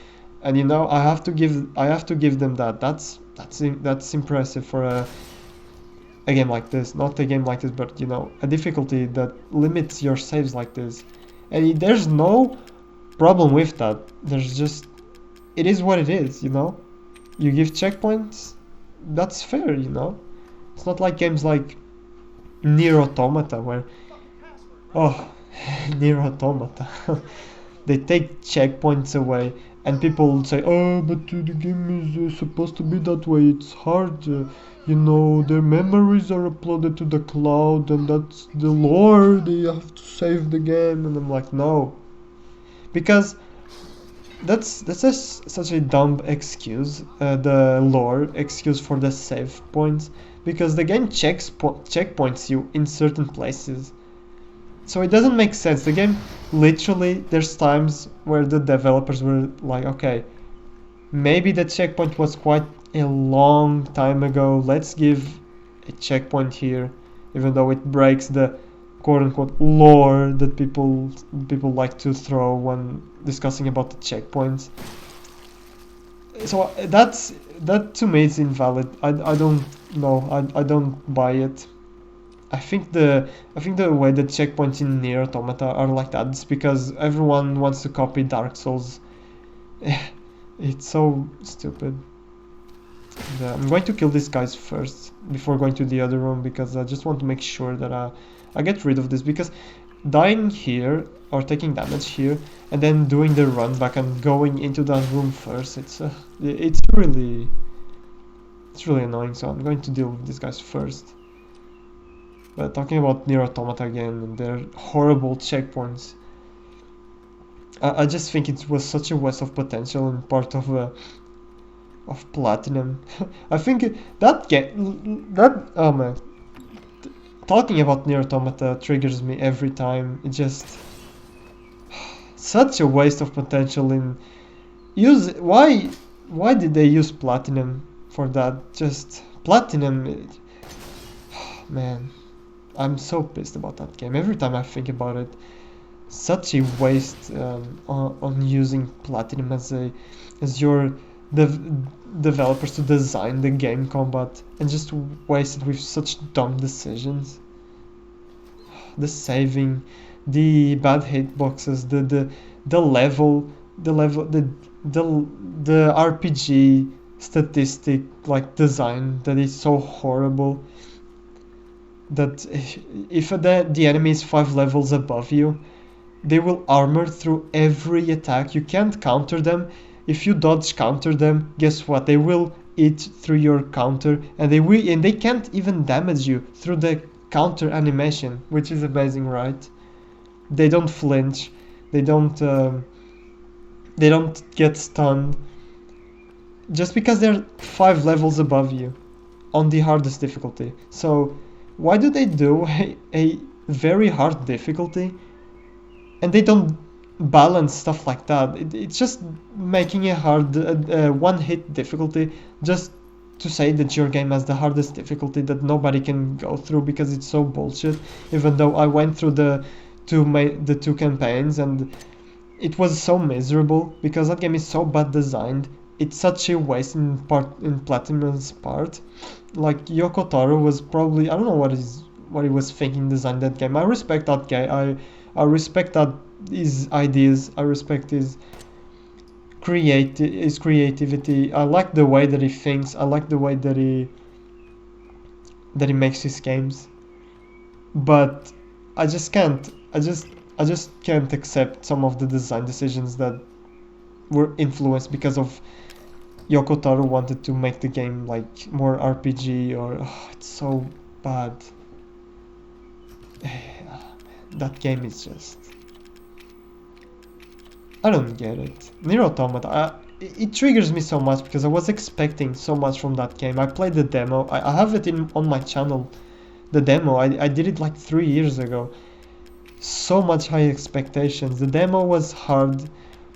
And you know, I have to give them that. That's impressive for a game like this. Not a game like this, but you know, a difficulty that limits your saves like this. And there's no problem with that. There's just, it is what it is, you know. You give checkpoints, that's fair, you know. It's not like games like Nier Automata where, oh, Nier Automata, they take checkpoints away, and people say, oh, but the game is supposed to be that way. It's hard. You know, their memories are uploaded to the cloud, and that's the lore. They have to save the game, and I'm like, no, because that's such a dumb excuse, the lore excuse for the save points, because the game checkpoints you in certain places. So it doesn't make sense. The game literally, there's times where the developers were like, okay, maybe the checkpoint was quite a long time ago. Let's give a checkpoint here, even though it breaks the quote-unquote lore that people like to throw when discussing about the checkpoints. So that to me is invalid. I don't know. I don't buy it. I think the way the checkpoints in Nier Automata are like that is because everyone wants to copy Dark Souls. It's so stupid. I'm going to kill these guys first before going to the other room because I just want to make sure that I get rid of this, because dying here or taking damage here and then doing the run back and going into that room first, it's really annoying. So I'm going to deal with these guys first. But talking about Nier Automata again and their horrible checkpoints, I just think it was such a waste of potential and part of Platinum. I think oh man, talking about Nier Automata triggers me every time. It just such a waste of potential in why did they use Platinum for that? Just Platinum, man. I'm so pissed about that game. Every time I think about it, such a waste on using Platinum as your developers to design the game combat, and just waste it with such dumb decisions. The saving, the bad hitboxes, the level, the RPG statistic like design that is so horrible. That if the enemy is 5 levels above you, they will armor through every attack. You can't counter them. If you dodge counter them, guess what? They will eat through your counter, and they can't even damage you through the counter animation, which is amazing, right? They don't flinch. They don't get stunned just because they're 5 levels above you on the hardest difficulty. So why do they do a very hard difficulty and they don't balance stuff like that? It's just making a hard one-hit difficulty just to say that your game has the hardest difficulty that nobody can go through, because it's so bullshit. Even though I went through the two campaigns and it was so miserable because that game is so bad designed. It's such a waste in Platinum's part. Like Yoko Taro was probably, I don't know what he was thinking designing that game. I respect that guy. I respect that his ideas. I respect his creativity. I like the way that he thinks. I like the way that he makes his games. But I just can't. I just can't accept some of the design decisions that were influenced because of Yoko Taro wanted to make the game like more RPG, or it's so bad. That game is just, I don't get it. Nier Automata, it triggers me so much because I was expecting so much from that game. I played the demo. I have it on my channel. The demo, I did it like 3 years ago. So much high expectations. The demo was hard.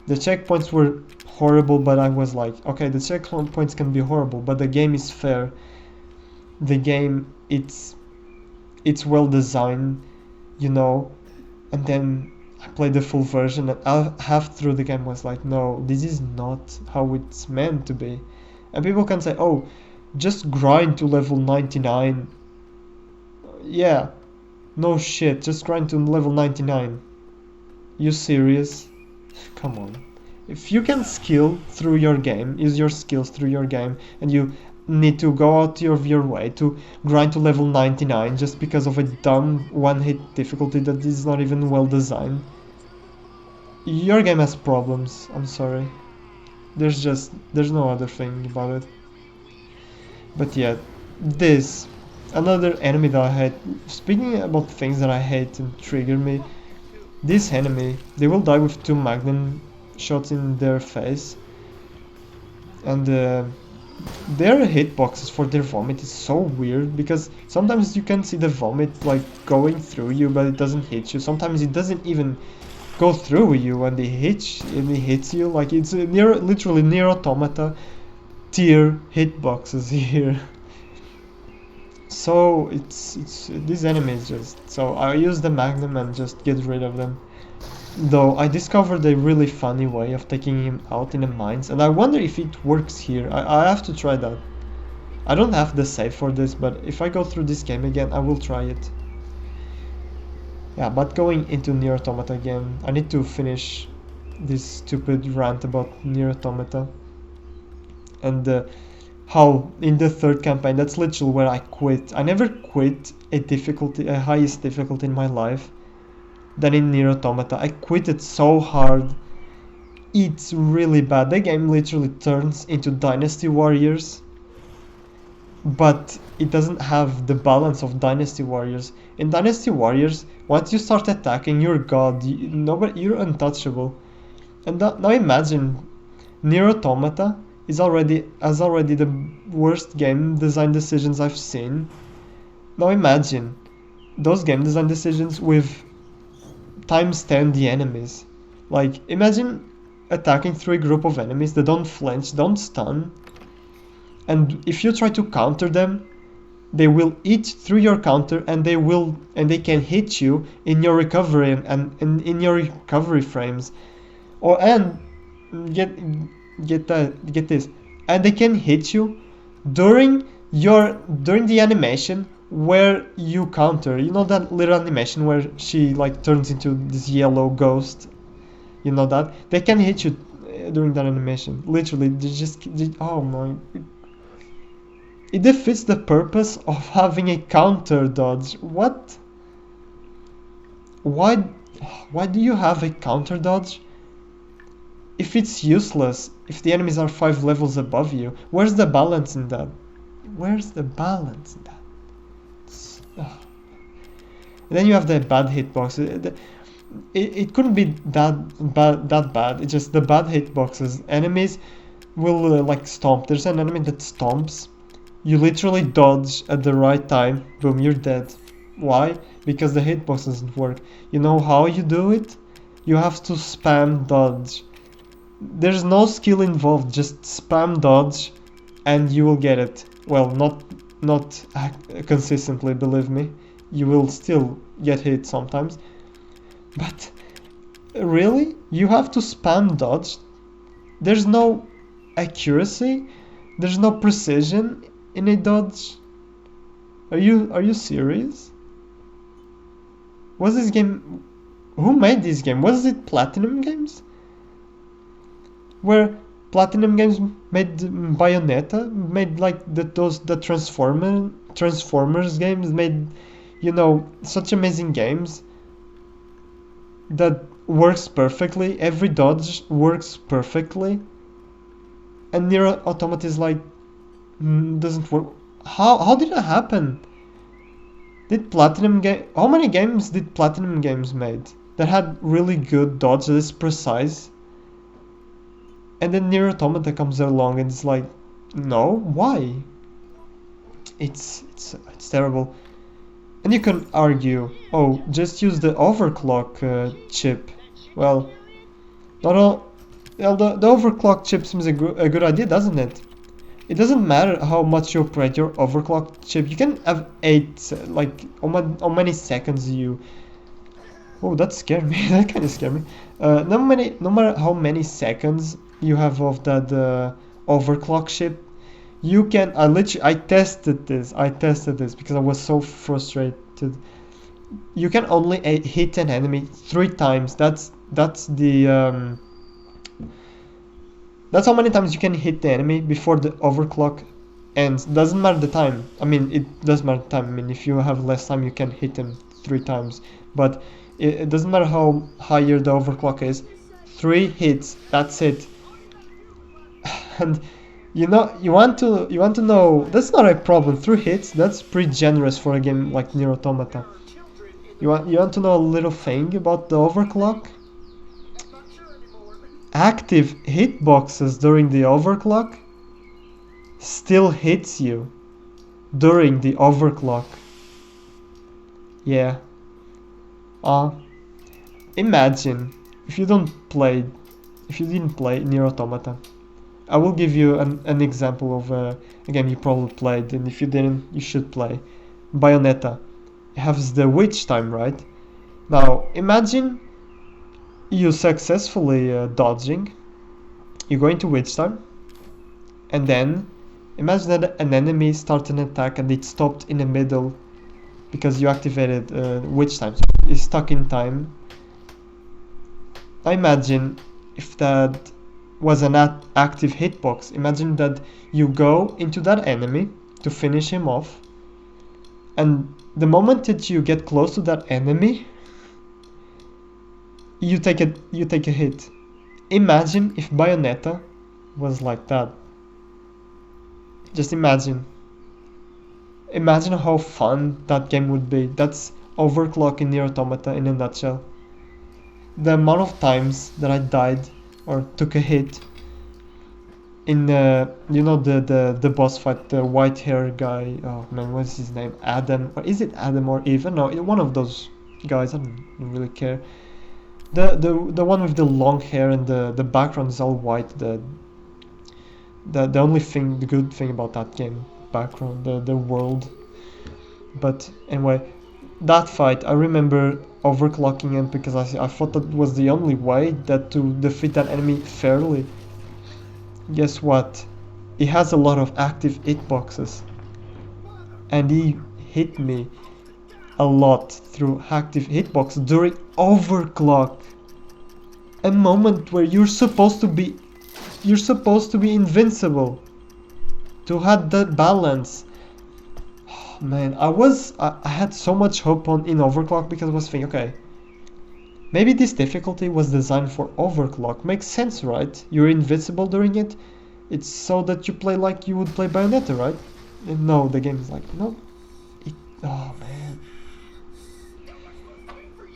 The checkpoints were horrible, but I was like, okay, the checkpoints can be horrible, but the game is fair. The game, it's well designed, you know. And then I played the full version, and half through the game was like, no, this is not how it's meant to be. And people can say, oh, just grind to level 99. Yeah, no shit, just grind to level 99. You serious? Come on. If you can skill through your game, use your skills through your game, and you need to go out of your way to grind to level 99 just because of a dumb one-hit difficulty that is not even well designed, your game has problems. I'm sorry. There's no other thing about it. But yeah, another enemy that I hate. Speaking about things that I hate and trigger me, this enemy, they will die with 2 magnum shots in their face, and their hitboxes for their vomit is so weird, because sometimes you can see the vomit like going through you, but it doesn't hit you. Sometimes it doesn't even go through you and it hits you. Like, it's literally Nier Automata tier hitboxes here. so it's these enemies just so I use the Magnum and just get rid of them. Though I discovered a really funny way of taking him out in the mines, and I wonder if it works here. I have to try that. I don't have the save for this, but if I go through this game again, I will try it. Yeah, but going into Nier Automata again, I need to finish this stupid rant about Nier Automata. And how in the third campaign, that's literally where I quit. I never quit a highest difficulty in my life than in Nier Automata. I quit it so hard. It's really bad. The game literally turns into Dynasty Warriors, but it doesn't have the balance of Dynasty Warriors. In Dynasty Warriors, once you start attacking, you're god. You're untouchable. And now imagine, Nier Automata has already the worst game design decisions I've seen. Now imagine those game design decisions with times 10 the enemies. Like, imagine attacking through a group of enemies that don't flinch, don't stun, and if you try to counter them, they will eat through your counter, and they can hit you in your recovery and in your recovery frames, and get this, and they can hit you during the animation where you counter. You know that little animation where she like turns into this yellow ghost? You know that? They can hit you during that animation. Literally, oh my. It defeats the purpose of having a counter dodge. What? Why do you have a counter dodge if it's useless, if the enemies are 5 levels above you? Where's the balance in that? Where's the balance in that? And then you have the bad hitbox. It couldn't be that bad. It's just the bad hitboxes. Enemies will like stomp. There's an enemy that stomps. You literally dodge at the right time. Boom, you're dead. Why? Because the hitbox doesn't work. You know how you do it? You have to spam dodge. There's no skill involved. Just spam dodge, and you will get it. Well, not consistently, believe me. You will still get hit sometimes. But really? You have to spam dodge? There's no accuracy? There's no precision in a dodge? Are you serious? Was this game... Who made this game? Was it Platinum Games? Where Platinum Games made Bayonetta, made like the Transformers games, made, you know, such amazing games that works perfectly. Every dodge works perfectly, and Nier Automata is like doesn't work. How did it happen? How many games did Platinum Games made that had really good dodge that is precise? And then Nier Automata comes along and it's like, no, why? It's terrible. And you can argue, oh, just use the overclock chip. Well, not all. Well, the overclock chip seems a good idea, doesn't it? It doesn't matter how much you operate your overclock chip. You can have 8, like, how many seconds you... Oh, that scared me. That kind of scared me. No matter how many seconds you have of that overclock chip, you can... I tested this because I was so frustrated. You can only hit an enemy 3 times. That's the... That's how many times you can hit the enemy before the overclock ends. Doesn't matter the time. I mean, it does matter the time. I mean, if you have less time, you can hit them 3 times. But it doesn't matter how higher the overclock is. 3 hits. That's it. And you want to know, that's not a problem. 3 hits. That's pretty generous for a game like Nier Automata. You want to know a little thing about the overclock? Active hitboxes during the overclock still hits you during the overclock. Yeah. Imagine if you didn't play Nier Automata. I will give you an example of a game you probably played, and if you didn't, you should play. Bayonetta has the witch time, right? Now imagine you successfully dodging, you go into witch time, and then imagine that an enemy starts an attack and it stopped in the middle because you activated witch time, so it's stuck in time. I imagine if that was an active hitbox. Imagine that you go into that enemy to finish him off, and the moment that you get close to that enemy, you take a hit. Imagine if Bayonetta was like that. Just imagine. Imagine how fun that game would be. That's Overclock in Nier Automata in a nutshell. The amount of times that I died or took a hit in the boss fight, the white hair guy. Oh man, what's his name? Adam, or is it Adam or Eva? No, one of those guys. I don't really care. The one with the long hair and the background is all white. The only thing, the good thing about that game, background, the world. But anyway, that fight, I remember overclocking it because I thought that was the only way that to defeat that enemy fairly. Guess what? He has a lot of active hitboxes, and he hit me a lot through active hitbox during overclock. A moment where you're supposed to be invincible, to have that balance. Oh, man, I had so much hope in overclock because I was thinking, okay, maybe this difficulty was designed for overclock. Makes sense, right? You're invincible during it. It's so that you play like you would play Bayonetta, right? And no, the game is like, no. Oh man,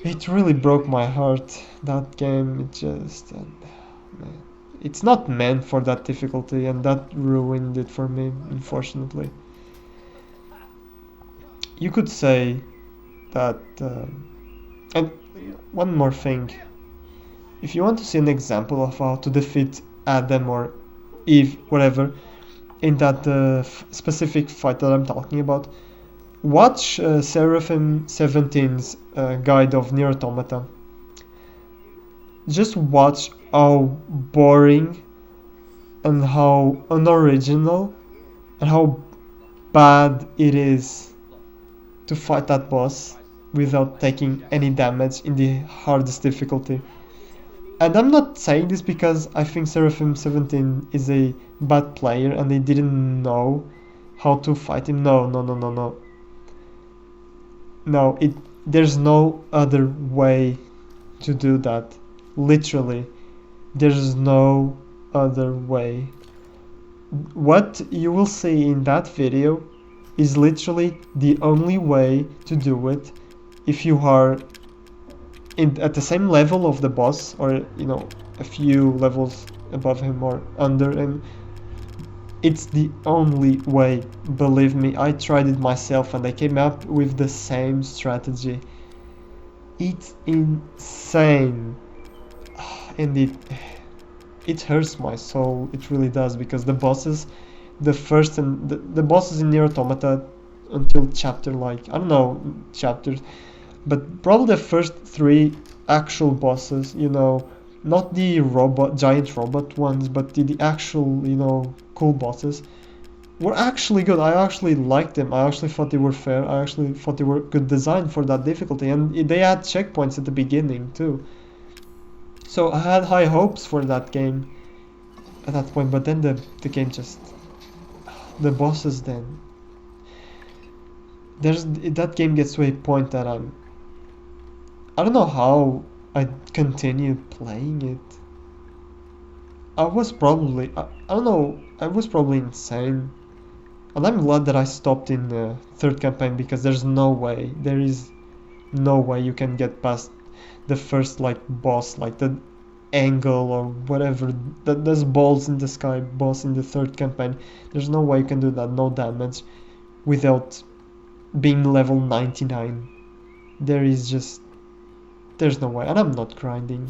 it really broke my heart. That game, it just, man, it's not meant for that difficulty, and that ruined it for me, unfortunately. You could say that, and one more thing. If you want to see an example of how to defeat Adam or Eve, whatever, in that specific fight that I'm talking about, watch Seraphim 17's guide of Nier Automata. Just watch how boring and how unoriginal and how bad it is to fight that boss without taking any damage in the hardest difficulty. And I'm not saying this because I think Seraphim 17 is a bad player and they didn't know how to fight him. No. No, there's no other way to do that. Literally, there's no other way. What you will see in that video is literally the only way to do it if you are at the same level of the boss, or a few levels above him or under him. It's the only way, believe me. I tried it myself and I came up with the same strategy. It's insane, and it hurts my soul. It really does, because the bosses, the bosses in Nier Automata until chapter, like, I don't know chapters, but probably the first 3 actual bosses, not the giant robot ones, but the actual, cool bosses, were actually good. I actually liked them. I actually thought they were fair. I actually thought they were good design for that difficulty, and they had checkpoints at the beginning too. So I had high hopes for that game at that point, but then the game just, the bosses, then that game gets to a point that I don't know how I continued playing it. I was probably, I don't know, I was probably insane. And I'm glad that I stopped in the 3rd campaign, because there is no way you can get past the first, like, boss, like the angle or whatever, there's balls in the sky boss in the 3rd campaign. There's no way you can do that, no damage, without being level 99. There's no way. And I'm not grinding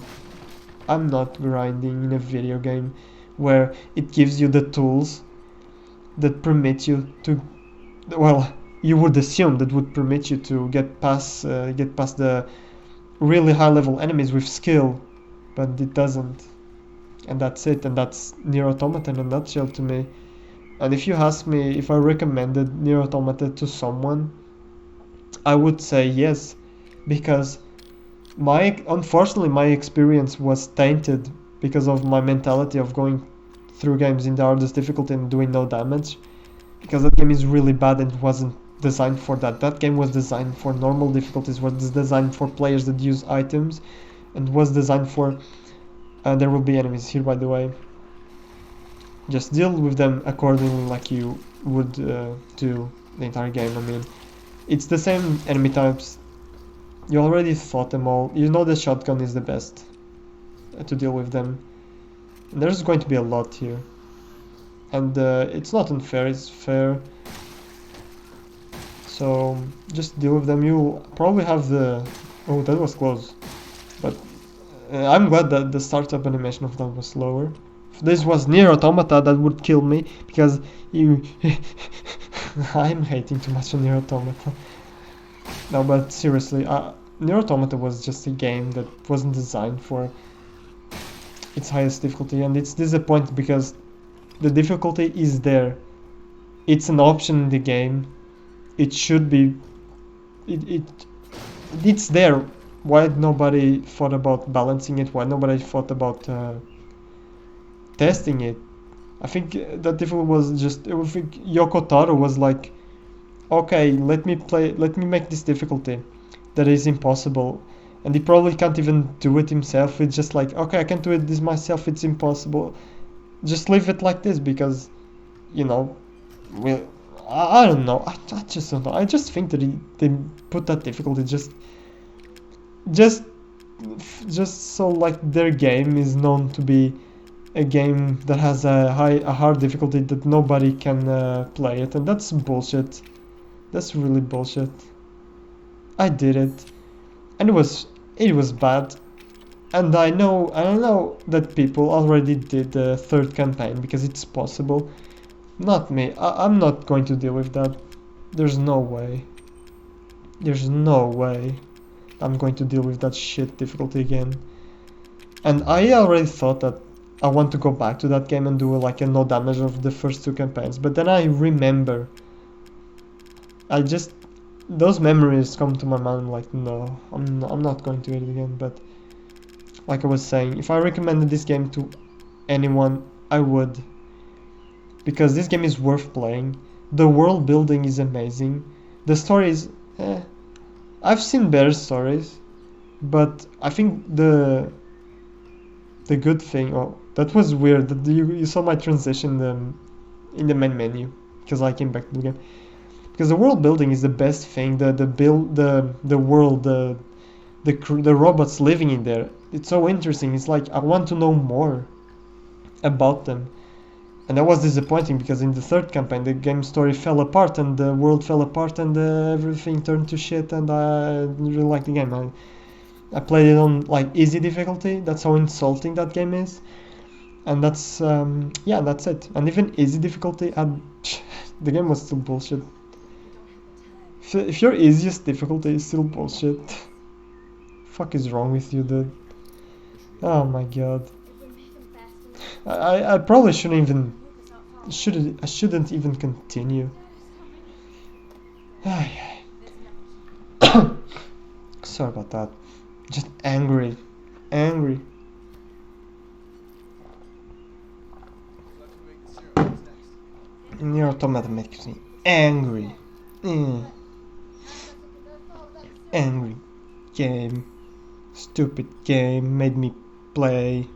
in a video game where it gives you the tools that permit you to, well, you would assume that would permit you to get past the really high level enemies with skill, but it doesn't. And that's it, and that's Nier Automata in a nutshell to me. And if you ask me if I recommended Nier Automata to someone, I would say yes, because unfortunately my experience was tainted because of my mentality of going through games in the hardest difficulty and doing no damage, because that game is really bad and wasn't designed for that. That game was designed for normal difficulties, was designed for players that use items, and was designed for there will be enemies here, by the way. Just deal with them accordingly like you would do the entire game. I mean, it's the same enemy types. You already fought them all. You know the shotgun is the best to deal with them. And there's going to be a lot here. And it's not unfair, it's fair. So just deal with them. You'll probably have the... Oh, that was close. But I'm glad that the startup animation of that was slower. If this was Nier Automata, that would kill me, because you... I'm hating too much on Nier Automata. No, but seriously, Nier Automata was just a game that wasn't designed for its highest difficulty, and it's disappointing because the difficulty is there. It's an option in the game. It should be... It's there. Why nobody thought about balancing it? Why nobody thought about testing it? I think that difficulty was just... I think Yoko Taro was like, okay, let me make this difficulty that is impossible. And he probably can't even do it himself. It's just like, okay, I can't do it this myself, it's impossible. Just leave it like this, because, you know, I don't know. I just don't know. I just think that they put that difficulty just so like their game is known to be a game that has a hard difficulty that nobody can play it, and that's bullshit. That's really bullshit. I did it, and it was bad, and I know that people already did the third campaign because it's possible. Not me. I'm not going to deal with that. There's no way. There's no way I'm going to deal with that shit difficulty again. And I already thought that I want to go back to that game and do like a no damage of the first two campaigns, but then I remember. Those memories come to my mind. I'm like, no, I'm not going to do it again. But like I was saying, if I recommended this game to anyone, I would, because this game is worth playing. The world building is amazing. The story is I've seen better stories, but I think the good thing... Oh, that was weird that you saw my transition in the main menu, because I came back to the game. Because the world building is the best thing. The world, the robots living in there. It's so interesting. It's like I want to know more about them. And that was disappointing because in the third campaign the game story fell apart and the world fell apart and everything turned to shit, and I didn't really like the game. I played it on like easy difficulty. That's how insulting that game is. And that's yeah, that's it. And even easy difficulty, the game was still bullshit. If your easiest difficulty is still bullshit, fuck is wrong with you, dude? Oh my god. I probably shouldn't even continue. Sorry about that. Just angry. Nier Automata makes me angry. Angry game. Stupid game made me play.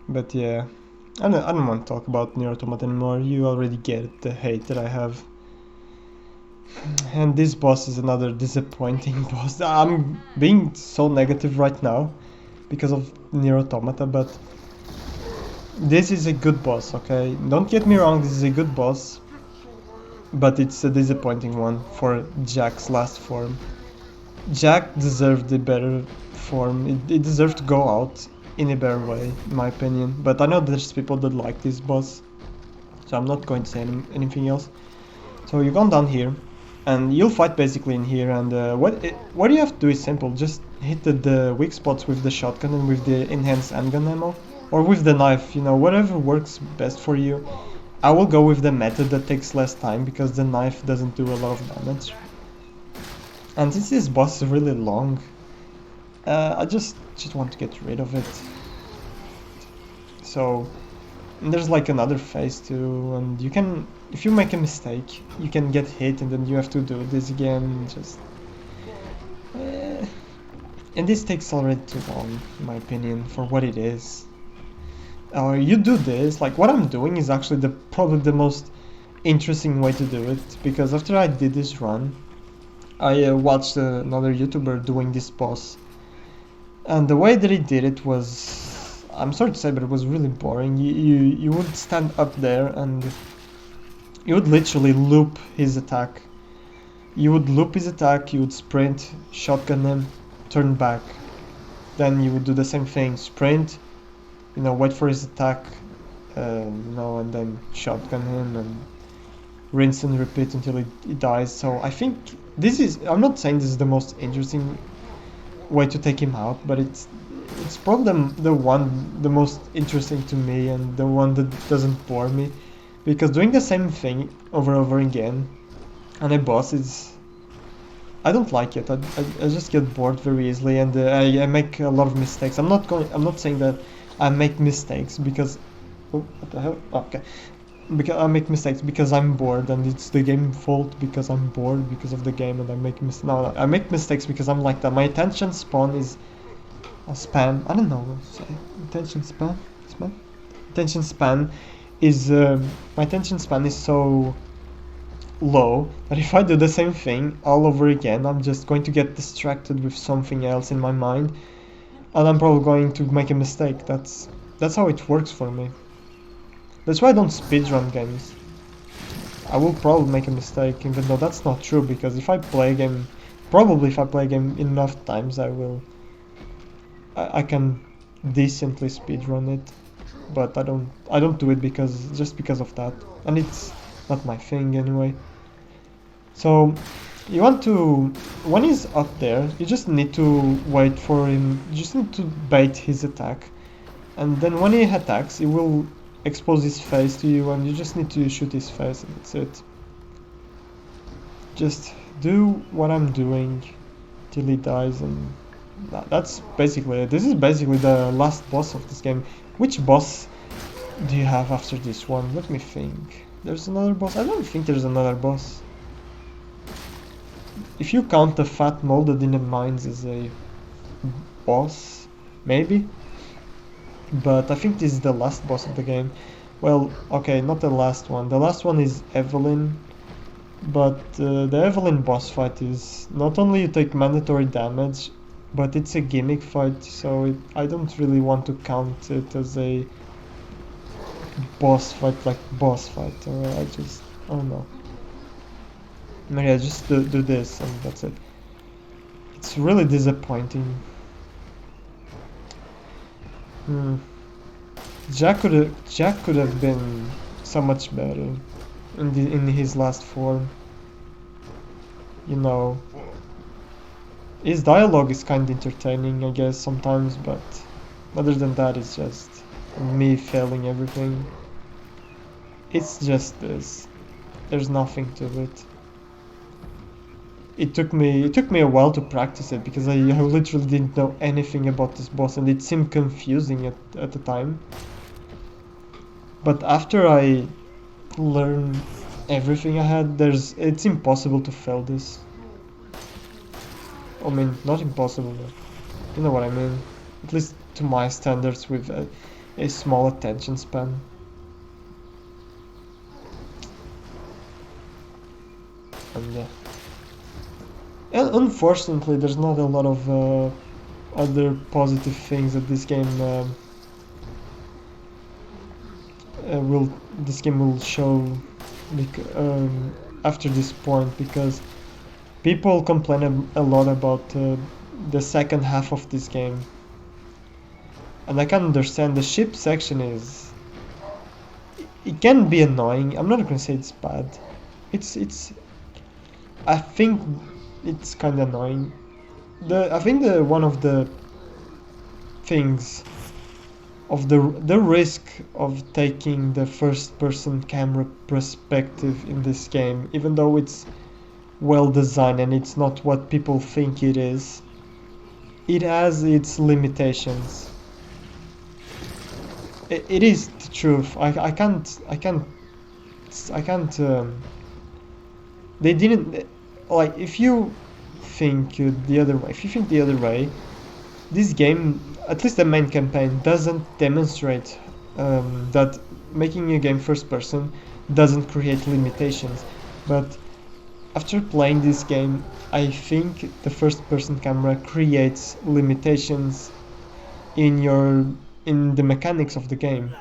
But yeah, I don't want to talk about Nier Automata anymore. You already get the hate that I have. And this boss is another disappointing boss. I'm being so negative right now because of Nier Automata, but this is a good boss, okay? Don't get me wrong, this is a good boss, but it's a disappointing one for Jack's last form. Jack deserved a better form. It deserved to go out in a better way, in my opinion. But I know there's people that like this boss, so I'm not going to say anything else. So you've gone down here, and you'll fight basically in here. And what you have to do is simple: just hit the weak spots with the shotgun and with the enhanced handgun ammo, or with the knife. You know, whatever works best for you. I will go with the method that takes less time because the knife doesn't do a lot of damage. And since this boss is really long, I just want to get rid of it. So there's like another phase too, and you can, if you make a mistake, you can get hit and then you have to do this again. Just and this takes already too long, in my opinion, for what it is. You do this, like what I'm doing is actually probably the most interesting way to do it, because after I did this run, I watched another YouTuber doing this boss, and the way that he did it was, I'm sorry to say, but it was really boring. You would stand up there and you would literally loop his attack. You would loop his attack, you would sprint, shotgun him, turn back. Then you would do the same thing, sprint, you know, wait for his attack, you know, and then shotgun him and rinse and repeat until he dies. So I think this is, I'm not saying this is the most interesting way to take him out, but it's probably the most interesting to me, and the one that doesn't bore me, because doing the same thing over and over again on a boss is, I don't like it. I just get bored very easily, and I make a lot of mistakes. I'm not saying that I make mistakes because, oh, what the hell? Oh, okay, because I make mistakes because I'm bored, and it's the game fault because I'm bored because of the game, and I make no, I make mistakes because I'm like that. My attention span is a span. I don't know what to say. Attention span. Attention span is my attention span is so low that if I do the same thing all over again, I'm just going to get distracted with something else in my mind, and I'm probably going to make a mistake. That's how it works for me. That's why I don't speedrun games. I will probably make a mistake, even though that's not true, because if I play a game, probably if I play a game enough times, I can decently speedrun it, but I don't do it just because of that, and it's not my thing anyway. So you want to, when he's up there, you just need to wait for him, you just need to bait his attack, and then when he attacks, he will expose his face to you, and you just need to shoot his face, and that's it. Just do what I'm doing till he dies, and that's basically it. This is basically the last boss of this game. Which boss do you have after this one? Let me think. There's another boss? I don't think there's another boss. If you count the fat molded in the mines as a boss, maybe? But I think this is the last boss of the game. Well, okay, not the last one. The last one is Evelyn. But the Evelyn boss fight is not only you take mandatory damage, but it's a gimmick fight, so I don't really want to count it as a boss fight, like boss fight, or I don't know. Yeah, just do this and that's it. It's really disappointing. Jack could have been so much better in his last form. You know, his dialogue is kind of entertaining, I guess, sometimes, but other than that, it's just me failing everything. It's just this. There's nothing to it. It took me a while to practice it because I literally didn't know anything about this boss, and it seemed confusing at the time. But after I learned everything I had, it's impossible to fail this. I mean, not impossible, but you know what I mean. At least to my standards with a small attention span. And unfortunately, there's not a lot of other positive things that this game will show after this point, because people complain a lot about the second half of this game, and I can understand. The ship section it can be annoying. I'm not gonna say it's bad. It's I think it's kind of annoying. I think the one of the things of the risk of taking the first person camera perspective in this game, even though it's well designed and it's not what people think it is, it has its limitations. It is the truth. I can't. They didn't like. If you think the other way, if you think the other way, this game, at least the main campaign, doesn't demonstrate that making a game first person doesn't create limitations. But after playing this game, I think the first person camera creates limitations in the mechanics of the game.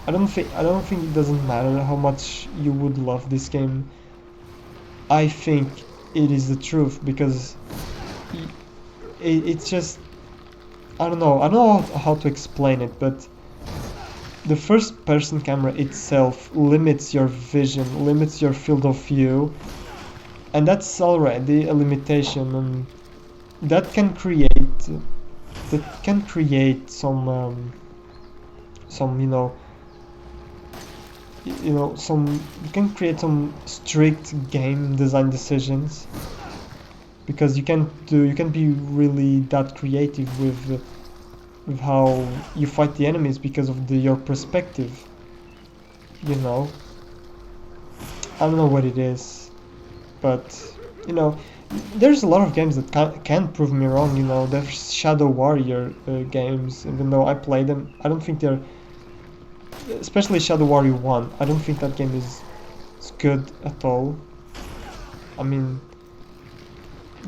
I don't think it doesn't matter how much you would love this game. I think it is the truth because it's just I don't know how to explain it, but the first person camera itself limits your vision, limits your field of view, and that's already a limitation, and that can create some some you can create some strict game design decisions because you can be really that creative with how you fight the enemies because of your perspective. you know I don't know what it is, but you know there's a lot of games that can prove me wrong. There's Shadow Warrior games, even though I play them, I don't think they're, especially Shadow Warrior 1, I don't think that game is good at all. I mean,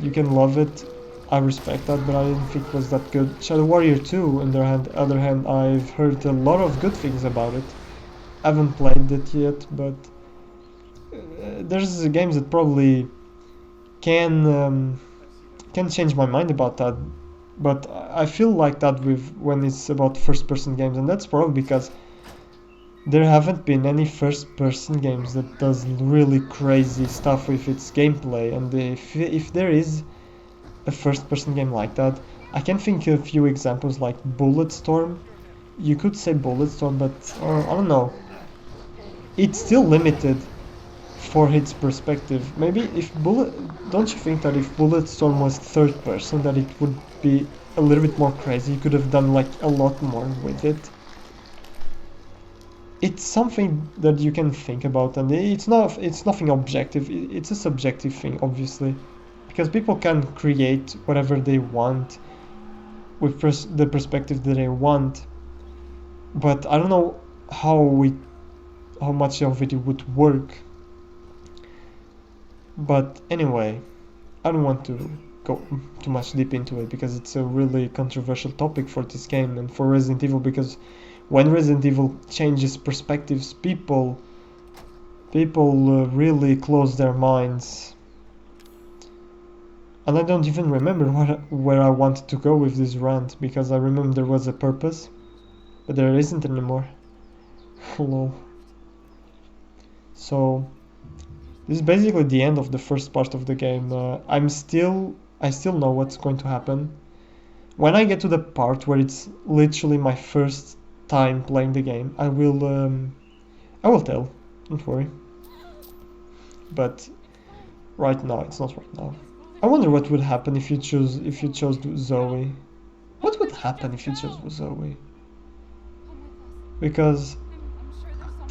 you can love it, I respect that, but I didn't think it was that good. Shadow Warrior 2, on the other hand, I've heard a lot of good things about it. I haven't played it yet, but there's games that probably can change my mind about that. But I feel like that with when it's about first-person games, and that's probably because there haven't been any first-person games that does really crazy stuff with its gameplay. And if there is a first-person game like that, I can think of a few examples like Bulletstorm. You could say Bulletstorm, but I don't know. It's still limited for its perspective. Maybe don't you think that if Bulletstorm was third person, that it would be a little bit more crazy? You could have done like a lot more with it. It's something that you can think about, and it's nothing objective. It's a subjective thing, obviously, because people can create whatever they want with the perspective that they want. But I don't know how much of it would work. But anyway, I don't want to go too much deep into it because it's a really controversial topic for this game and for Resident Evil, because when Resident Evil changes perspectives, people really close their minds. And I don't even remember where I wanted to go with this rant, because I remember there was a purpose, but there isn't anymore. Lol. So this is basically the end of the first part of the game. I still know what's going to happen. When I get to the part where it's literally my first time playing the game, I will tell. Don't worry. But right now, it's not right now. I wonder what would happen if you chose Zoe. What would happen if you chose Zoe? Because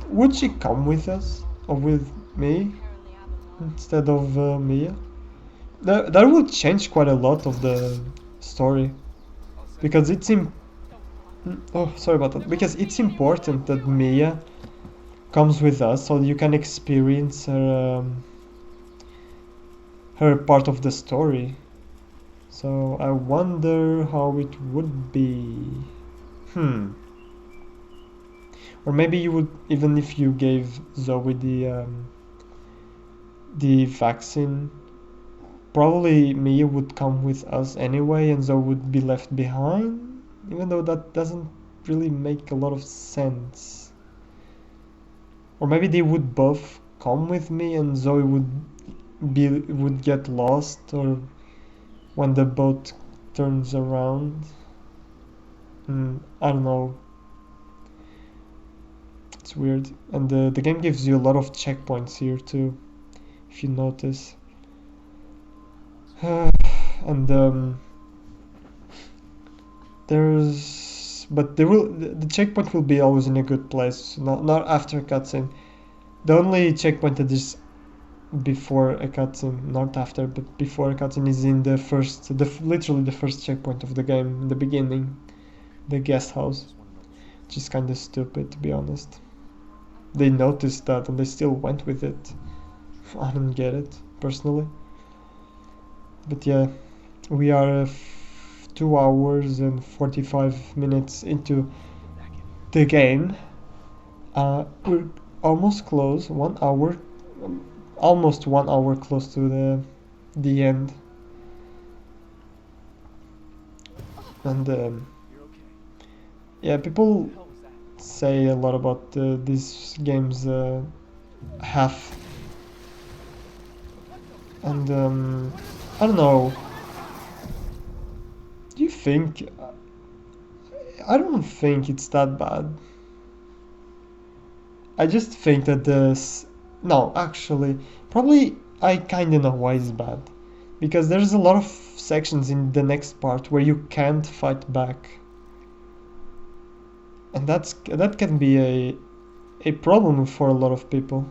would she come with us or with me instead of Mia? That would change quite a lot of the story, because oh, sorry about that. Because it's important that Mia comes with us so you can experience her part of the story. So I wonder how it would be. Or maybe you would, even if you gave Zoe the vaccine, probably Mia would come with us anyway and Zoe would be left behind, even though that doesn't really make a lot of sense. Or maybe they would both come with me and Zoe would would get lost, or when the boat turns around. I don't know. It's weird. And the game gives you a lot of checkpoints here too, if you notice. And the checkpoint will be always in a good place, not after a cutscene. The only checkpoint that is before a cutscene, not after, but before a cutscene, is in literally the first checkpoint of the game, in the beginning, the guest house, which is kind of stupid, to be honest. They noticed that and they still went with it. I don't get it, personally. But yeah, we are 2 hours and 45 minutes into the game. We're almost close, 1 hour, almost 1 hour close to the end. And yeah, people say a lot about these games half, and I don't know. Do you think? I don't think it's that bad. I just think that no, actually, probably I kinda know why it's bad. Because there's a lot of sections in the next part where you can't fight back. And that can be a problem for a lot of people.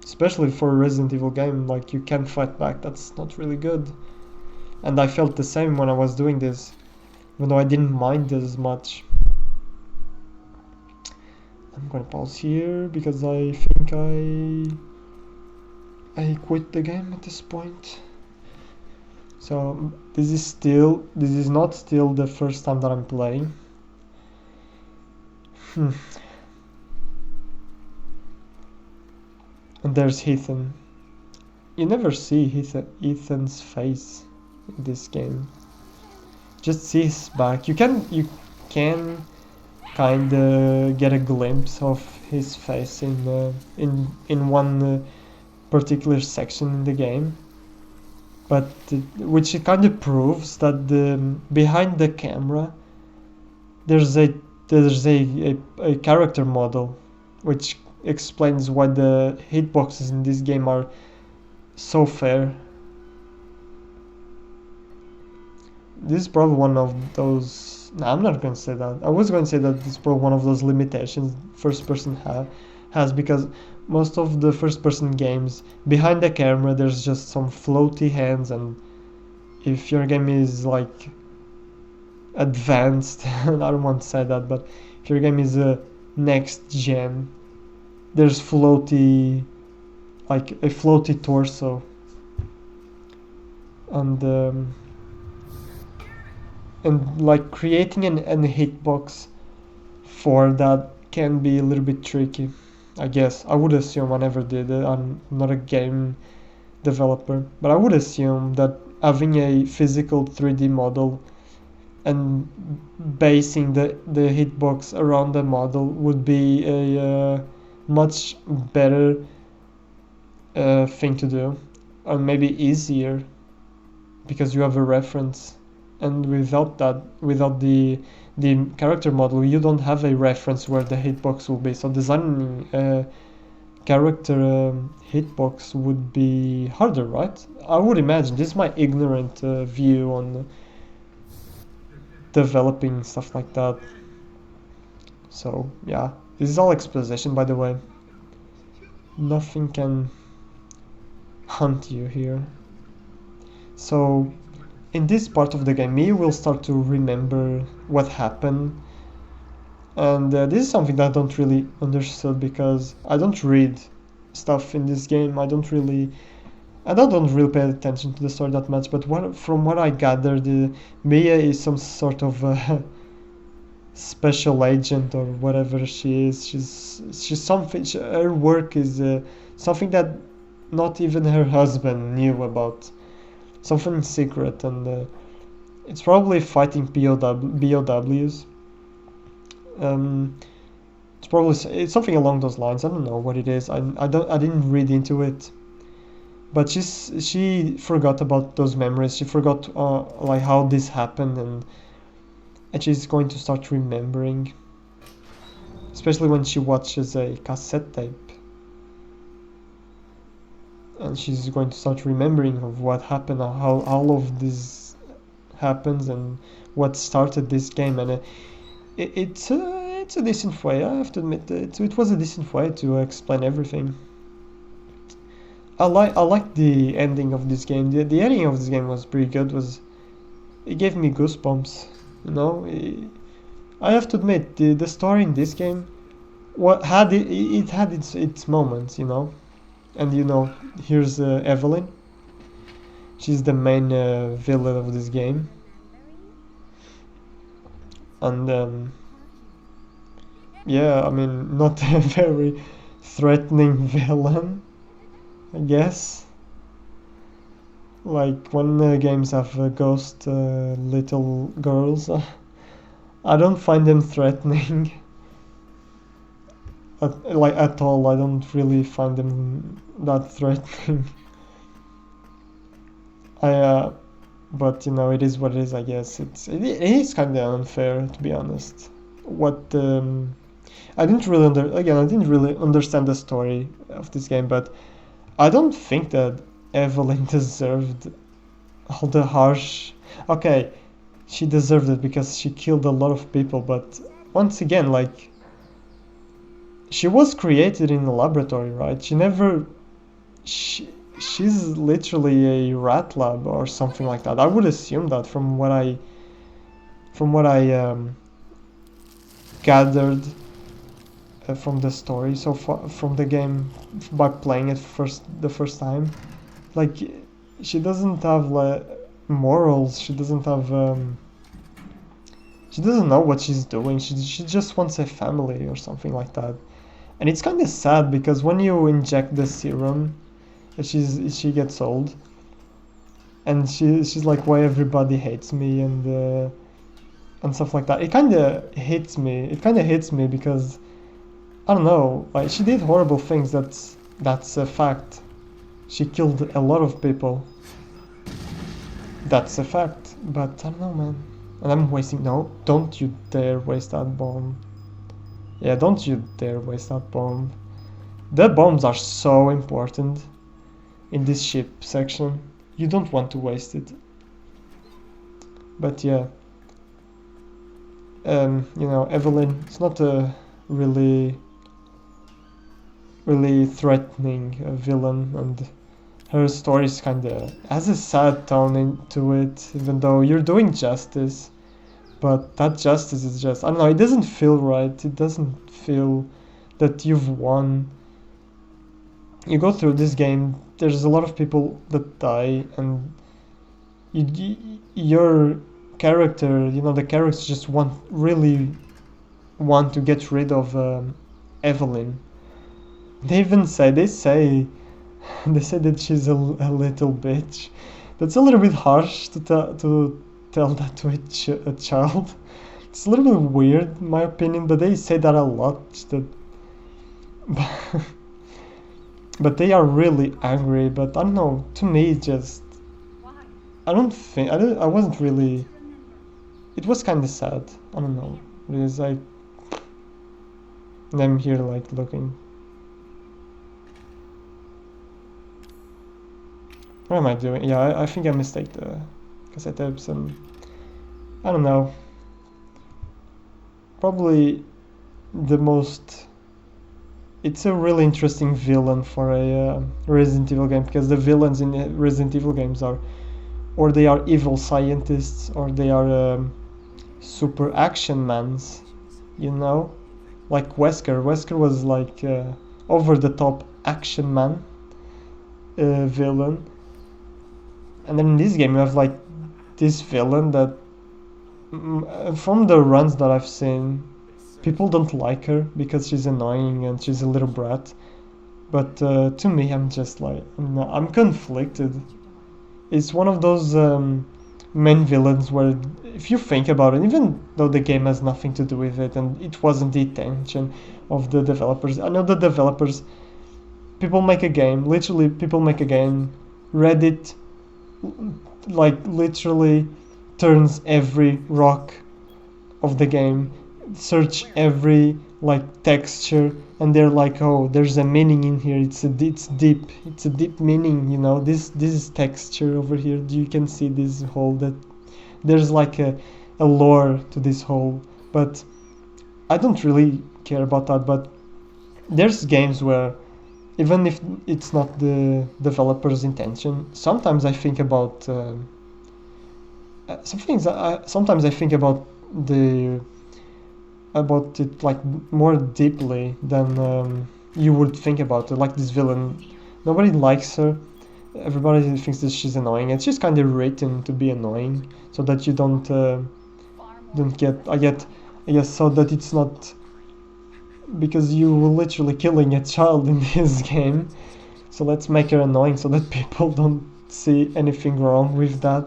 Especially for a Resident Evil game, like you can't fight back, that's not really good. And I felt the same when I was doing this, even though I didn't mind it as much. I'm gonna pause here because I think I quit the game at this point. So this is not still the first time that I'm playing. And there's Ethan. You never see Ethan's face in this game. Just see his back. You can kinda get a glimpse of his face in one particular section in the game, but which kind of proves that behind the camera there's a character model, which explains why the hitboxes in this game are so fair. This is probably one of those. No, I'm not going to say that. I was going to say that it's probably one of those limitations first person has, because most of the first person games, behind the camera there's just some floaty hands, and if your game is like advanced, I don't want to say that, but if your game is next gen, there's floaty, like a floaty torso, and like creating an hitbox for that can be a little bit tricky, I guess. I would assume, I never did it, I'm not a game developer, but I would assume that having a physical 3D model and basing the hitbox around the model would be a much better thing to do, or maybe easier, because you have a reference. And without the character model, you don't have a reference where the hitbox will be. So designing a character hitbox would be harder, right? I would imagine. This is my ignorant view on developing stuff like that. So yeah, this is all exposition, by the way. Nothing can hunt you here. So in this part of the game, you will start to remember what happened, and this is something that I don't really understood, because I don't read stuff in this game. I don't really pay attention to the story that much, but from what I gathered, Mia is some sort of special agent or whatever she is. She's something. Her work is something that not even her husband knew about. Something secret, and it's probably fighting BOWs. It's something along those lines. I don't know what it is. I didn't read into it but she forgot about those memories. She forgot like how this happened, and she's going to start remembering, especially when she watches a cassette tape, and she's going to start remembering of what happened, how all of this happens, and what started this game. And it's a decent way. I have to admit, it was a decent way to explain everything. I like the ending of this game. The ending of this game was pretty good. It gave me goosebumps. You know, I have to admit the story in this game, what had it had its moments. You know, and here's Evelyn. She's the main villain of this game, and yeah, I mean, not a very threatening villain, I guess. Like when games have ghost little girls, I don't find them threatening at all. I don't really find them that threatening. I but it is what it is. I guess it is kind of unfair, to be honest. What I didn't really I didn't really understand the story of this game, but I don't think that Evelyn deserved all the harsh. Okay, she deserved it because she killed a lot of people, but once again, like, she was created in a laboratory, right? She's literally a rat lab or something like that. I would assume that from what I gathered from the story so far from the game by playing it the first time. Like, she doesn't have like morals. She doesn't have she doesn't know what she's doing. She just wants a family or something like that. And it's kind of sad because when you inject the serum, she gets old, and she's like, why everybody hates me, and stuff like that. It kind of hits me. It kind of hits me because I don't know. Like, she did horrible things. That's a fact. She killed a lot of people. That's a fact. But I don't know, man. And I'm wasting. No, don't you dare waste that bomb. Yeah, don't you dare waste that bomb. The bombs are so important in this ship section. You don't want to waste it. But yeah. Evelyn, it's not a really threatening villain, and her story is has a sad tone into it, even though you're doing justice. But that justice is just, I don't know, it doesn't feel right. It doesn't feel that you've won. You go through this game, there's a lot of people that die, and your character, the characters just really want to get rid of Evelyn. They say that she's a little bitch. That's a little bit harsh to tell that to a child. It's a little bit weird, in my opinion, but they say that a lot. But they are really angry. But I don't know. To me, I wasn't really. It was kind of sad. I don't know. Because I'm here like looking. What am I doing? Yeah, I think I mistaked the cassette tapes, and I don't know. Probably the most. It's a really interesting villain for a Resident Evil game, because the villains in Resident Evil games or they are evil scientists, or they are super action mans, like Wesker. Wesker was like over the top action man villain. And then in this game you have like this villain that, from the runs that I've seen, people don't like her because she's annoying and she's a little brat. But to me, I'm just like, I'm conflicted. It's one of those main villains where, if you think about it, even though the game has nothing to do with it and it wasn't the intention of the developers, I know the developers, people make a game, literally people make a game Reddit like literally turns every rock of the game, search every like texture, and they're like, oh, there's a meaning in here. It's deep. It's a deep meaning. You know, this is texture over here. You can see this hole. That there's like a lore to this hole. But I don't really care about that. But there's games where even if it's not the developer's intention, sometimes I think about some things. Sometimes I think about it like more deeply than you would think about it. Like this villain, nobody likes her. Everybody thinks that she's annoying. It's just kind of written to be annoying, so that you don't get. I guess so that it's not because you were literally killing a child in this game. So let's make her annoying so that people don't see anything wrong with that.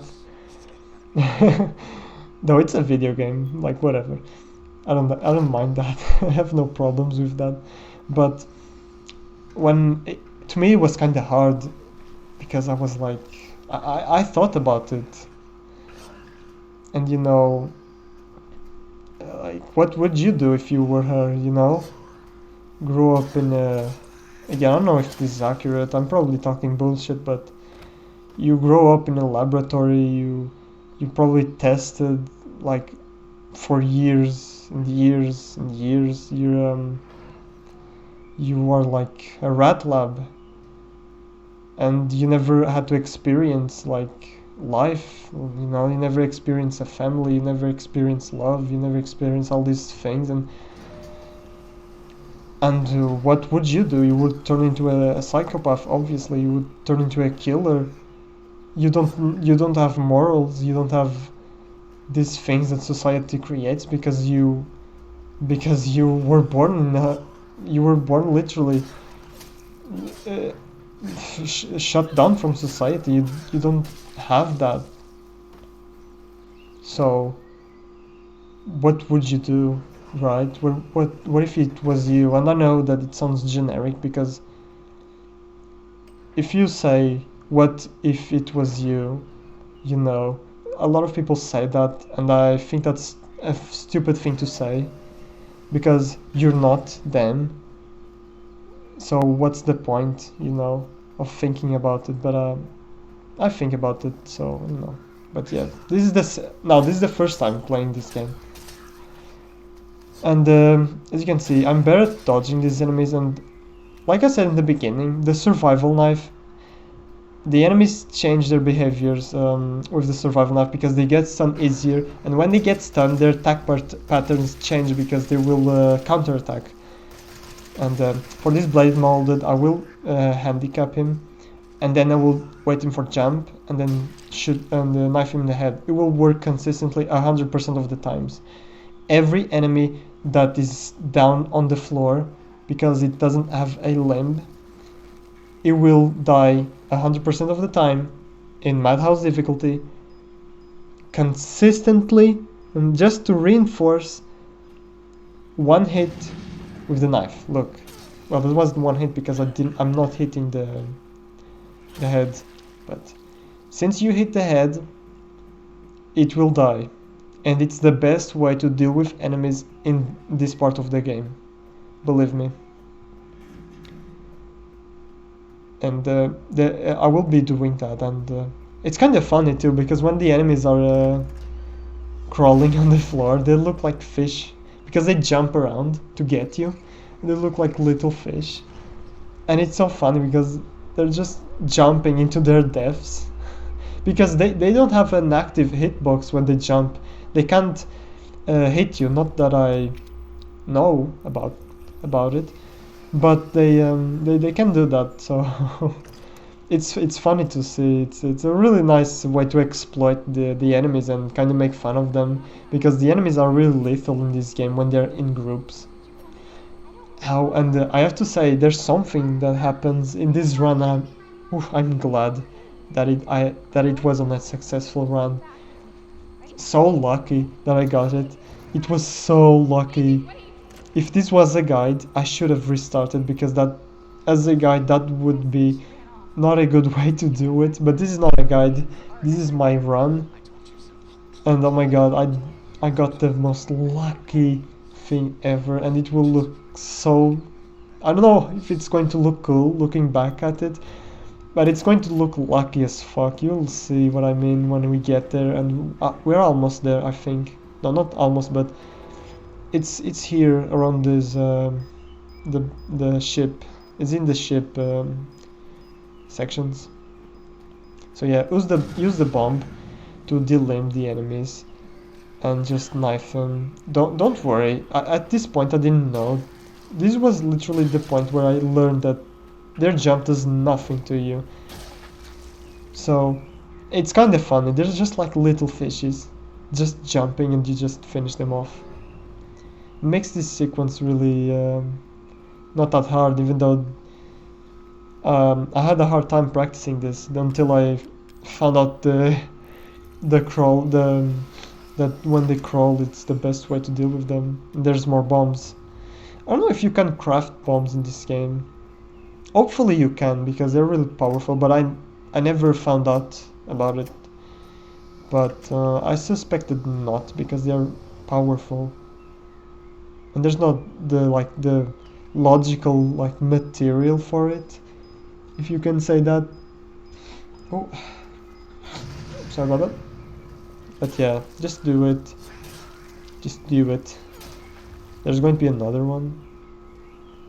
Though it's a video game, like whatever. I don't mind that. I have no problems with that. But to me it was kind of hard because I was like, I thought about it, and you know, like what would you do if you were her? You know, grew up in a. Again, I don't know if this is accurate. I'm probably talking bullshit, but you grow up in a laboratory. You probably tested like for years and years and years. You are like a rat lab, and you never had to experience like life. You know, you never experience a family. You never experience love. You never experience all these things. And what would you do? You would turn into a psychopath. Obviously, you would turn into a killer. You don't have morals. You don't have these things that society creates because you were born you were born literally shut down from society. You don't have that. So what would you do, right? What if it was you? And I know that it sounds generic because if you say what if it was you, you know, a lot of people say that, and I think that's a stupid thing to say because you're not them. So what's the point, you know, of thinking about it? But I think about it, so you know. But yeah, this is the first time playing this game, and as you can see, I'm better at dodging these enemies. And like I said in the beginning, the survival knife. The enemies change their behaviors with the survival knife because they get stunned easier, and when they get stunned, their attack patterns change because they will counterattack. And for this blade molded, I will handicap him, and then I will wait him for jump, and then shoot and knife him in the head. It will work consistently 100% of the times. Every enemy that is down on the floor because it doesn't have a limb, it will die 100% of the time in Madhouse difficulty consistently, and just to reinforce, one hit with the knife. Look, well, that wasn't one hit because I'm not hitting the head, but since you hit the head, it will die, and it's the best way to deal with enemies in this part of the game, believe me. And I will be doing that, and it's kind of funny too because when the enemies are crawling on the floor, they look like fish because they jump around to get you. They look like little fish, and it's so funny because they're just jumping into their deaths because they don't have an active hitbox when they jump. They can't hit you, not that I know about it, but they can do that. So it's funny to see. It's a really nice way to exploit the enemies and kind of make fun of them because the enemies are really lethal in this game when they're in groups. And I have to say, there's something that happens in this run. I'm glad that it wasn't a successful run. So lucky that I got it. It was so lucky. If this was a guide, I should have restarted because that, as a guide, that would be not a good way to do it, but this is not a guide. This is my run, and oh my god, I got the most lucky thing ever, and it will look so. I don't know if it's going to look cool looking back at it, but it's going to look lucky as fuck. You'll see what I mean when we get there, and we're almost there, I think. No, not almost, but it's here around this the ship. It's in the ship sections. So yeah, use the bomb to delimb the enemies and just knife them. Don't worry. At this point, I didn't know. This was literally the point where I learned that their jump does nothing to you. So it's kind of funny. There's just like little fishes just jumping and you just finish them off. It makes this sequence really not that hard, even though I had a hard time practicing this until I found out the crawl that when they crawl it's the best way to deal with them. There's more bombs. I don't know if you can craft bombs in this game. Hopefully you can, because they're really powerful, but I never found out about it. But I suspected not, because they're powerful. And there's not the logical material for it, if you can say that. Oh, sorry about that. But yeah, just do it. Just do it. There's going to be another one.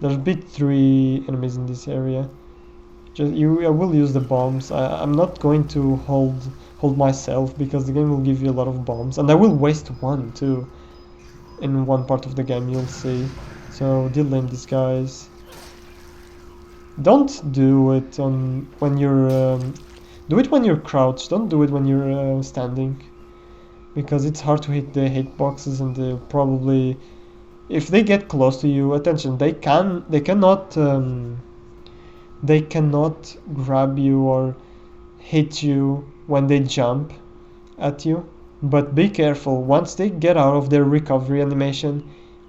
There'll be 3 enemies in this area. I will use the bombs. I'm not going to hold myself, because the game will give you a lot of bombs, and I will waste one too. In one part of the game, you'll see. So delimb these guys. Don't do it when you're. Do it when you're crouched. Don't do it when you're standing, because it's hard to hit the hitboxes, and they'll probably. If they get close to you, attention, they cannot grab you or hit you when they jump at you. But be careful, once they get out of their recovery animation,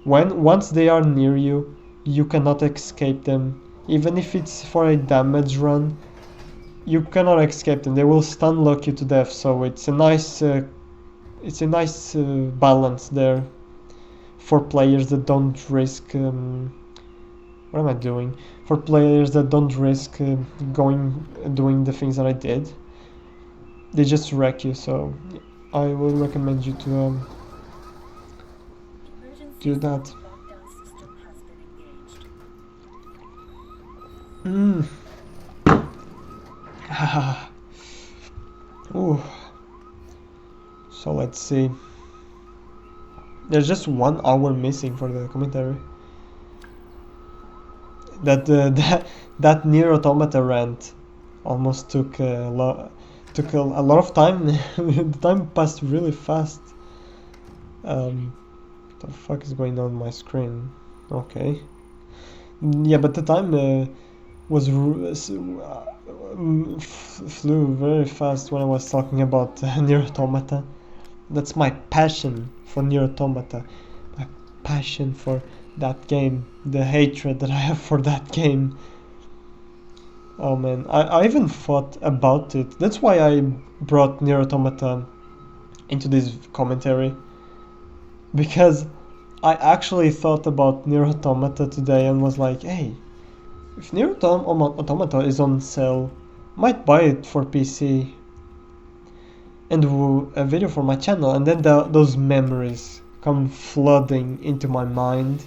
once they are near you, you cannot escape them. Even if it's for a damage run, you cannot escape them. They will stun lock you to death. So it's a nice balance there. For players that don't risk what am I doing? For players that don't risk doing the things that I did, they just wreck you. So I will recommend you to do that. Ooh. So let's see. There's just 1 hour missing for the commentary. That Nier Automata rant almost took a lot of time. The time passed really fast. What the fuck is going on my screen? Okay. Yeah, but the time flew very fast when I was talking about Nier Automata. That's my passion for Nier Automata, my passion for that game, the hatred that I have for that game. Oh man, I even thought about it. That's why I brought Nier Automata into this commentary, because I actually thought about Nier Automata today and was like, hey, if Nier Automata is on sale, might buy it for PC and do a video for my channel. And then those memories come flooding into my mind,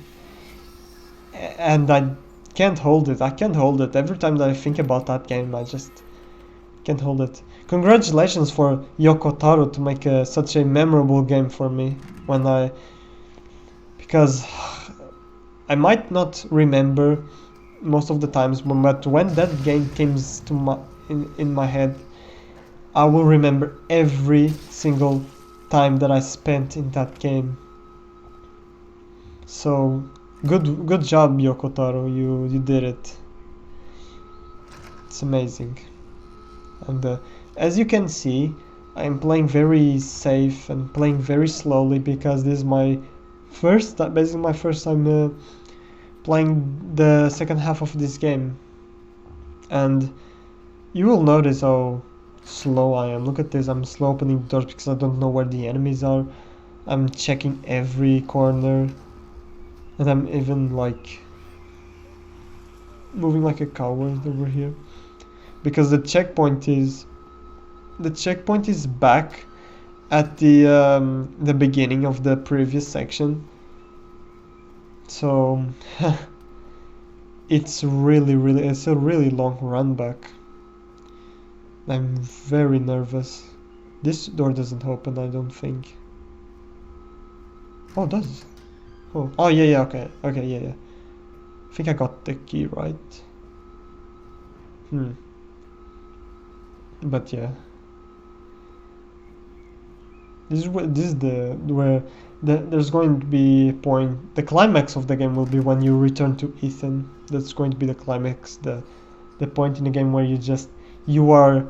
and I can't hold it. Every time that I think about that game, I just can't hold it. Congratulations for Yoko Taro to make such a memorable game for me, because I might not remember most of the times, but when that game comes to in my head, I will remember every single time that I spent in that game. So good job, Yoko Taro. You did it. It's amazing. And as you can see, I'm playing very safe and playing very slowly, because this is my first time playing the second half of this game. And You will notice how slow I am. Look at this, I'm slow opening doors because I don't know where the enemies are. I'm checking every corner. And I'm even like moving like a coward over here. Because the checkpoint is back at the beginning of the previous section. So it's a really long run back. I'm very nervous. This door doesn't open, I don't think. Oh, it does. Oh yeah, okay, yeah. I think I got the key right. But yeah. This is where there's going to be a point. The climax of the game will be when you return to Ethan. That's going to be the climax. The point in the game where you are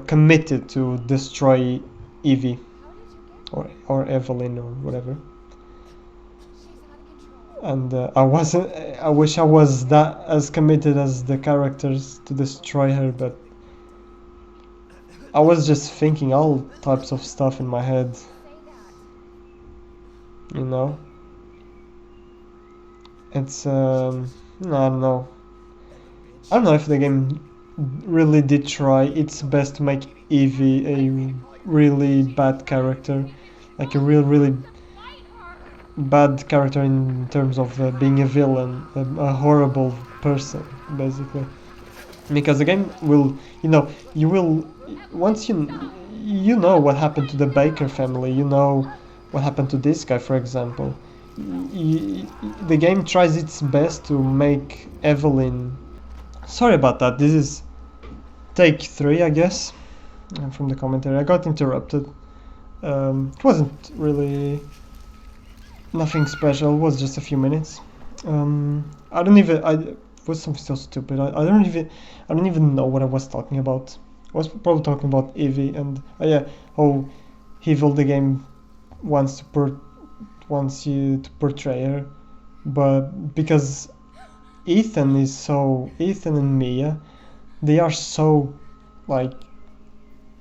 committed to destroy Evie or Evelyn or whatever. And I wish I was that as committed as the characters to destroy her, but I was just thinking all types of stuff in my head, you know. It's I don't know. I don't know if the game really did try its best to make Evie a really bad character, like a really bad character in terms of being a villain, a horrible person, basically. Because the game will, you will, once you know what happened to the Baker family, you know what happened to this guy, for example. The game tries its best to make Evelyn. Sorry about that. This is take 3, I guess, from the commentary. I got interrupted. It wasn't really nothing special. It was just a few minutes. I don't even. I was something so stupid. I don't even know what I was talking about. I was probably talking about Evie and how evil the game wants you to portray her, but because Ethan and Mia, they are so like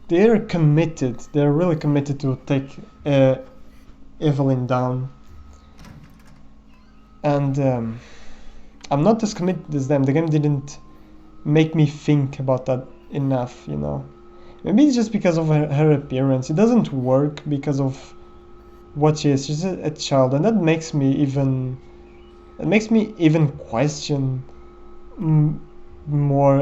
they're committed. They're really committed to take Evelyn down, and I'm not as committed as them. The game didn't make me think about that enough, you know. Maybe it's just because of her appearance. It doesn't work because of what she is. She's a child, and that makes me even question more.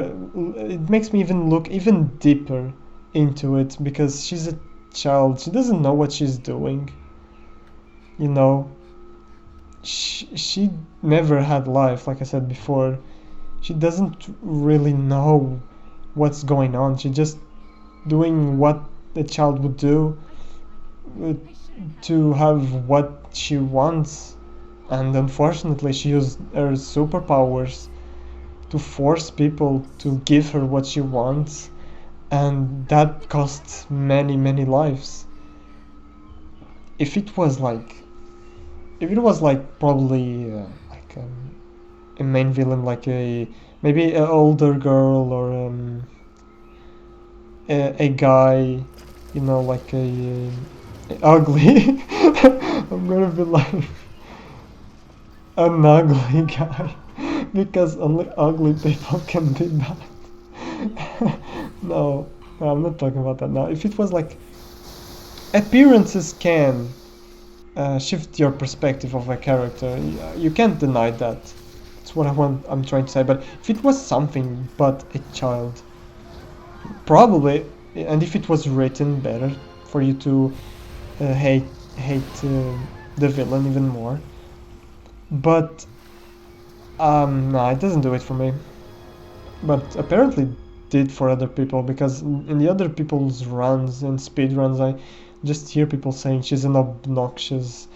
It makes me even look even deeper into it because she's a child. She doesn't know what she's doing, you know. She never had life, like I said before. She doesn't really know what's going on. She's just doing what a child would do to have what she wants, and unfortunately she used her superpowers to force people to give her what she wants, and that costs many lives. If it was like probably like a main villain, like maybe an older girl or a guy, you know, like a ugly. I'm gonna be like an ugly guy because only ugly people can be bad. No, I'm not talking about that now. If it was like appearances can shift your perspective of a character. You can't deny that. That's what I'm trying to say. But if it was something but a child, probably, and if it was written better for you to hate the villain even more. But no, it doesn't do it for me. But apparently did for other people, because in the other people's runs and speed runs, I just hear people saying she's an obnoxious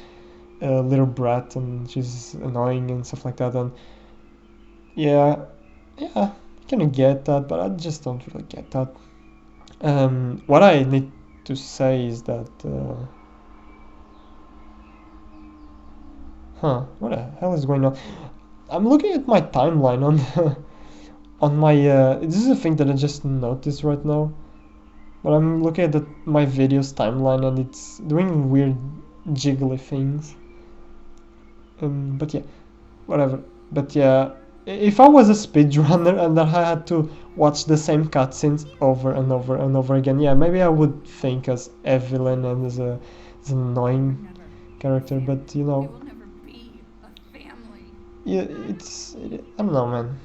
little brat and she's annoying and stuff like that. And yeah, I kind of get that, but I just don't really get that. What I need to say is that what the hell is going on? I'm looking at my timeline on on my this is a thing that I just noticed right now. But I'm looking at my videos timeline and it's doing weird jiggly things. But yeah, whatever. But yeah, if I was a speedrunner and I had to watch the same cutscenes over and over and over again, yeah, maybe I would think as Evelyn and as as an annoying character. But you know, yeah, I don't know, man.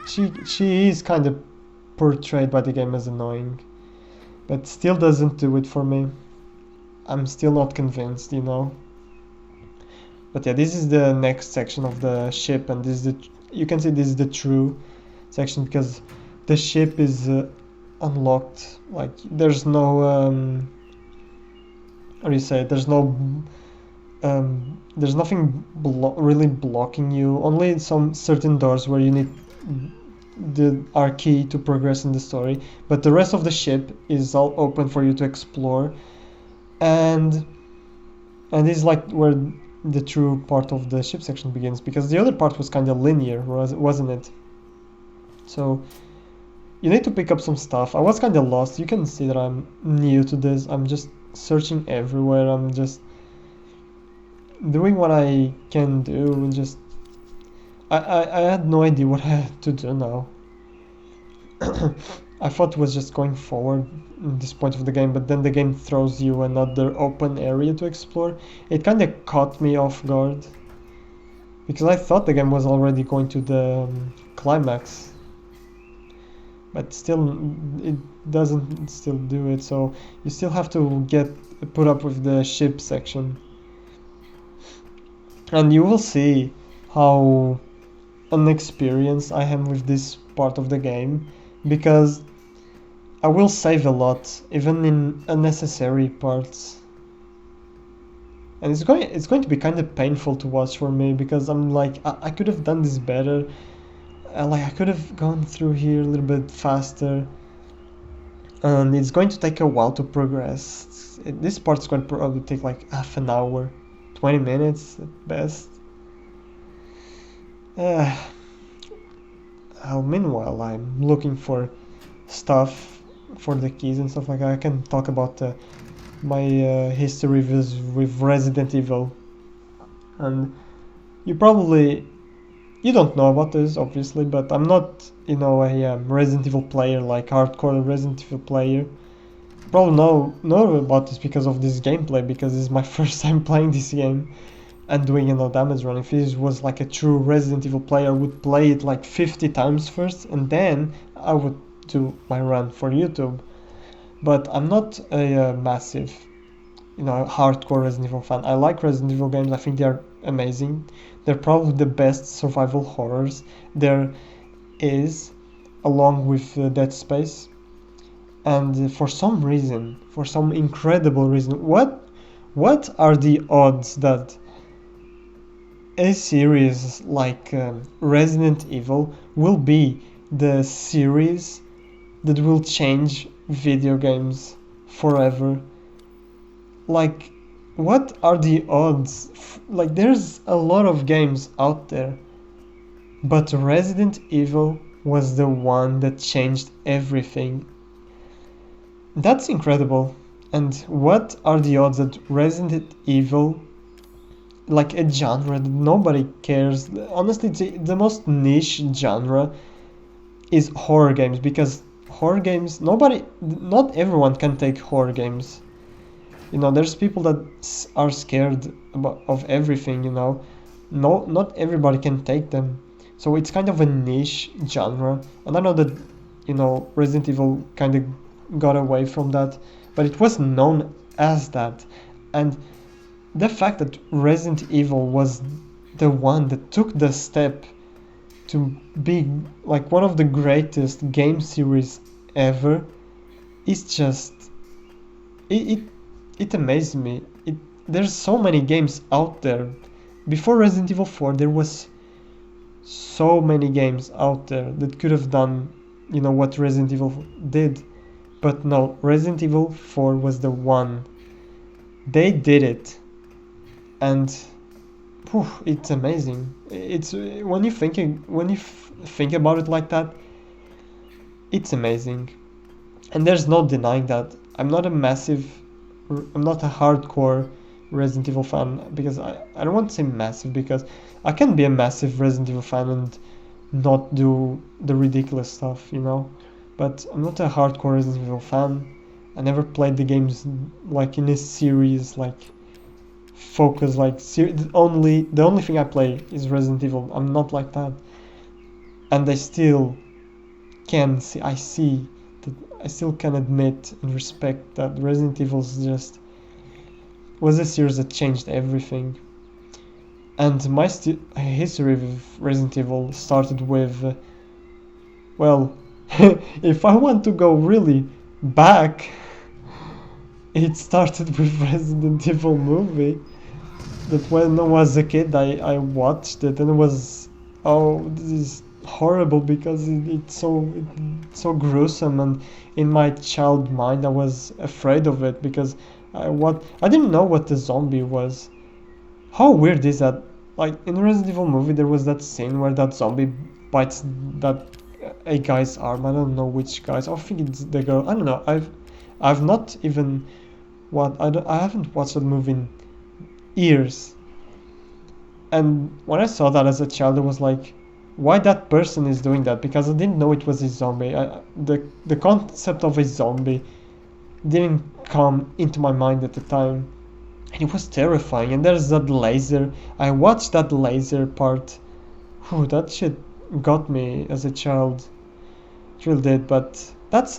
She is kind of portrayed by the game as annoying, but still doesn't do it for me. I'm still not convinced, you know. But yeah, this is the next section of the ship, and this is you can see this is the true section because the ship is unlocked. Like there's no how do you say it? There's nothing really blocking you. Only some certain doors where you need the are key to progress in the story. But the rest of the ship is all open for you to explore, and this is like where the true part of the ship section begins because the other part was kind of linear, wasn't it? So you need to pick up some stuff. I was kind of lost. You can see that I'm new to this. I'm just searching everywhere. I'm just doing what I can do and just I had no idea what I had to do now. I thought it was just going forward at this point of the game, but then the game throws you another open area to explore. It kind of caught me off guard because I thought the game was already going to the climax, but still it doesn't still do it. So you still have to put up with the ship section, and you will see how unexperienced I am with this part of the game because I will save a lot, even in unnecessary parts. And it's going to be kind of painful to watch for me because I'm like I could have done this better. I could have gone through here a little bit faster. And it's going to take a while to progress. This part's going to probably take like half an hour, 20 minutes at best. Meanwhile, I'm looking for stuff for the keys and stuff like that. I can talk about my history with Resident Evil, and you don't know about this obviously, but I'm not a Resident Evil player, like hardcore Resident Evil player. You probably know about this because of this gameplay, because this is my first time playing this game and doing a no damage run. If this was like a true Resident Evil player, I would play it like 50 times first and then I would do my run for YouTube. But I'm not a massive, hardcore Resident Evil fan. I like Resident Evil games. I think they're amazing. They're probably the best survival horrors there is, along with Dead Space. And for some reason, for some incredible reason, what are the odds that a series like Resident Evil will be the series that will change video games forever? Like, what are the odds? Like, there's a lot of games out there, but Resident Evil was the one that changed everything. That's incredible. And what are the odds that Resident Evil, like a genre that nobody cares, honestly, the most niche genre is horror games, because horror games, not everyone can take horror games. There's people that are scared of everything. Not everybody can take them, so it's kind of a niche genre. And I know that Resident Evil kind of got away from that, but it was known as that. And the fact that Resident Evil was the one that took the step to be like one of the greatest game series ever is just it amazed me. There's so many games out there. Before Resident Evil 4 there was so many games out there that could have done what Resident Evil did, but no, Resident Evil 4 was the one. They did it, and Phew, it's amazing. It's when you think about it like that, it's amazing. And there's no denying that I'm not a hardcore Resident Evil fan, because I don't want to say massive, because I can be a massive Resident Evil fan and not do the ridiculous stuff, you know. But I'm not a hardcore Resident Evil fan. I never played the games like in a series, like focus, like the only thing I play is Resident Evil. I'm not like that, and I still can see I see that I still can admit and respect that Resident Evil was a series that changed everything. And my history with Resident Evil started with, well, if I want to go really back, it started with Resident Evil movie. That when I was a kid, I watched it, and it was, oh, this is horrible, because it's so gruesome, and in my child mind I was afraid of it, because I didn't know what the zombie was. How weird is that? Like in the Resident Evil movie, there was that scene where that zombie bites that a guy's arm. I don't know which guy's. I think it's the girl. I don't know. I've not even I haven't watched that movie in years. And when I saw that as a child, I was like, why that person is doing that? Because I didn't know it was a zombie. The concept of a zombie didn't come into my mind at the time. And it was terrifying. And there's that laser. I watched that laser part. Whew, that shit got me as a child. It really did. But that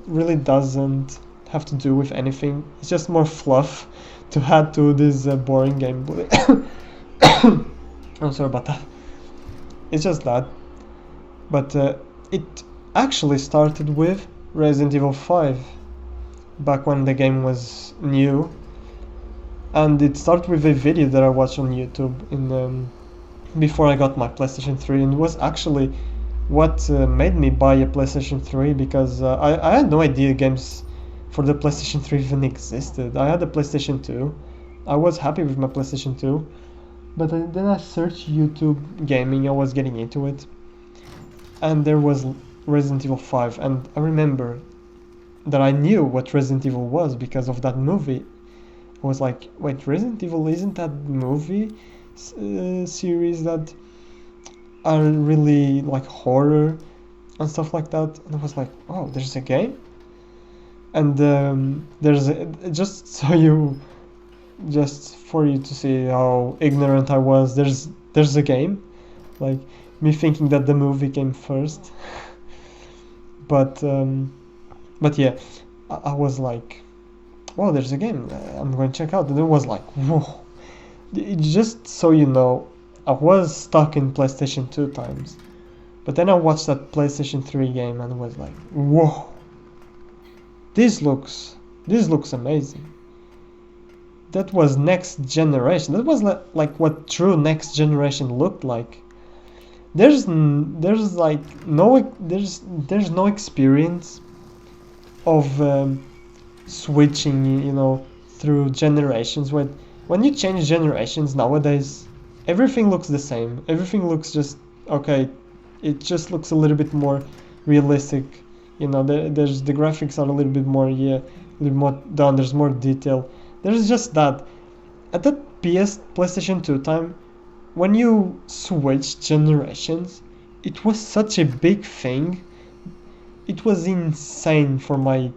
really doesn't have to do with anything. It's just more fluff to add to this boring gameplay. I'm sorry about that. It's just that. But it actually started with Resident Evil 5. Back when the game was new, and it started with a video that I watched on YouTube before I got my PlayStation 3, and it was actually what made me buy a PlayStation 3, because I had no idea games for the PlayStation 3 even existed. I had a PlayStation 2. I was happy with my PlayStation 2, but then I searched YouTube gaming. I was getting into it, and there was Resident Evil 5, and I remember that I knew what Resident Evil was because of that movie. I was like, wait, Resident Evil, isn't that movie series that are really like horror and stuff like that? And I was like, oh, there's a game? And just for you to see how ignorant I was, there's a game, like me thinking that the movie came first. But yeah, I was like, well, there's a game, I'm going to check out. And it was like, whoa. Just so you know, I was stuck in PlayStation 2 times. But then I watched that PlayStation 3 game and was like, whoa. This looks amazing. That was next generation. That was like what true next generation looked like. There's no experience of switching, through generations. When you change generations nowadays, everything looks the same. Everything looks just okay. It just looks a little bit more realistic. There's the graphics are a little bit more, a little more done. There's more detail. There's just that. At that PlayStation 2 time, when you switch generations, it was such a big thing. It was insane for my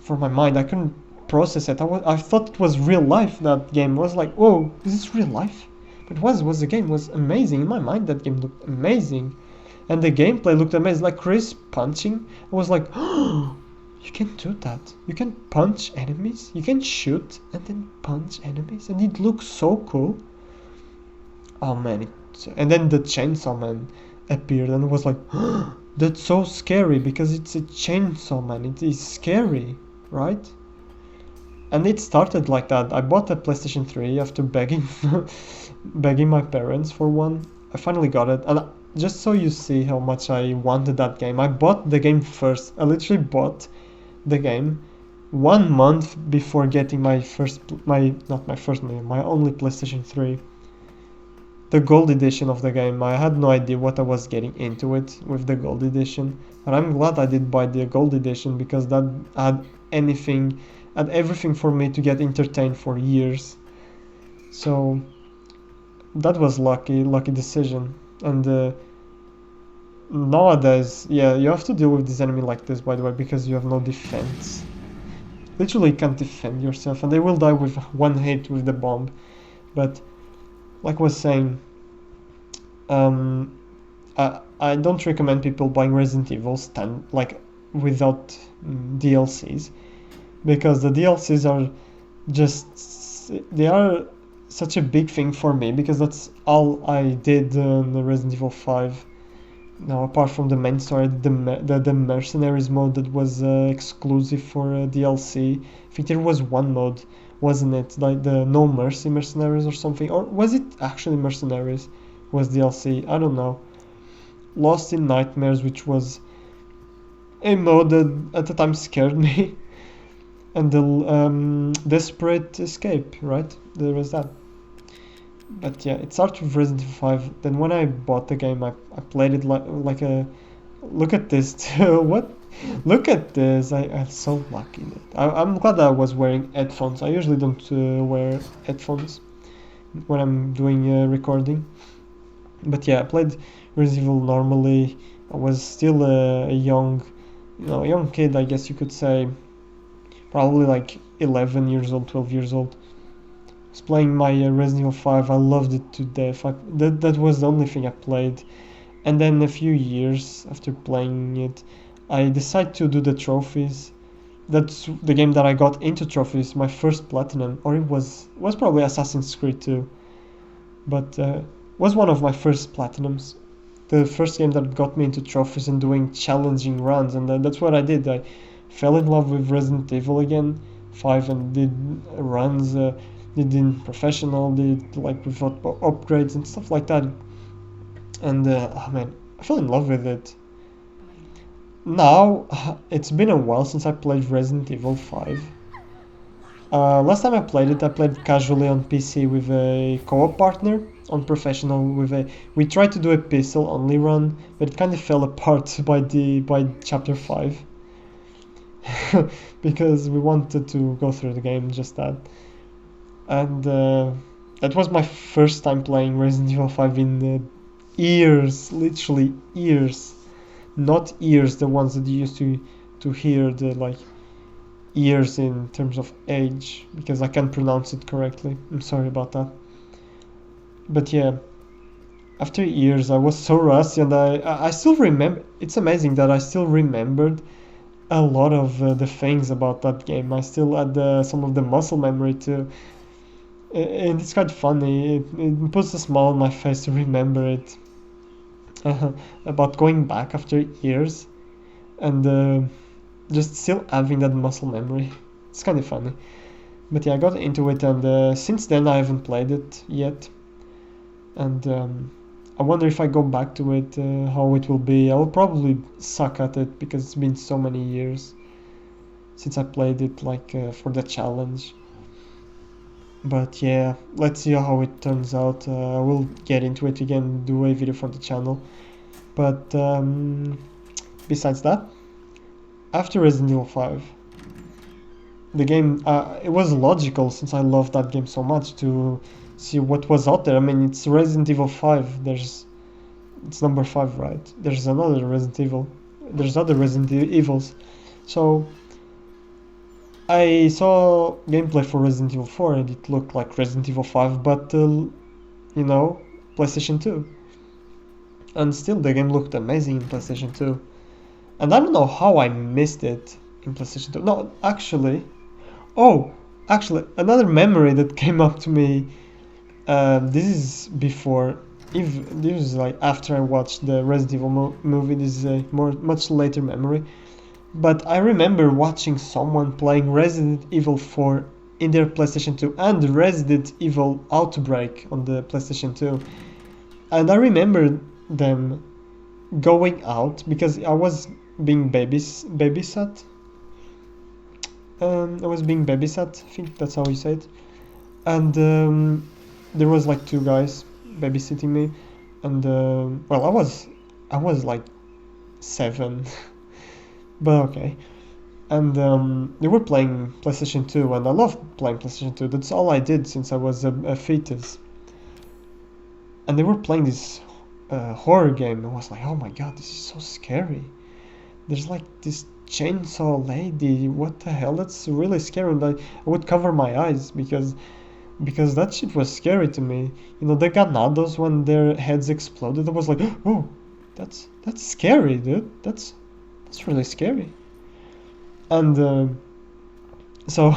mind. I couldn't process it. I thought it was real life. That game was like, whoa, is this real life? But the game was amazing. In my mind, that game looked amazing, and the gameplay looked amazing. Like Chris punching, I was like, oh, you can do that. You can punch enemies. You can shoot and then punch enemies, and it looks so cool. Oh man! And then the Chainsaw Man appeared, and it was like, oh, that's so scary, because it's a Chainsaw Man. It is scary, right? And it started like that. I bought a PlayStation 3 after begging my parents for one. I finally got it, and just so you see how much I wanted that game, I bought the game first. I literally bought the game 1 month before getting my only PlayStation 3, the gold edition of the game. I had no idea what I was getting into it with the gold edition, but I'm glad I did buy the gold edition because that had everything for me to get entertained for years. So that was lucky decision. And nowadays, yeah, you have to deal with this enemy like this, by the way, because you have no defense. Literally can't defend yourself, and they will die with one hit with the bomb. But like I was saying, I don't recommend people buying Resident Evil without DLCs, because the DLCs are they are such a big thing for me, because that's all I did in the Resident Evil 5. Now, apart from the main story, the Mercenaries mode that was exclusive for DLC. I think there was one mode, wasn't it? Like the No Mercy Mercenaries or something? Or was it actually Mercenaries was DLC? I don't know. Lost in Nightmares, which was a mode that at the time scared me. And the Desperate Escape, right? There was that. But yeah, it started with Resident Evil 5. Then when I bought the game, I played it like a... Look at this. What? Look at this. I'm so lucky. I'm glad I was wearing headphones. I usually don't wear headphones when I'm doing recording. But yeah, I played Resident Evil normally. I was still a young kid, I guess you could say. Probably like 11 years old, 12 years old. I was playing my Resident Evil 5. I loved it to death. That was the only thing I played. And then a few years after playing it, I decided to do the trophies. That's the game that I got into trophies, my first platinum, or it was probably Assassin's Creed 2. But was one of my first platinums. The first game that got me into trophies and doing challenging runs, and that's what I did. I fell in love with Resident Evil again, 5, and did runs. Did in professional, did like with upgrades and stuff like that. And oh man, I fell in love with it. Now, it's been a while since I played Resident Evil 5. Last time I played casually on PC with a co-op partner. On professional we tried to do a pistol only run, but it kind of fell apart by chapter 5. Because we wanted to go through the game, just that. And that was my first time playing Resident Evil 5 in years, literally years. Not ears, the ones that you used to hear, the like years in terms of age, because I can't pronounce it correctly. I'm sorry about that. But yeah, after years I was so rusty, and I still remember. It's amazing that I still remembered a lot of the things about that game. I still had some of the muscle memory too. And it's quite funny. It puts a smile on my face to remember it. About going back after years and just still having that muscle memory. It's kind of funny. But yeah, I got into it, and since then I haven't played it yet. And I wonder if I go back to it, how it will be. I will probably suck at it because it's been so many years since I played it, like for the challenge. But yeah, let's see how it turns out. I will get into it again, do a video for the channel. But besides that, after Resident Evil 5, the game, it was logical, since I loved that game so much, to see what was out there. I mean, it's Resident Evil 5. It's number 5, right? There's another Resident Evil. There's other Resident Evils. So I saw gameplay for Resident Evil 4 and it looked like Resident Evil 5, but PlayStation 2. And still the game looked amazing in PlayStation 2. And I don't know how I missed it in PlayStation 2. No, actually, another memory that came up to me. This is before, this is like after I watched the Resident Evil movie. This is a much later memory. But I remember watching someone playing Resident Evil 4 in their PlayStation 2 and Resident Evil Outbreak on the PlayStation 2. And I remember them going out because I was being babysat. I was being babysat. I think that's how you say it. And there was like two guys babysitting me, and well, I was like 7, but okay. And they were playing PlayStation 2, and I loved playing PlayStation 2. That's all I did since I was a fetus. And they were playing this horror game. I was like, oh my god, this is so scary. There's like this chainsaw lady. What the hell? That's really scary. And I would cover my eyes because that shit was scary to me. You know, the ganados when their heads exploded. I was like, oh, that's scary, dude. That's really scary. And so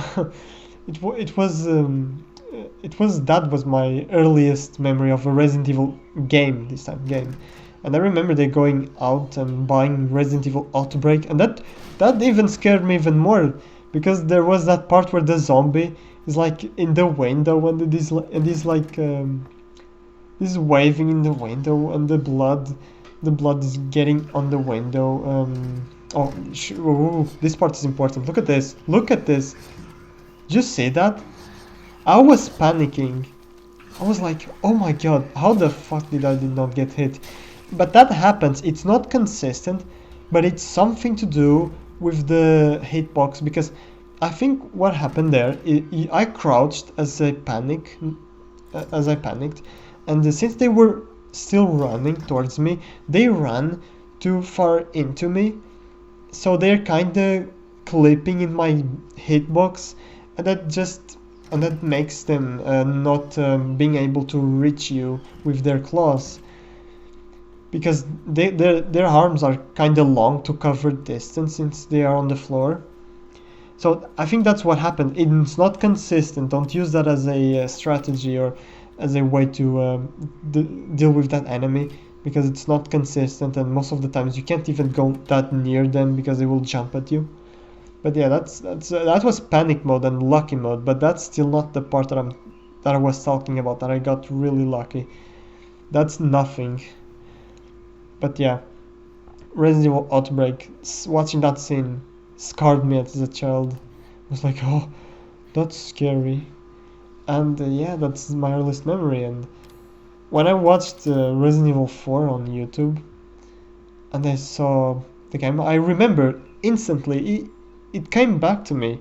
it was that was my earliest memory of a Resident Evil game, this time game. And I remember they going out and buying Resident Evil Outbreak, and that even scared me even more, because there was that part where the zombie is like in the window, and it is like this waving in the window, and the blood is getting on the window. Ooh, this part is important. Look at this. Look at this. Did you see that? I was panicking. I was like, oh my god, how the fuck did I not get hit? But that happens. It's not consistent, but it's something to do with the hitbox, because I think what happened there, I crouched as I panicked, and since they were still running towards me, they ran too far into me, so they're kind of clipping in my hitbox, and that makes them not being able to reach you with their claws, because their arms are kind of long to cover distance since they are on the floor. So I think that's what happened. It's not consistent. Don't use that as a strategy or as a way to deal with that enemy, because it's not consistent, and most of the times you can't even go that near them because they will jump at you. But yeah, that was panic mode and lucky mode, but that's still not the part that I was talking about, that I got really lucky. That's nothing. But yeah, Resident Evil Outbreak, watching that scene scarred me as a child. I was like, oh, that's scary. And yeah, that's my earliest memory. And when I watched Resident Evil 4 on YouTube and I saw the game, I remember instantly, it came back to me.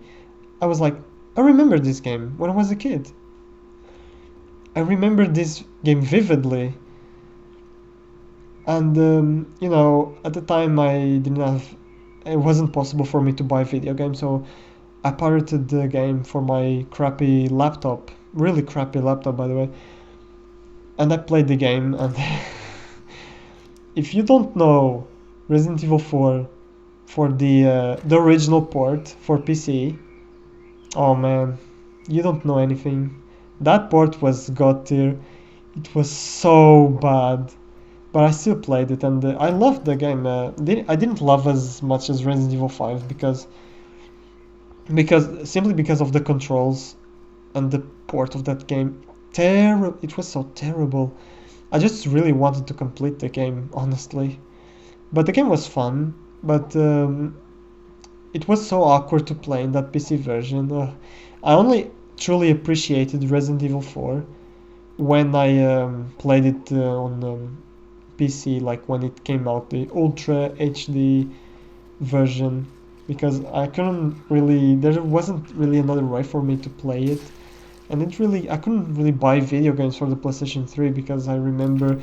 I was like, I remember this game when I was a kid. I remember this game vividly. And you know, at the time it wasn't possible for me to buy video games, so I pirated the game for my crappy laptop, really crappy laptop, by the way. And I played the game, and if you don't know Resident Evil 4 for the original port for PC, oh man, you don't know anything. That port was god tier. It was so bad. But I still played it, and I loved the game. I didn't love as much as Resident Evil 5 because simply because of the controls and the port of that game. It was so terrible. I just really wanted to complete the game, honestly. But the game was fun, but it was so awkward to play in that PC version. I only truly appreciated Resident Evil 4 when I played it on PC, like when it came out, the Ultra HD version, because I couldn't really, there wasn't really another way for me to play it, and I couldn't really buy video games for the PlayStation 3, because I remember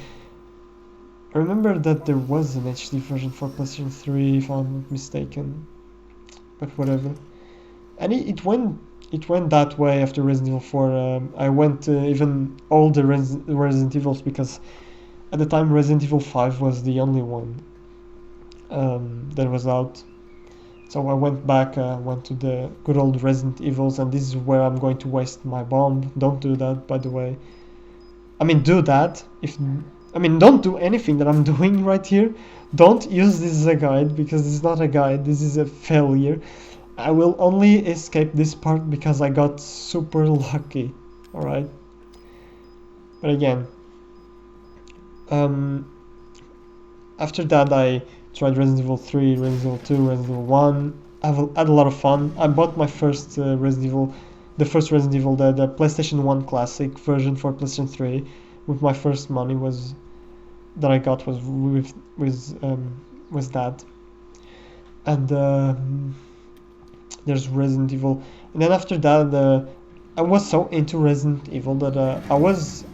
that there was an HD version for PlayStation 3, if I'm not mistaken, but whatever. And it went that way after Resident Evil 4. I went even all the Resident Evils, because at the time Resident Evil 5 was the only one that was out. So I went back, went to the good old Resident Evils, and this is where I'm going to waste my bomb. Don't do that, by the way. I mean, do that. Don't do anything that I'm doing right here. Don't use this as a guide, because this is not a guide. This is a failure. I will only escape this part because I got super lucky. Alright? But again, after that I tried Resident Evil 3, Resident Evil 2, Resident Evil 1, had a lot of fun. I bought my first Resident Evil, the first Resident Evil, the PlayStation 1 Classic version for PlayStation 3, with my first money was that I got was with that. And there's Resident Evil, and then after that, I was so into Resident Evil that I was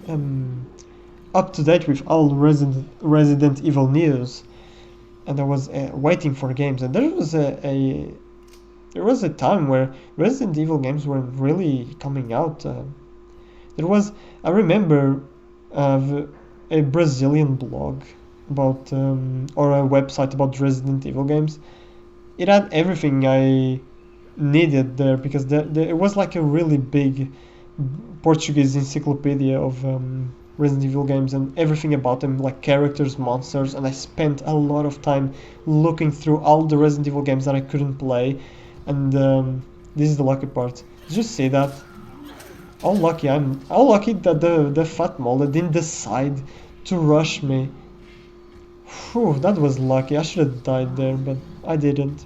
up to date with all Resident Evil news, and I was waiting for games. And there was a time where Resident Evil games weren't really coming out. I remember a Brazilian blog about or a website about Resident Evil games. It had everything I needed there because it was like a really big Portuguese encyclopedia of Resident Evil games and everything about them, like characters, monsters, and I spent a lot of time looking through all the Resident Evil games that I couldn't play. And this is the lucky part. Did you see that? How lucky that the fat mole didn't decide to rush me. Whew, that was lucky. I should have died there, but I didn't.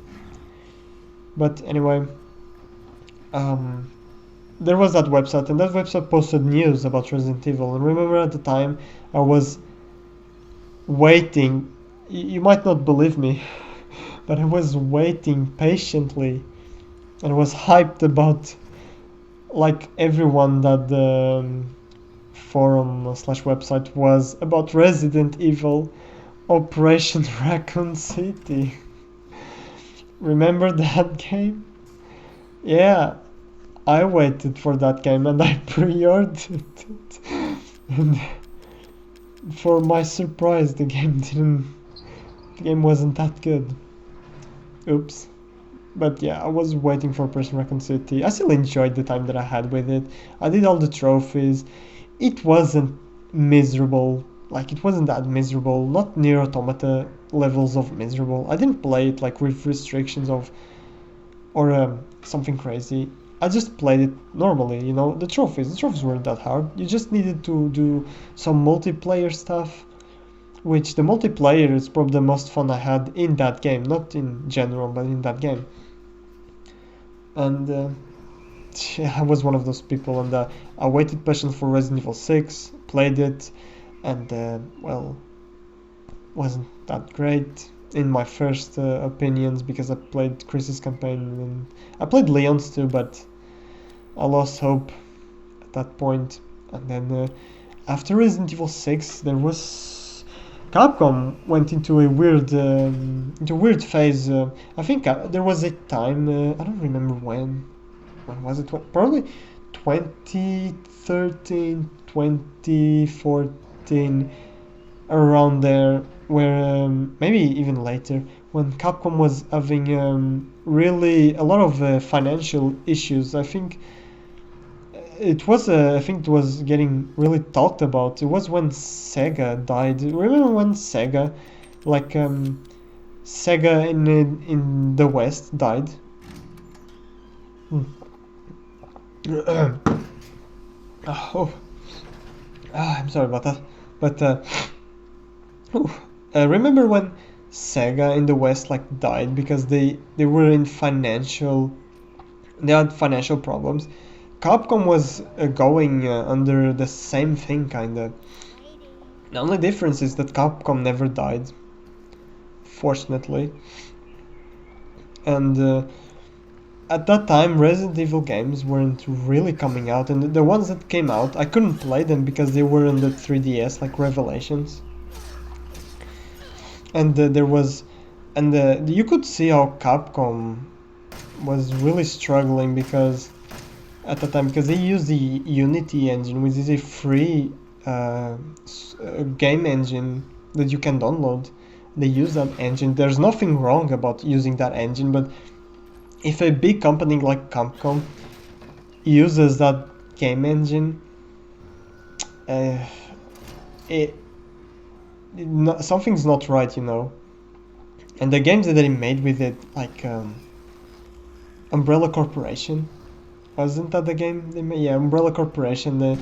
But anyway, there was that website, and that website posted news about Resident Evil. And remember at the time, I was waiting. You might not believe me, but I was waiting patiently, and I was hyped about, like everyone that the forum slash website was, about Resident Evil Operation Raccoon City. Remember that game? Yeah, I waited for that game and I pre-ordered it. And for my surprise, the game wasn't that good. Oops. But yeah, I was waiting for Operation Raccoon City. I still enjoyed the time that I had with it. I did all the trophies. It wasn't miserable. Like, it wasn't that miserable. Not Nier Automata levels of miserable. I didn't play it like with restrictions of or something crazy. I just played it normally, you know. The trophies weren't that hard. You just needed to do some multiplayer stuff, which the multiplayer is probably the most fun I had in that game, not in general, but in that game. And yeah, I was one of those people, and I waited patiently for Resident Evil 6, played it, and well, wasn't that great in my first opinions because I played Chris's campaign and I played Leon's too, but I lost hope at that point. And then after Resident Evil 6, there was Capcom went into a weird phase. I think there was a time I don't remember when. When was it? Probably 2013, 2014, around there, where maybe even later, when Capcom was having really a lot of financial issues. I think it was getting really talked about. It was when Sega died. Remember when Sega, like Sega in the West died? Oh, I'm sorry about that. But remember when Sega in the West like died because they were in they had financial problems. Capcom was going under the same thing, kinda. The only difference is that Capcom never died, fortunately. And at that time, Resident Evil games weren't really coming out, and the ones that came out, I couldn't play them because they were on the 3DS, like Revelations. And you could see how Capcom was really struggling because at the time, because they used the Unity engine, which is a free game engine that you can download. They use that engine. There's nothing wrong about using that engine, but if a big company like Capcom uses that game engine, something's not right, you know. And the games that they made with it, like Umbrella Corporation, wasn't that the game they made? Yeah, Umbrella Corporation. The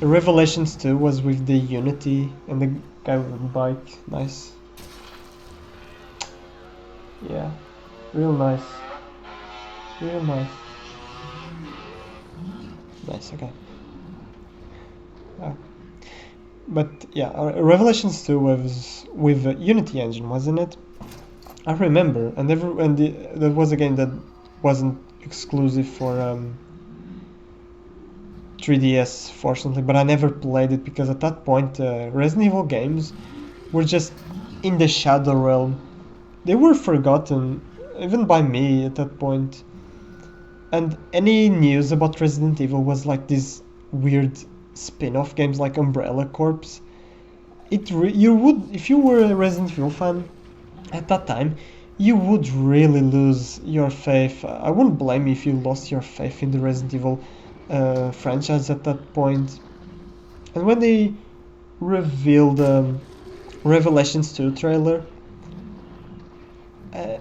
Revelations 2 was with the Unity and the guy with the bike. Nice. Yeah, real nice. Real nice. Nice, okay. Uh, but yeah, Revelations 2 was with the Unity engine, wasn't it? I remember, that was a game that wasn't exclusive for 3DS, fortunately, but I never played it because at that point, Resident Evil games were just in the shadow realm. They were forgotten, even by me at that point. And any news about Resident Evil was like these weird spin-off games like Umbrella Corps. You would, if you were a Resident Evil fan at that time, you would really lose your faith. I wouldn't blame you if you lost your faith in the Resident Evil franchise at that point. And when they revealed Revelations 2 trailer, uh,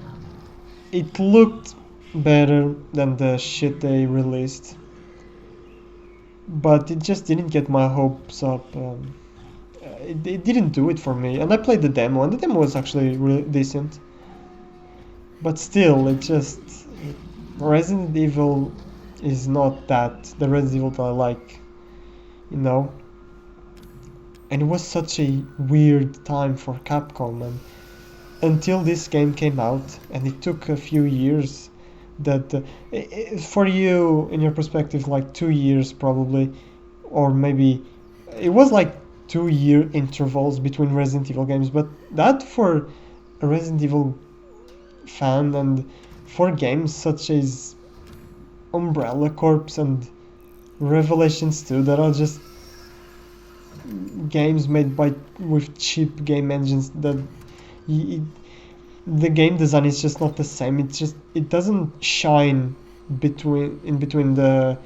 it looked better than the shit they released, but it just didn't get my hopes up. It didn't do it for me, and I played the demo, and the demo was actually really decent. But still, Resident Evil is not the Resident Evil that I like, you know. And it was such a weird time for Capcom, and until this game came out, and it took a few years. That for you, in your perspective, like 2 years probably, or maybe it was like 2 year intervals between Resident Evil games, but that for a Resident Evil fan and for games such as Umbrella Corps and Revelations 2 that are just games made by with cheap game engines that y- the game design is just not the same. It doesn't shine between the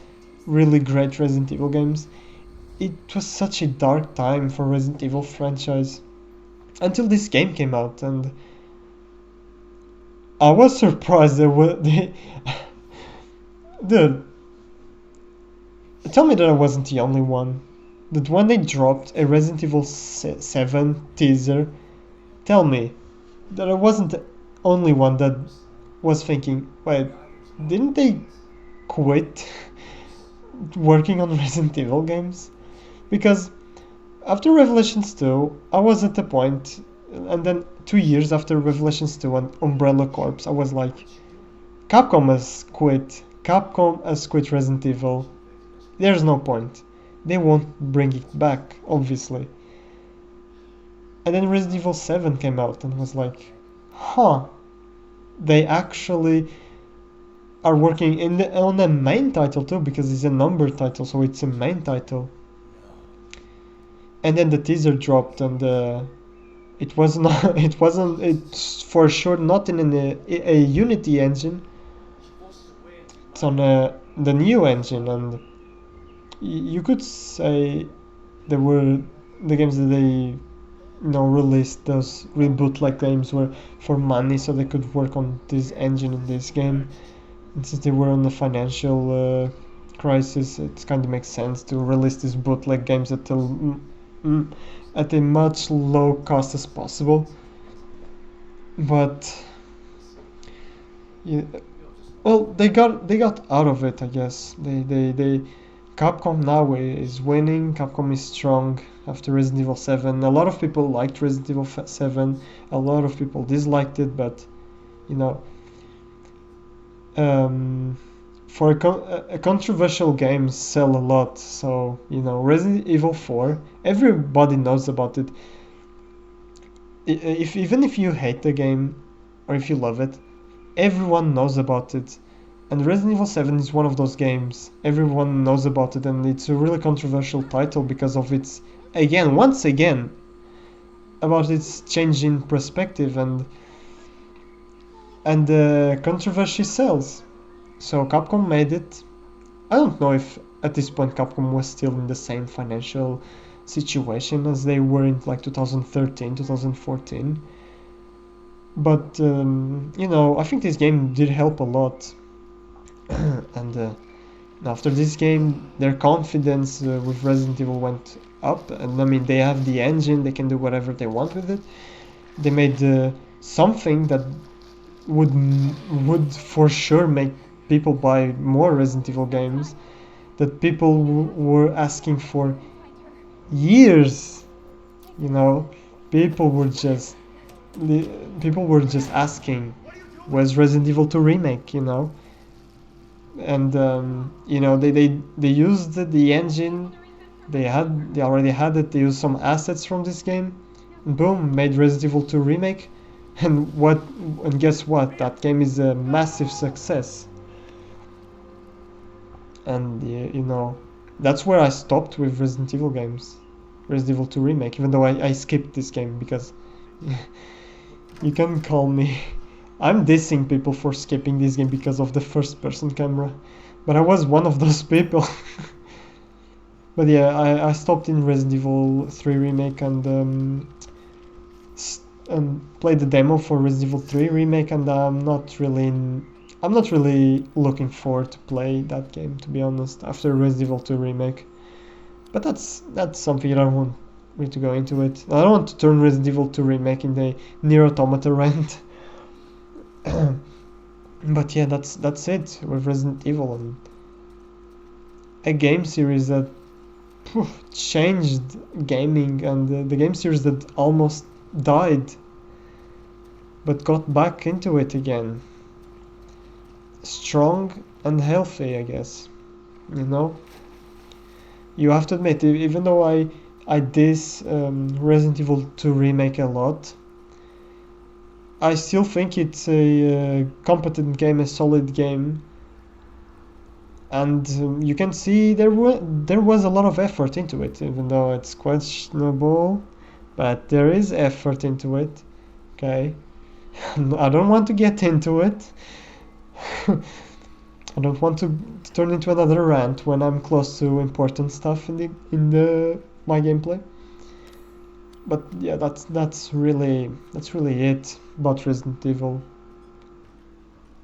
really great Resident Evil games. It was such a dark time for Resident Evil franchise until this game came out, and I was surprised dude, tell me that I wasn't the only one. That when they dropped a Resident Evil 7 teaser, tell me that I wasn't the only one that was thinking, wait, didn't they quit working on Resident Evil games? Because after Revelations 2, I was at the point, and then 2 years after Revelations 2 and Umbrella Corps, I was like, Capcom has quit. Capcom has quit Resident Evil. There's no point. They won't bring it back, obviously. And then Resident Evil 7 came out and was like, huh, they actually are working on the main title too, because it's a number title, so it's a main title. And then the teaser dropped, and it was not, it's for sure not in a Unity engine. It's on the new engine, and you could say there were the games that they released, those reboot like games, were for money so they could work on this engine in this game. And since they were on the financial crisis, it kind of makes sense to release these bootleg games at a much low cost as possible. But yeah, well, they got out of it, I guess. They Capcom now is winning. Capcom is strong after Resident Evil 7. A lot of people liked Resident Evil 7. A lot of people disliked it, but you know, for a controversial game sell a lot. So Resident Evil 4, everybody knows about it. Even if you hate the game or if you love it, everyone knows about it. And Resident Evil 7 is one of those games everyone knows about it, and it's a really controversial title because of its, once again, about its change in perspective, and controversy sells. So Capcom made it. I don't know if at this point Capcom was still in the same financial situation as they were in like 2013, 2014. But I think this game did help a lot. And after this game, their confidence with Resident Evil went up, and I mean, they have the engine, they can do whatever they want with it. They made something that would for sure make people buy more Resident Evil games that people were asking for years. You know, people were just people were just asking, "Where's Resident Evil 2 remake?" You know, and you know they used the engine they already had it. They used some assets from this game, and boom, made Resident Evil 2 remake. And guess what? That game is a massive success. And you know, that's where I stopped with Resident Evil games, Resident Evil 2 remake. Even though I skipped this game because you can call me. I'm dissing people for skipping this game because of the first-person camera, but I was one of those people. But yeah, I stopped in Resident Evil 3 remake and played the demo for Resident Evil 3 remake, and I'm not really looking forward to play that game, to be honest, after Resident Evil 2 remake. But that's something I don't want me to go into it. I don't want to turn Resident Evil 2 remake in the Nier Automata rant. But yeah, that's it with Resident Evil, and a game series that changed gaming, and the game series that almost died but got back into it again, strong and healthy, I guess. You know, you have to admit, even though I diss Resident Evil 2 remake a lot, I still think it's a competent game, a solid game. And you can see there was a lot of effort into it, even though it's questionable, but there is effort into it. Okay, I don't want to get into it. I don't want to turn into another rant when I'm close to important stuff in my gameplay. But yeah, that's really it about Resident Evil.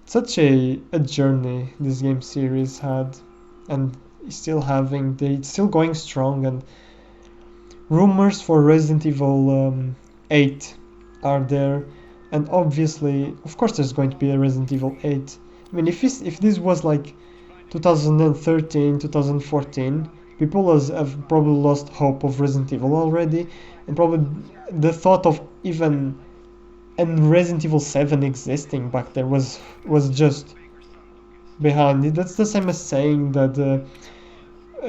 Such a journey this game series had, and it's still going strong, and rumors for Resident Evil 8 are there, and obviously, of course, there's going to be a Resident Evil 8. I mean, if this was like 2013, 2014, people have probably lost hope of Resident Evil already, and probably the thought of even and Resident Evil 7 existing back there was just behind it. That's the same as saying that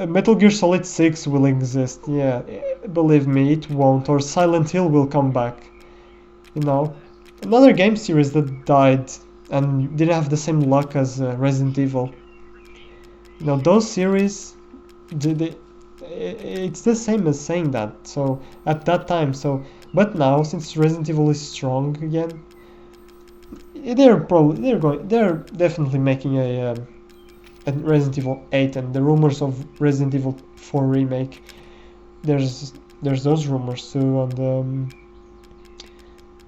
Metal Gear Solid 6 will exist. Yeah, believe me, it won't. Or Silent Hill will come back. You know, another game series that died and didn't have the same luck as Resident Evil. You know, those series, it's the same as saying that. So at that time, but now, since Resident Evil is strong again, they're definitely making a Resident Evil 8, and the rumors of Resident Evil 4 remake. There's those rumors too, and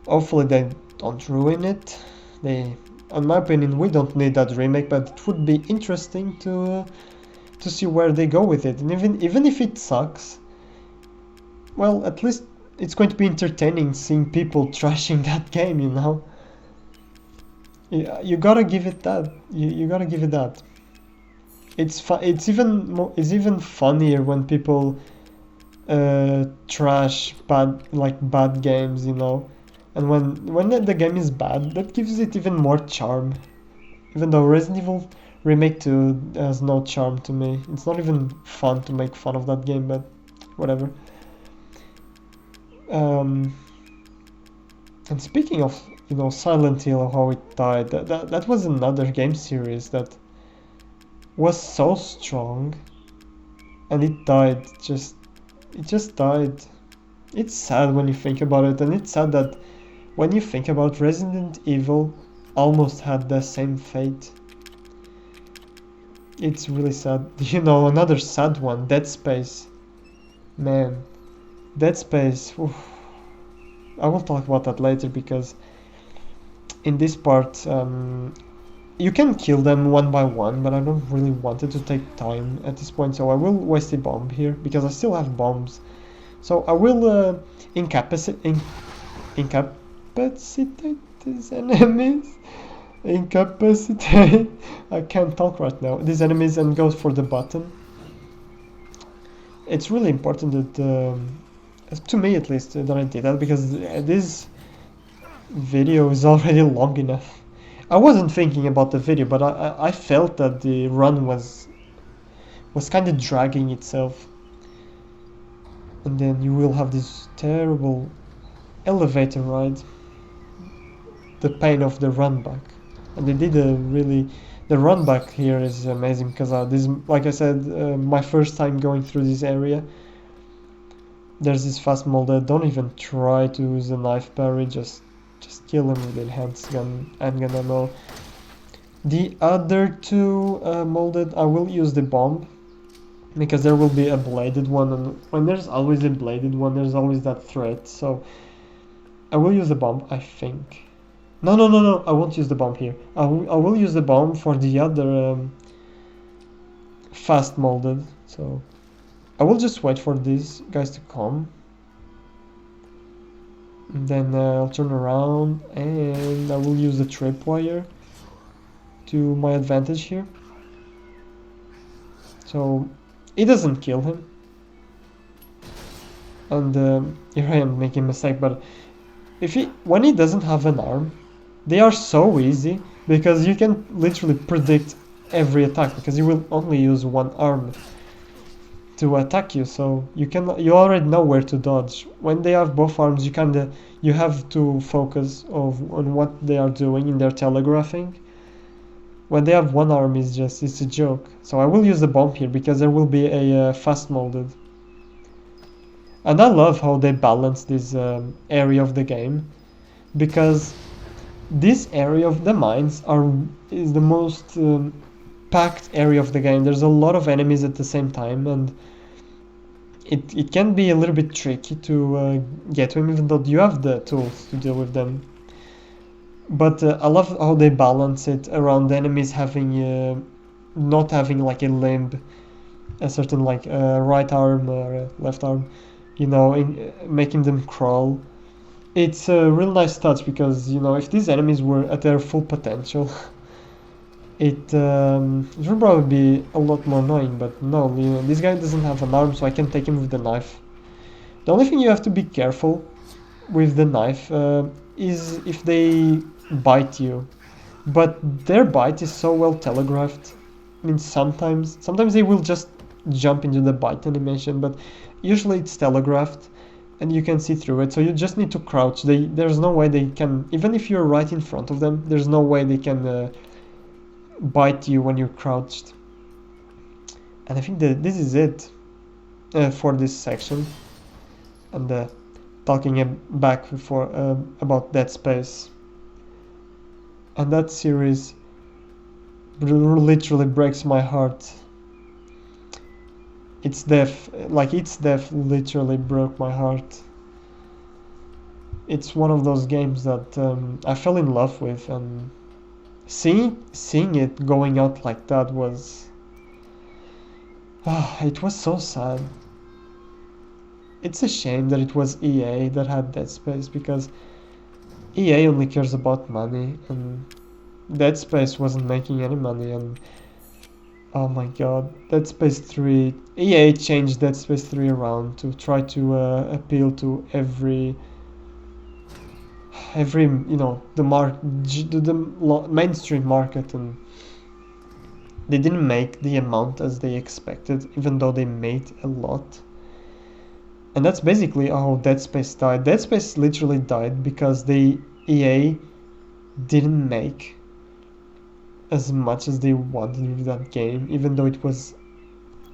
hopefully they don't ruin it. In my opinion, we don't need that remake, but it would be interesting to see where they go with it, and even if it sucks, well, at least it's going to be entertaining seeing people trashing that game, you know. You gotta give it that. You gotta give it that. It's even funnier when people trash bad games, you know. And when the game is bad, that gives it even more charm. Even though Resident Evil Remake 2 has no charm to me. It's not even fun to make fun of that game, but whatever. And speaking of, you know, Silent Hill, how it died, that was another game series that was so strong, and it died. It just died. It's sad when you think about it, and it's sad that when you think about Resident Evil almost had the same fate. It's really sad. You know, another sad one, Dead Space. Man, Dead Space. Oof. I will talk about that later, because in this part you can kill them one by one, but I don't really want it to take time at this point, so I will waste a bomb here because I still have bombs. So I will incapacitate these enemies. Incapacity. I can't talk right now. These enemies and goes for the button. It's really important that, to me at least, that I did that because this video is already long enough. I wasn't thinking about the video, but I felt that the run was kind of dragging itself. And then you will have this terrible elevator ride. The pain of the run back. And they did a really... The run back here is amazing because this, like I said, my first time going through this area. There's this fast molded. Don't even try to use a knife parry. Just kill him with handgun ammo. The other two molded, I will use the bomb because there will be a bladed one, and when there's always a bladed one, there's always that threat. So I will use the bomb, I think. No, I won't use the bomb here. I will use the bomb for the other fast molded. So I will just wait for these guys to come. And then I'll turn around and I will use the tripwire to my advantage here. So it doesn't kill him. And here I am making a mistake, but when he doesn't have an arm, they are so easy because you can literally predict every attack because you will only use one arm to attack you, so you already know where to dodge. When they have both arms, you have to focus on what they are doing in their telegraphing. When they have one arm, it's a joke. So I will use the bomb here because there will be a fast molded. And I love how they balance this area of the game, because this area of the mines is the most packed area of the game. There's a lot of enemies at the same time, and it can be a little bit tricky to get to them, even though you have the tools to deal with them. But I love how they balance it around the enemies having not having like a limb, a certain like right arm or left arm, making them crawl. It's a real nice touch because, if these enemies were at their full potential, it would probably be a lot more annoying, but no, this guy doesn't have an arm, so I can take him with the knife. The only thing you have to be careful with the knife is if they bite you, but their bite is so well telegraphed. I mean, sometimes they will just jump into the bite animation, but usually it's telegraphed and you can see through it, so you just need to crouch. There's no way they can, even if you're right in front of them, there's no way they can bite you when you're crouched. And I think that this is it for this section. And talking back about Dead Space, and that series literally breaks my heart. Its death literally broke my heart. It's one of those games that I fell in love with, and seeing it going out like that was it was so sad. It's a shame that it was EA that had Dead Space, because EA only cares about money, and Dead Space wasn't making any money. And oh my god, Dead Space 3, EA changed Dead Space 3 around to try to appeal to every the mainstream market, and they didn't make the amount as they expected, even though they made a lot. And that's basically how Dead Space died. Dead Space literally died because EA didn't make as much as they wanted with that game, even though it was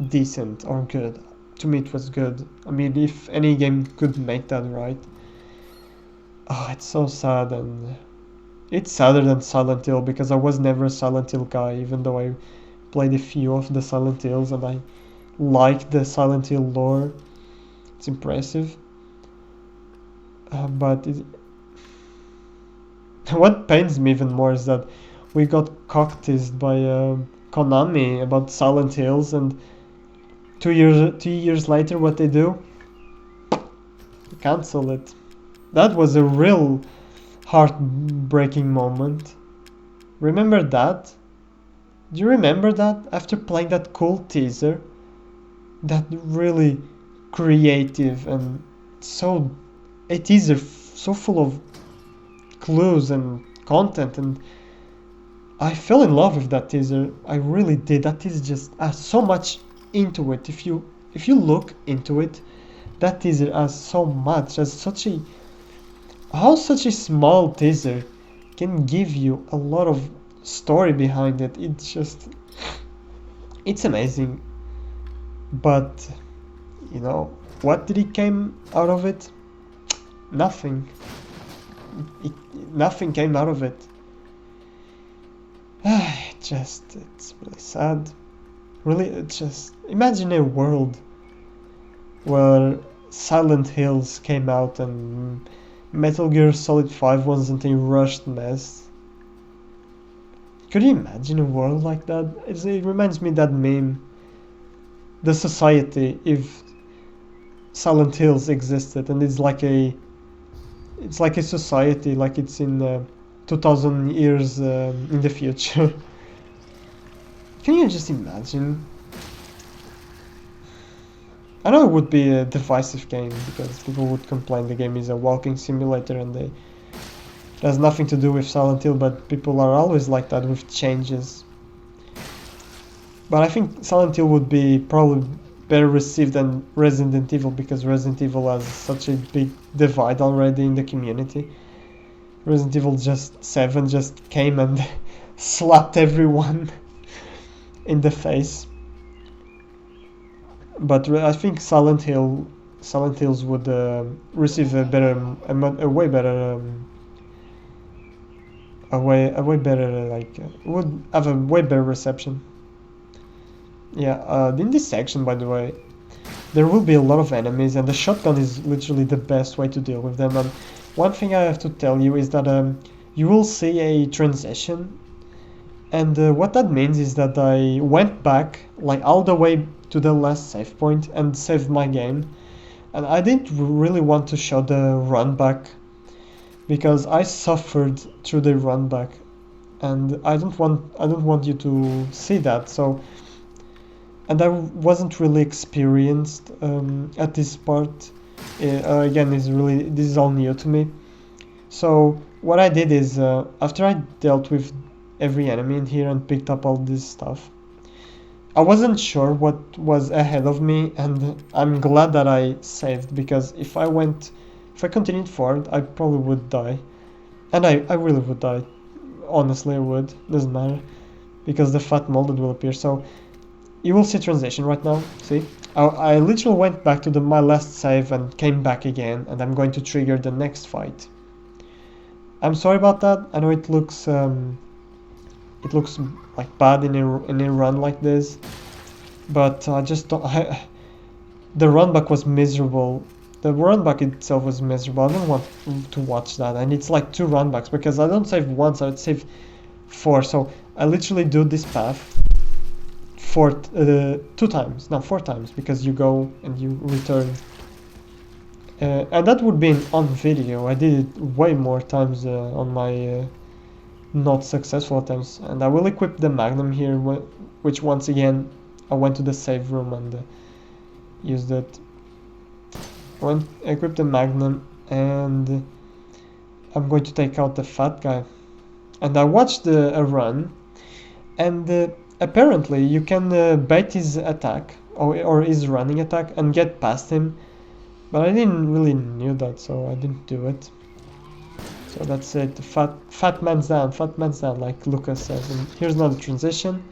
decent or good. To me, it was good. I mean, if any game could make that right. Oh, it's so sad, and it's sadder than Silent Hill, because I was never a Silent Hill guy, even though I played a few of the Silent Hills and I like the Silent Hill lore. It's impressive. But what pains me even more is that we got cock-teased by Konami about Silent Hills, and 2 years later, what they do? Cancel it. That was a real heartbreaking moment. Remember that? Do you remember that? After playing that cool teaser, that really creative and so a teaser so full of clues and content, and I fell in love with that teaser. I really did. That teaser just has so much into it. If you look into it, that teaser has so much. As such a how such a small teaser can give you a lot of story behind it. It's amazing. But what did it came out of it? Nothing. It, Nothing came out of it. It's really sad. Really, just imagine a world where Silent Hills came out and Metal Gear Solid 5 wasn't a rushed mess. Could you imagine a world like that? It reminds me of that meme. The society, if Silent Hills existed, and it's like a society, like it's in 2000 years in the future. Can you just imagine? I know it would be a divisive game because people would complain the game is a walking simulator and it has nothing to do with Silent Hill, but people are always like that with changes. But I think Silent Hill would be probably better received than Resident Evil because Resident Evil has such a big divide already in the community. Resident Evil 7 just came and slapped everyone in the face. But I think Silent Hills would receive a way better would have a way better reception. Yeah, in this section, by the way, there will be a lot of enemies, and the shotgun is literally the best way to deal with them. And one thing I have to tell you is that you will see a transition, and what that means is that I went back like all the way to the last save point and saved my game, and I didn't really want to show the run back because I suffered through the run back, and I don't want you to see that. So, and I wasn't really experienced at this part. Again, this is all new to me. So what I did is after I dealt with every enemy in here and picked up all this stuff, I wasn't sure what was ahead of me, and I'm glad that I saved because if I continued forward, I probably would die, and I really would die. Honestly, I would. Doesn't matter because the fat molded will appear. So you will see transition right now. See, I literally went back to my last save and came back again, and I'm going to trigger the next fight. I'm sorry about that. I know it looks like bad in a run like this, but I just don't. The run back was miserable. The run back itself was miserable. I don't want to watch that, and it's like 2 run backs because I don't save once. I would save 4. So I literally do this path 4 times because you go and you return. And that would be on video. I did it way more times on my not successful attempts, and I will equip the Magnum here, which once again I went to the save room and used it. I equipped the Magnum, and I'm going to take out the fat guy. And I watched a run, and apparently you can bait his attack or his running attack and get past him, but I didn't really knew that, so I didn't do it. So that's it. Fat man's down, like Lucas says. And here's another transition.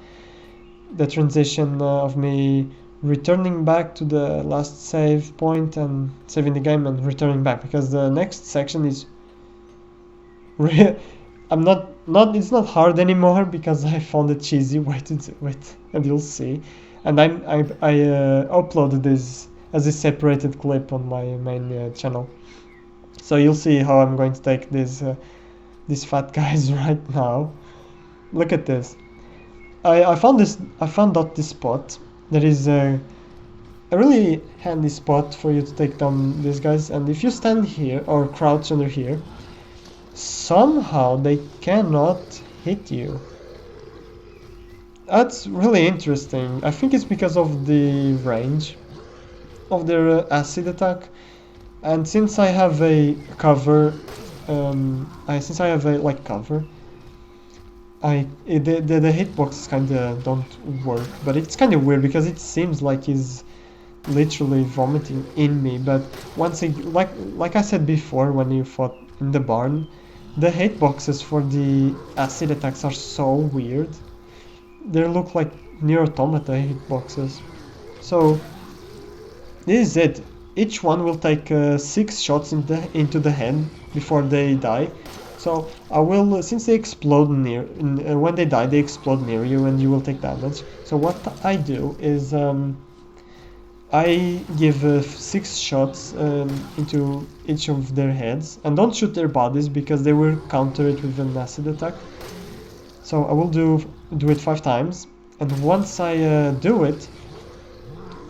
The transition of me returning back to the last save point and saving the game and returning back, because the next section is it's not hard anymore because I found a cheesy way to do it, and you'll see. And I uploaded this as a separated clip on my main channel. So you'll see how I'm going to take these fat guys right now. Look at this. I found out this spot. There is a really handy spot for you to take down these guys, and if you stand here or crouch under here, somehow they cannot hit you. That's really interesting. I think it's because of the range of their acid attack. And since I have a cover, since I have a like cover, the hitboxes kind of don't work. But it's kind of weird because it seems like he's literally vomiting in me. But once he, like I said before, when you fought in the barn, the hitboxes for the acid attacks are so weird. They look like Nier Automata hitboxes. So this is it. Each one will take 6 shots into the head before they die. So I will, since they explode when they die, they explode near you and you will take damage. So what I do is I give 6 shots into each of their heads, and don't shoot their bodies because they will counter it with an acid attack. So I will do it 5 times, and once I do it,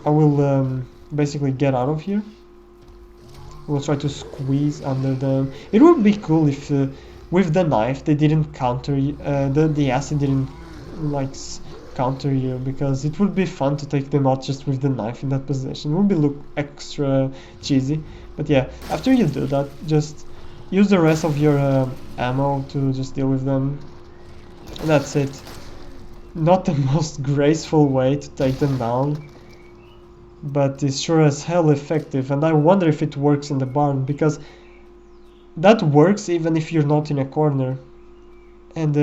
I will basically get out of here. We'll try to squeeze under them. It would be cool if with the knife they didn't counter the acid didn't like counter you, because it would be fun to take them out just with the knife in that position. It would be look extra cheesy. But yeah, after you do that, just use the rest of your ammo to just deal with them. And that's it. Not the most graceful way to take them down, but it's sure as hell effective. And I wonder if it works in the barn, because that works even if you're not in a corner. And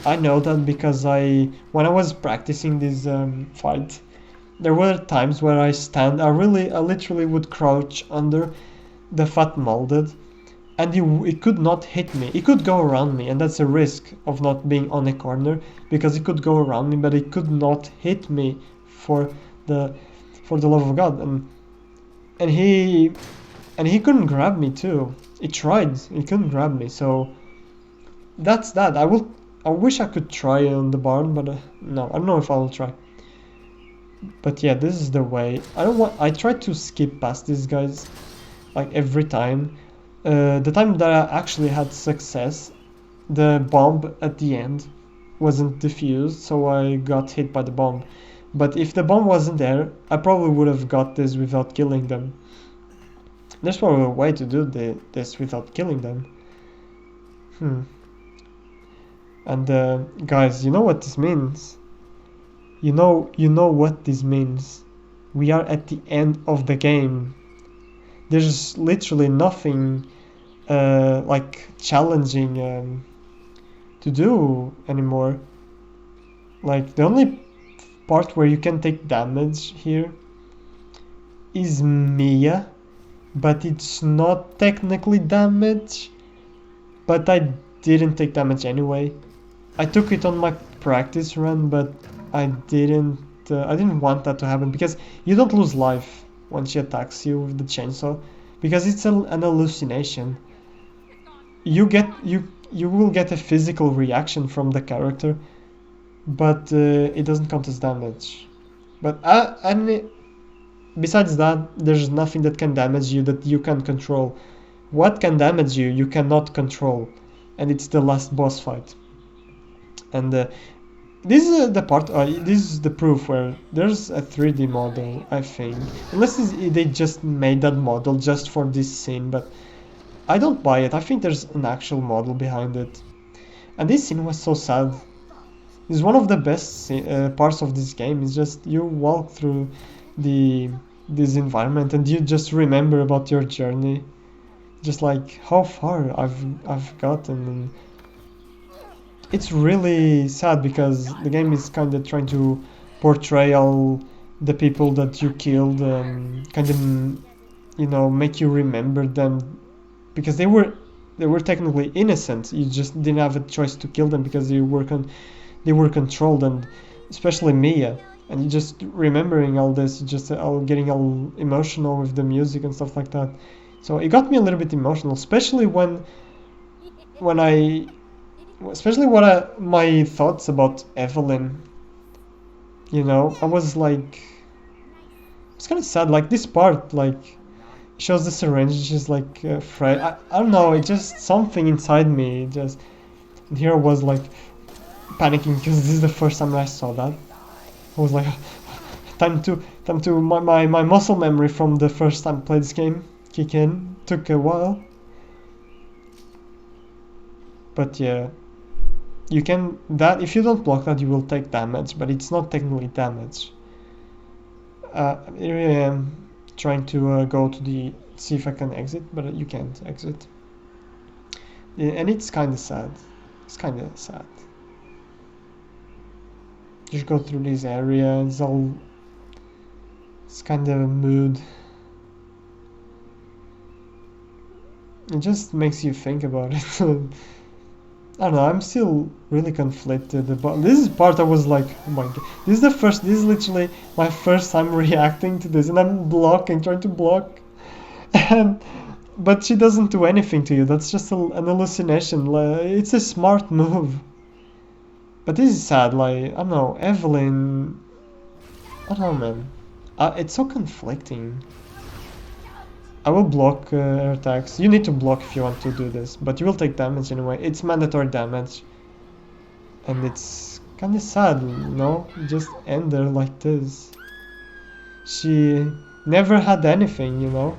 I know that because when I was practicing this fight, there were times where I literally would crouch under the fat molded, and it could not hit me. It could go around me, and that's a risk of not being on a corner, because it could go around me, but it could not hit me for the love of God. And he couldn't grab me too. He tried. He couldn't grab me. So that's that. I wish I could try on the barn, but no, I don't know if I'll try. But yeah, this is the way. I try to skip past these guys like every time. The time that I actually had success, the bomb at the end wasn't defused, so I got hit by the bomb. But if the bomb wasn't there, I probably would have got this without killing them. There's probably a way to do this without killing them. And guys, you know what this means? You know what this means. We are at the end of the game. There's literally nothing like challenging to do anymore. Like the only part where you can take damage here is Mia, but it's not technically damage. But I didn't take damage anyway. I took it on my practice run, but I didn't want that to happen, because you don't lose life when she attacks you with the chainsaw, because it's an hallucination. You will get a physical reaction from the character, but it doesn't count as damage. But besides that, there's nothing that can damage you that you can control. What can damage you, you cannot control, and it's the last boss fight. And this is the part. This is the proof where there's a 3D model, I think, unless they just made that model just for this scene. But I don't buy it. I think there's an actual model behind it. And this scene was so sad. It's one of the best parts of this game. It's just you walk through this environment and you just remember about your journey, just like how far I've gotten. And it's really sad because the game is kind of trying to portray all the people that you killed, kind of make you remember them, because they were technically innocent. You just didn't have a choice to kill them because they were controlled, and especially Mia. And just remembering all this, just getting all emotional with the music and stuff like that. So it got me a little bit emotional, especially when my thoughts about Evelyn. I was like, it's kind of sad. Like this part, like shows the syringe, just like Fred. I don't know. It just something inside me. Just And here I was like panicking because this is the first time I saw that. I was like, time to my muscle memory from the first time I played this game kick in. Took a while. But yeah, you can, that if you don't block that you will take damage, but it's not technically damage. Here I am trying to go to the, see if I can exit, but you can't exit. Yeah, and it's kind of sad. It's kind of sad. Just go through this area, it's all, it's kind of a mood. It just makes you think about it. I don't know, I'm still really conflicted about this. Is part I was like, oh my god, this is literally my first time reacting to this, and I'm blocking, trying to block, and but she doesn't do anything to you. That's just an hallucination. It's a smart move, but this is sad. Like, I don't know, Evelyn, I don't know, man. It's so conflicting. I will block her attacks. You need to block if you want to do this, but you will take damage anyway. It's mandatory damage. And it's kinda sad, you know? Just end her like this. She never had anything, you know?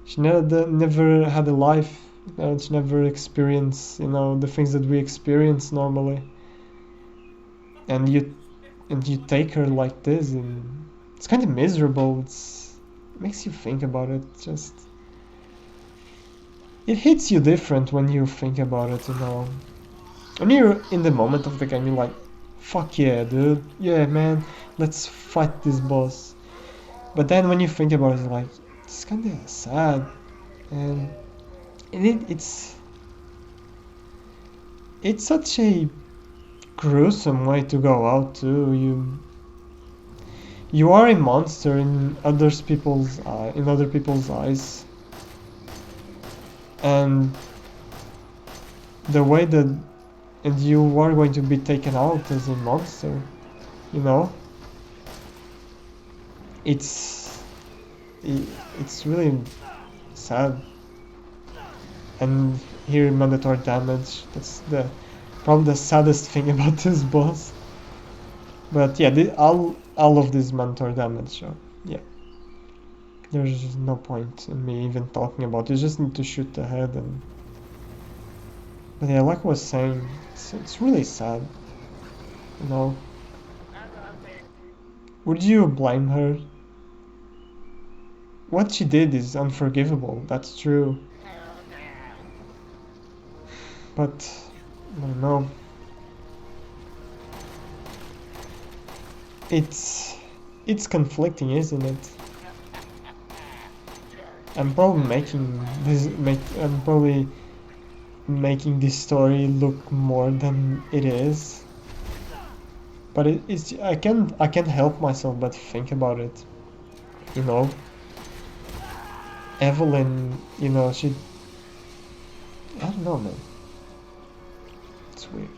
She never had a life. She never experienced, you know, the things that we experience normally. And you take her like this, and it's kind of miserable. It makes you think about it. Just, it hits you different when you think about it, you know. When you're in the moment of the game, you're like, fuck yeah, dude, yeah, man, let's fight this boss. But then when you think about it, you're like, it's kind of sad, and it's such a gruesome way to go out too. You are a monster in other people's eyes, and the way that, and you are going to be taken out as a monster, you know. It's really sad. And here, mandatory damage. That's probably the saddest thing about this boss. But yeah, all of this mandatory damage, so yeah. There's just no point in me even talking about it. You just need to shoot the head. And but yeah, like I was saying, it's really sad, you know. Would you blame her? What she did is unforgivable, that's true. But I don't know. It's conflicting, isn't it? I'm probably making this story look more than it is. But I can't help myself but think about it. You know, Evelyn, you know, I don't know, man. It's weird.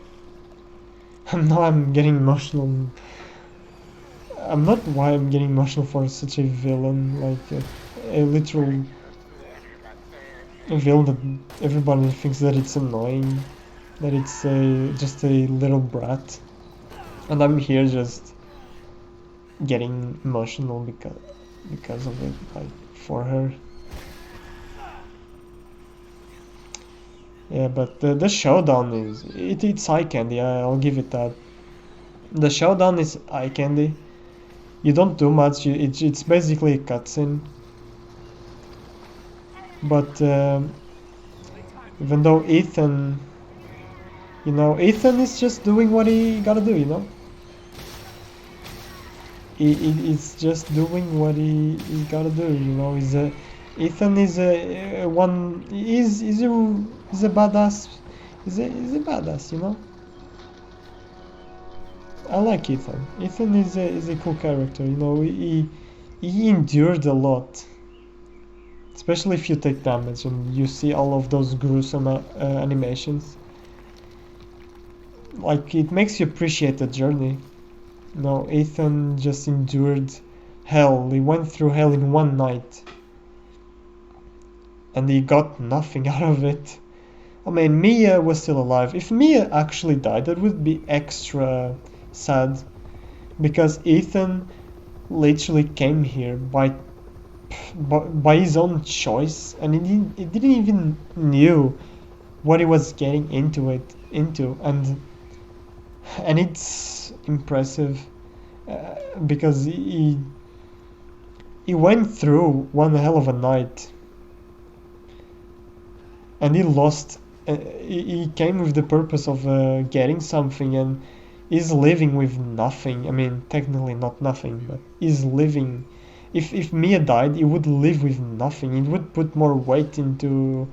Now I'm getting emotional. I'm not why I'm getting emotional for such a villain, like a literal villain that everybody thinks that it's annoying, that it's just a little brat, and I'm here just getting emotional because of it, like, for her. Yeah, but the showdown it's eye candy. I'll give it that. The showdown is eye candy. You don't do much. It's basically a cutscene. But even though Ethan, you know, Ethan is just doing what he gotta do. You know, he's just doing what he gotta do. You know, Ethan is a badass. He's a badass. You know. I like Ethan. Ethan is a cool character. You know, he endured a lot. Especially if you take damage and you see all of those gruesome animations. Like, it makes you appreciate the journey. You know, Ethan just endured hell. He went through hell in one night. And he got nothing out of it. I mean, Mia was still alive. If Mia actually died, that would be extra sad because Ethan literally came here by his own choice, and he didn't even knew what he was getting into, and it's impressive because he went through one hell of a night, and he lost. He came with the purpose of getting something, and he's living with nothing. I mean, technically not nothing, but he's living. If Mia died, he would live with nothing. It would put more weight into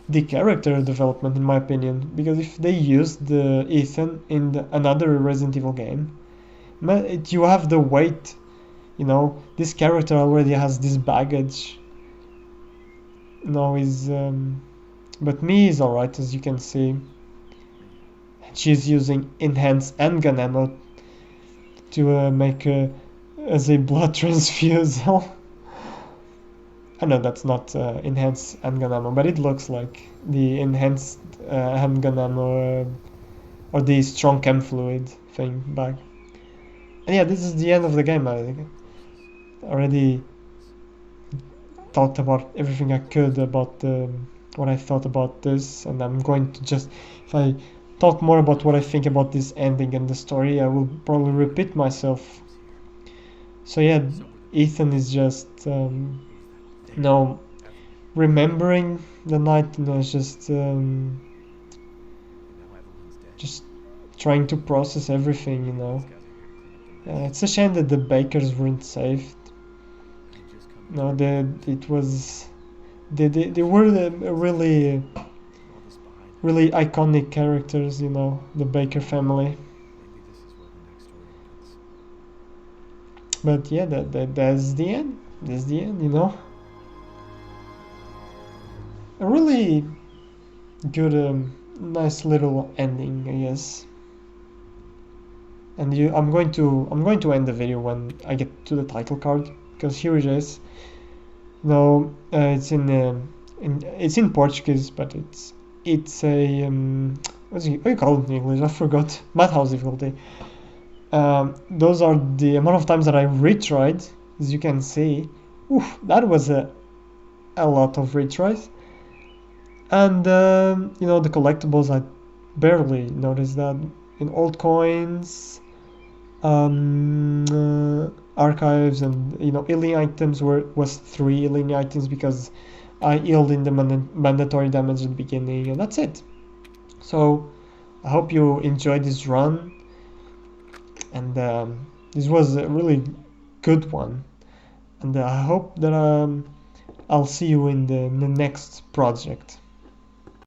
the character development, in my opinion, because if they used Ethan in another Resident Evil game, you have the weight. You know, this character already has this baggage. No, is but Mia is alright, as you can see. She's using enhanced handgun ammo to make as a blood transfusal. I know that's not enhanced handgun ammo, but it looks like the enhanced handgun ammo or the strong chem fluid thing back. And yeah, this is the end of the game. I already talked about everything I could about what I thought about this, and I'm going to just, if I talk more about what I think about this ending and the story, I will probably repeat myself. So yeah, Ethan is just remembering the night, just trying to process everything. It's a shame that the bakers weren't saved. No, they were really really iconic characters, the Baker family. But yeah, that's the end. That's the end. A really good, nice little ending, I guess. And I'm going to end the video when I get to the title card, because here it is. No, it's in Portuguese, but it's a what do you call it in English? I forgot. Madhouse difficulty. Those are the amount of times that I retried, as you can see. Oof, that was a lot of retries. And the collectibles, I barely noticed that. In old coins, archives, and healing items was 3 healing items because I healed in the mandatory damage at the beginning, and that's it. So I hope you enjoyed this run, and this was a really good one, and I hope that I'll see you in the next project.